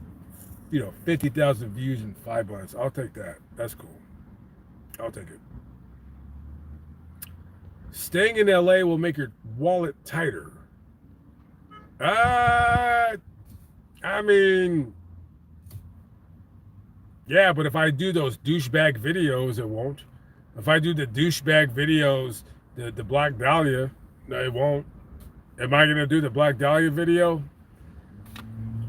50,000 views in 5 months. I'll take that. That's cool. I'll take it. Staying in LA will make your wallet tighter. I mean, yeah, but if I do those douchebag videos, it won't. If I do the douchebag videos, the Black Dahlia, no, it won't. Am I going to do the Black Dahlia video?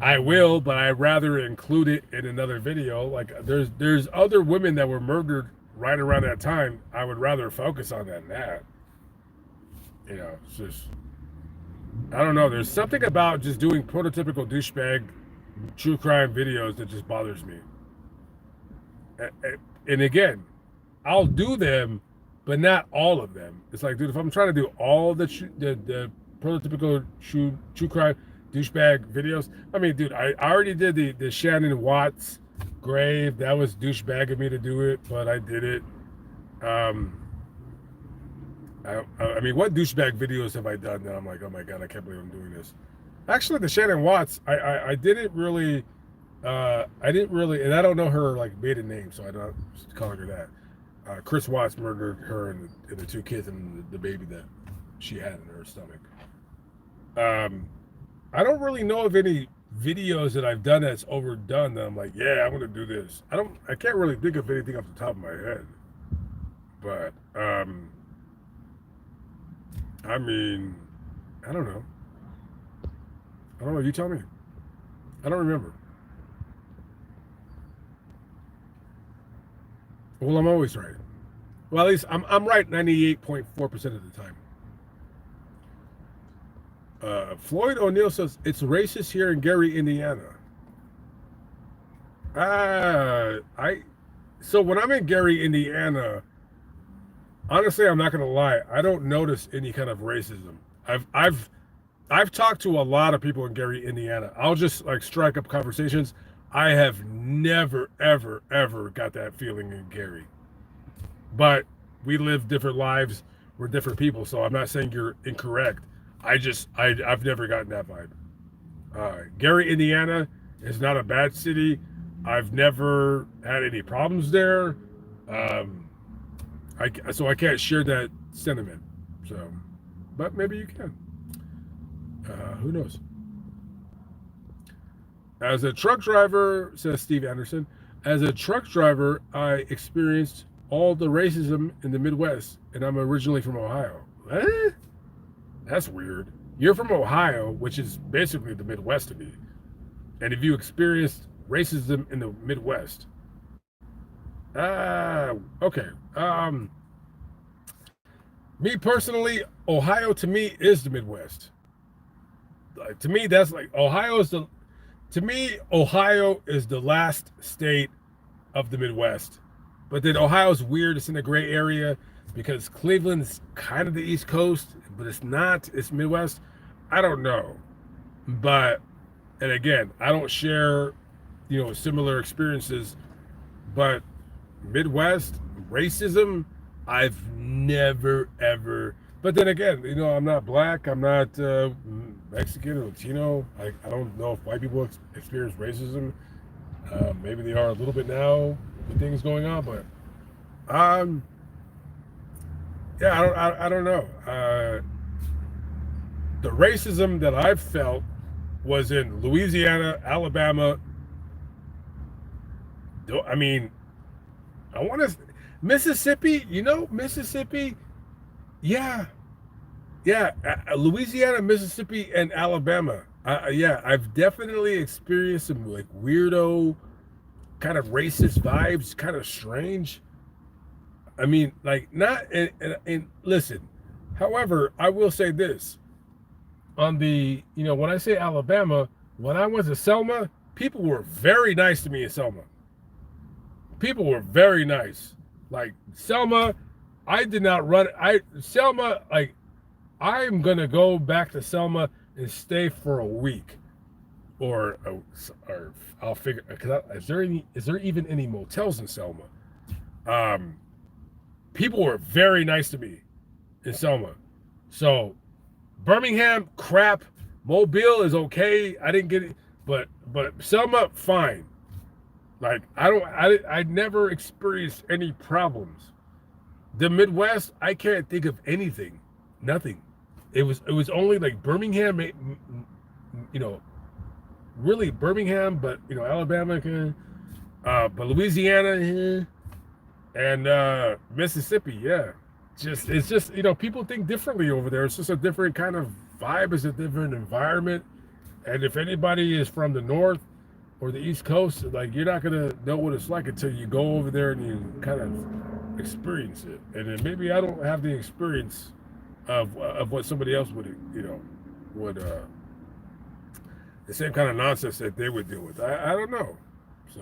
I will, but I'd rather include it in another video. Like, there's other women that were murdered right around that time. I would rather focus on that than that. It's just, I don't know. There's something about just doing prototypical douchebag true crime videos that just bothers me. And again, I'll do them, but not all of them. It's like, dude, if I'm trying to do all the prototypical true crime douchebag videos, I mean, dude, I already did the Shannon Watts grave. That was douchebag of me to do it, but I did it. I mean, what douchebag videos have I done that I'm like, oh my god, I can't believe I'm doing this? Actually, the Shannon Watts, I didn't really, and I don't know her like maiden name, so I don't calling her that. Chris Watts murdered her and the two kids and the baby that she had in her stomach. I don't really know of any videos that I've done that's overdone that I'm like, yeah, I'm gonna do this. I can't really think of anything off the top of my head. But I mean, I don't know. You tell me. I don't remember. Well, I'm always right. Well, at least I'm right 98.4% of the time. Floyd O'Neill says it's racist here in Gary, Indiana. I so when I'm in Gary, Indiana, honestly, I'm not gonna lie, I don't notice any kind of racism. I've talked to a lot of people in Gary, Indiana. I'll just like strike up conversations. I have never, ever, ever got that feeling in Gary. But we live different lives. We're different people, so I'm not saying you're incorrect. I've never gotten that vibe. Gary, Indiana is not a bad city. I've never had any problems there. Um, so I can't share that sentiment. So, but maybe you can. Who knows? As a truck driver, says Steve Anderson, as a truck driver, I experienced all the racism in the Midwest, and I'm originally from Ohio. Eh? That's weird. You're from Ohio, which is basically the Midwest to me. And if you experienced racism in the Midwest, okay. Me personally, Ohio to me is the Midwest. Like, to me, that's like to me, Ohio is the last state of the Midwest. But then Ohio's weird. It's in the gray area because Cleveland's kind of the East Coast, but it's not. It's Midwest. I don't know. But, and again, I don't share, similar experiences. But Midwest racism, I've never, ever. But then again, I'm not black. I'm not Mexican or Latino. I don't know if white people experience racism. Maybe they are a little bit now with things going on, but yeah, I don't know. The racism that I've felt was in Louisiana, Alabama. I mean, I want to Mississippi. Mississippi. Yeah, yeah. Louisiana, Mississippi, and Alabama. Yeah, I've definitely experienced some like weirdo, kind of racist vibes, kind of strange. I mean, like not and listen. However, I will say this: on the when I say Alabama, when I went to Selma, people were very nice to me in Selma. People were very nice. Like Selma, I did not run. Selma, like I'm gonna go back to Selma and stay for a week, or I'll figure. Is there even any motels in Selma? People were very nice to me in Selma. So Birmingham, crap. Mobile is okay. I didn't get it, but Selma, fine. Like I never experienced any problems. The Midwest, I can't think of anything. Nothing. It was only like Birmingham, really Birmingham, but Alabama, but Louisiana, and Mississippi, yeah. It's just people think differently over there. It's just a different kind of vibe. It's a different environment, and if anybody is from the north or the East Coast, like you're not gonna know what it's like until you go over there and you kind of experience it. And then maybe I don't have the experience of what somebody else would would the same kind of nonsense that they would deal with. I don't know. So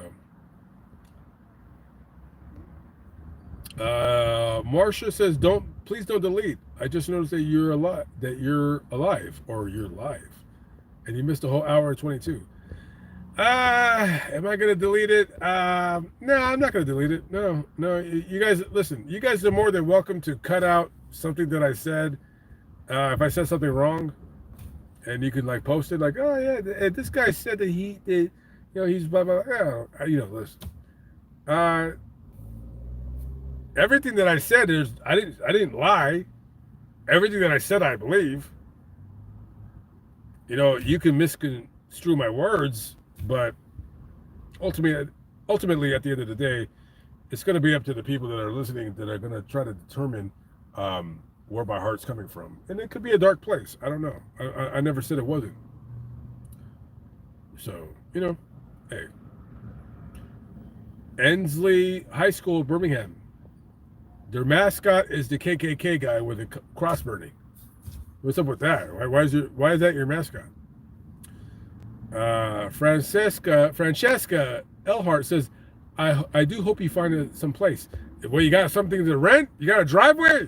Marcia says please don't delete. I just noticed that you're alive or you're live and you missed a whole hour and 22. Am I gonna delete it? No, I'm not gonna delete it. No. You guys, listen. You guys are more than welcome to cut out something that I said. If I said something wrong, and you can like post it, like, oh yeah, this guy said that he did. He's blah blah. Yeah, listen. Everything that I said I didn't lie. Everything that I said, I believe. You can misconstrue my words. But ultimately, at the end of the day, it's going to be up to the people that are listening that are going to try to determine where my heart's coming from. And it could be a dark place. I don't know. I never said it wasn't. So, hey. Ensley High School, Birmingham. Their mascot is the KKK guy with the cross burning. What's up with that? Why is that your mascot? Francesca Elhart says, I do hope you find some place. Well, you got something to rent? You got a driveway?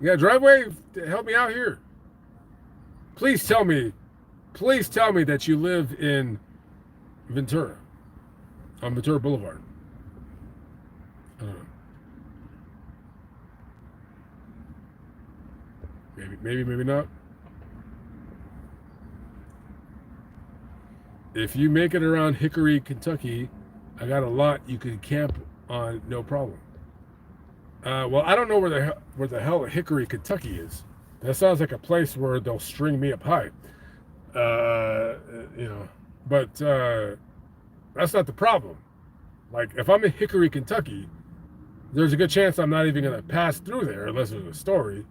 You got a driveway? Help me out here. Please tell me that you live in Ventura, on Ventura Boulevard. I don't know. Maybe not. If you make it around Hickory, Kentucky, I got a lot you can camp on, no problem. Well, I don't know where the hell Hickory, Kentucky is. That sounds like a place where they'll string me up high. But that's not the problem. Like, if I'm in Hickory, Kentucky, there's a good chance I'm not even going to pass through there unless there's a story.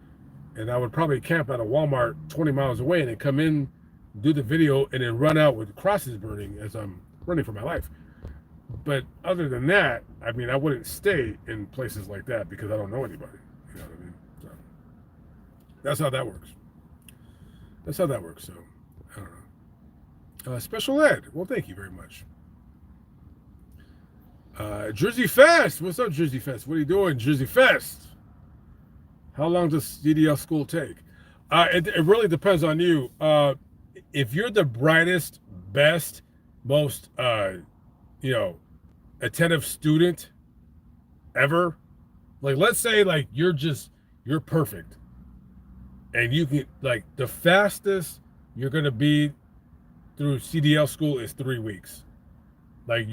And I would probably camp at a Walmart 20 miles away and then come in, do the video, and then run out with crosses burning as I'm running for my life. But other than that, I mean, I wouldn't stay in places like that because I don't know anybody. You know what I mean? So that's how that works. So I don't know. Special ed. Well, thank you very much. Jersey Fest. What's up, Jersey Fest? What are you doing, Jersey Fest? How long does CDL school take? It really depends on you. If you're the brightest, best, most, attentive student ever, like, let's say, like, you're perfect. And you can, like, the fastest you're going to be through CDL school is 3 weeks. Like,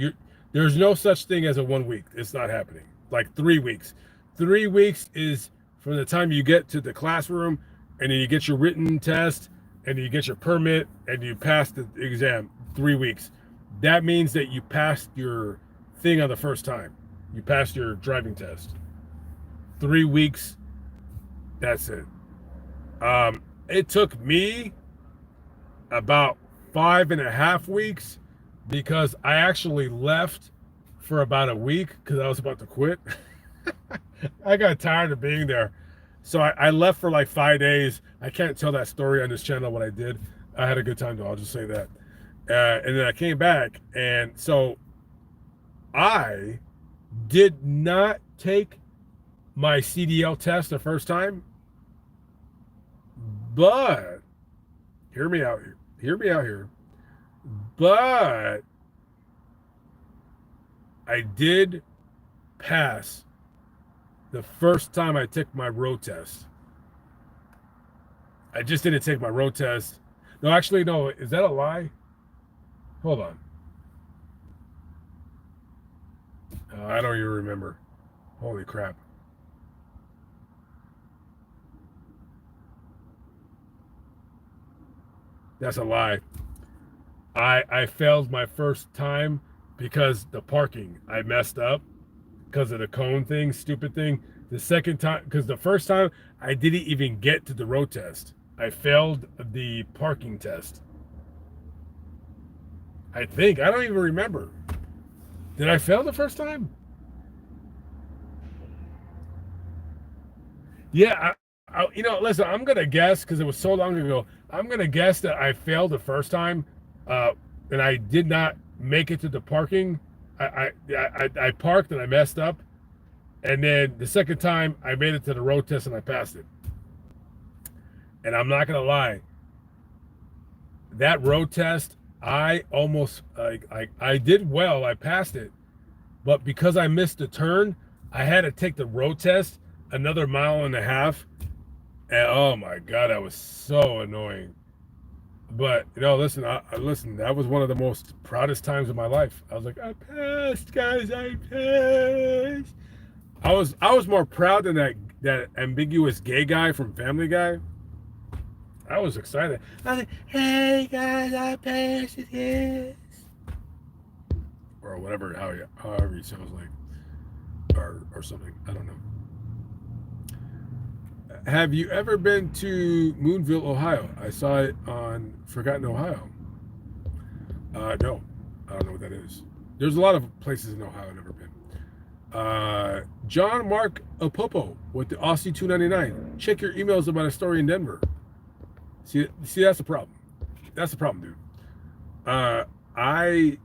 there's no such thing as a 1 week. It's not happening. Like, 3 weeks. 3 weeks is from the time you get to the classroom, and then you get your written test, and then you get your permit, and you pass the exam. 3 weeks. That means that you passed your thing on the first time. You passed your driving test. 3 weeks. That's it. It took me about 5.5 weeks because I actually left for about a week because I was about to quit. I got tired of being there. So I left for like 5 days. I can't tell that story on this channel what I did. I had a good time though, I'll just say that. And then I came back, and so I did not take my CDL test the first time, but hear me out here. But I did pass the first time I took my road test. I just didn't take my road test. No, actually, no. Is that a lie? Hold on. I don't even remember. Holy crap. That's a lie. I failed my first time because the parking. I messed up because of the cone thing, stupid thing. The second time, because the first time I didn't even get to the road test. I failed the parking test. I think. I don't even remember. Did I fail the first time? Yeah, listen, I'm going to guess, because it was so long ago, I'm going to guess that I failed the first time, and I did not make it to the parking. I parked and I messed up, and then the second time I made it to the road test and I passed it. And I'm not going to lie, that road test, I almost, I did well, I passed it, but because I missed the turn, I had to take the road test another 1.5 miles, and oh my God, that was so annoying. But, listen, listen, that was one of the most proudest times of my life. I was like, I passed, guys, I passed. I was more proud than that ambiguous gay guy from Family Guy. I was excited. I was like, hey guys, I passed it, yes. Or whatever, however he sounds like. Or something. I don't know. Have you ever been to Moonville, Ohio? I saw it on Forgotten Ohio. No, I don't know what that is. There's a lot of places in Ohio I've never been. But Moonville, Ohio, I saw it on Forgotten Ohio. I don't know what that is. There's a lot of places in Ohio I've never been. But Moonville, Ohio, I saw it on Forgotten Ohio. No, I don't know what that is. There's a lot of places in Ohio I've never been. But John Mark Opopo with the Aussie 299. Check your emails about a story in Denver. See, that's the problem. That's the problem, dude. Uh, I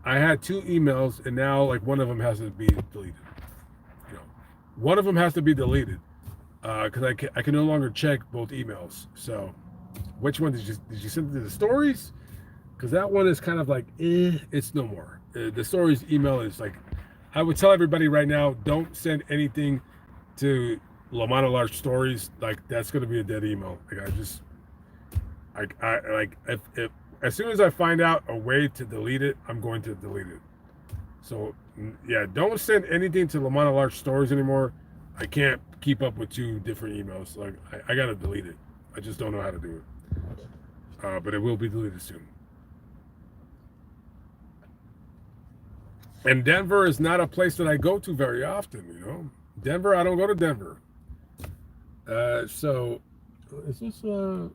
I had two emails, and now like one of them has to be deleted. You know, one of them has to be deleted because I can no longer check both emails. So, which one did you send it to the stories? Because that one is kind of like it's no more. The stories email is like, I would tell everybody right now, don't send anything to Lamont Large Stories. Like that's going to be a dead email. Like I like if as soon as I find out a way to delete it, I'm going to delete it. So yeah, don't send anything to Lamont Large Stories anymore. I can't keep up with two different emails. Like I gotta delete it. I just don't know how to do it. But it will be deleted soon. And Denver is not a place that I go to very often. You know, Denver. I don't go to Denver. So is this okay?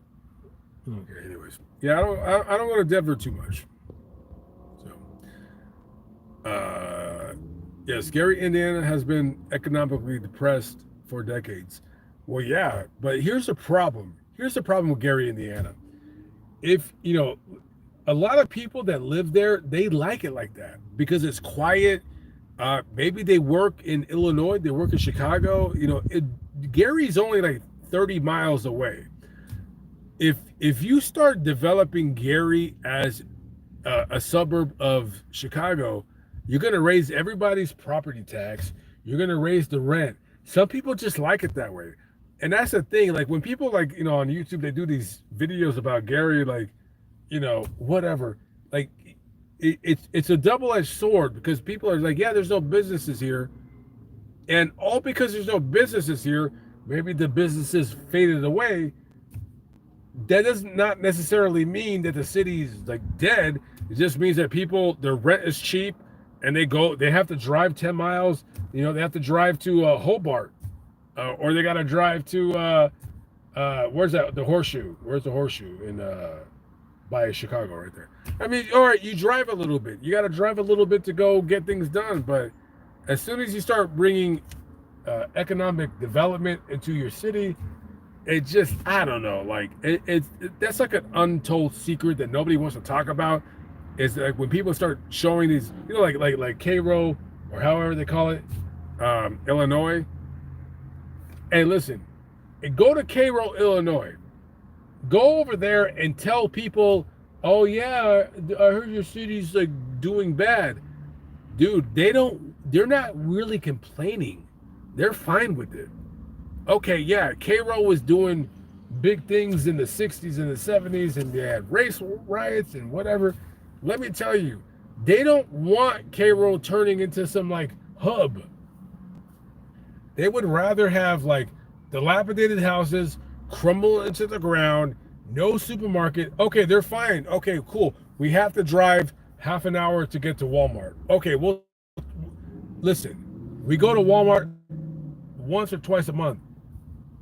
Anyways, yeah, I don't go to Denver too much. So yes, Gary, Indiana has been economically depressed for decades. Well, yeah, but here's the problem. Here's the problem with Gary, Indiana. If you know, a lot of people that live there, they like it like that because it's quiet. Maybe they work in Illinois, they work in Chicago. You know, Gary's only like 30 miles away. If you start developing Gary as a suburb of Chicago, you're going to raise everybody's property tax. You're going to raise the rent. Some people just like it that way. And that's the thing. Like when people like, you know, on YouTube, they do these videos about Gary, like, you know, whatever. Like it's a double-edged sword because people are like, yeah, there's no businesses here. And all because there's no businesses here, maybe the businesses faded away. That does not necessarily mean that the city's like dead. It just means that people, their rent is cheap and they have to drive 10 miles. You know, they have to drive to Hobart or they got to drive to, where's that? The Horseshoe. Where's the Horseshoe? By Chicago right there. I mean, all right, you drive a little bit. You got to drive a little bit to go get things done. But as soon as you start bringing economic development into your city, it just, I don't know, like that's like an untold secret that nobody wants to talk about. Is like when people start showing these, you know, like Cairo or however they call it, Illinois. Hey, listen, go to Cairo, Illinois. Go over there and tell people, oh yeah, I heard your city's like doing bad. Dude, they're not really complaining. They're fine with it. Okay, yeah, Cairo was doing big things in the 60s and the 70s and they had race riots and whatever. Let me tell you, they don't want Cairo turning into some like hub. They would rather have like dilapidated houses crumble into the ground, no supermarket. Okay, they're fine. Okay, cool. We have to drive half an hour to get to Walmart. Okay, well, listen, we go to Walmart once or twice a month.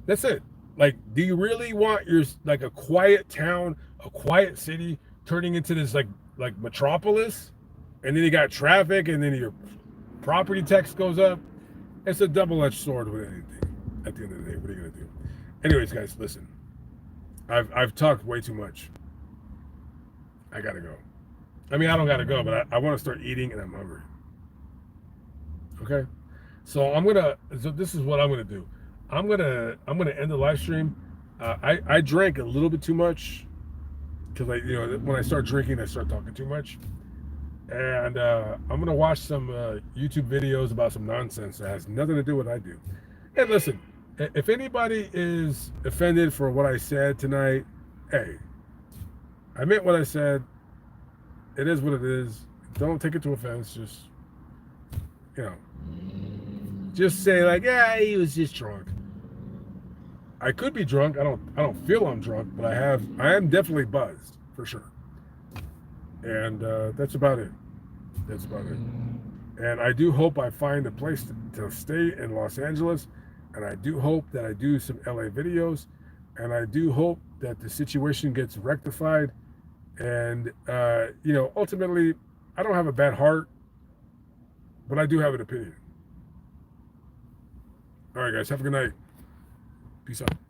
That's it. Like, do you really want your like a quiet town, a quiet city turning into this like metropolis? And then you got traffic and then your property tax goes up. It's a double-edged sword with anything. At the end of the day, what are you gonna do? Anyways, guys, listen. I've talked way too much. I gotta go. I mean, I don't gotta go, but I want to start eating and I'm hungry. Okay, so this is what I'm gonna do. I'm gonna end the live stream. I drank a little bit too much because when I start drinking, I start talking too much. And I'm gonna watch some YouTube videos about some nonsense that has nothing to do with what I do. And listen, if anybody is offended for what I said tonight, hey, I meant what I said. It is what it is. Don't take it to offense. Just, you know, just say like, yeah, he was just drunk. I could be drunk. I don't feel I'm drunk, but I am definitely buzzed for sure. And that's about it. That's about it. And I do hope I find a place to stay in Los Angeles. And I do hope that I do some LA videos. And I do hope that the situation gets rectified. And, ultimately, I don't have a bad heart. but I do have an opinion. All right, guys, have a good night. Peace out.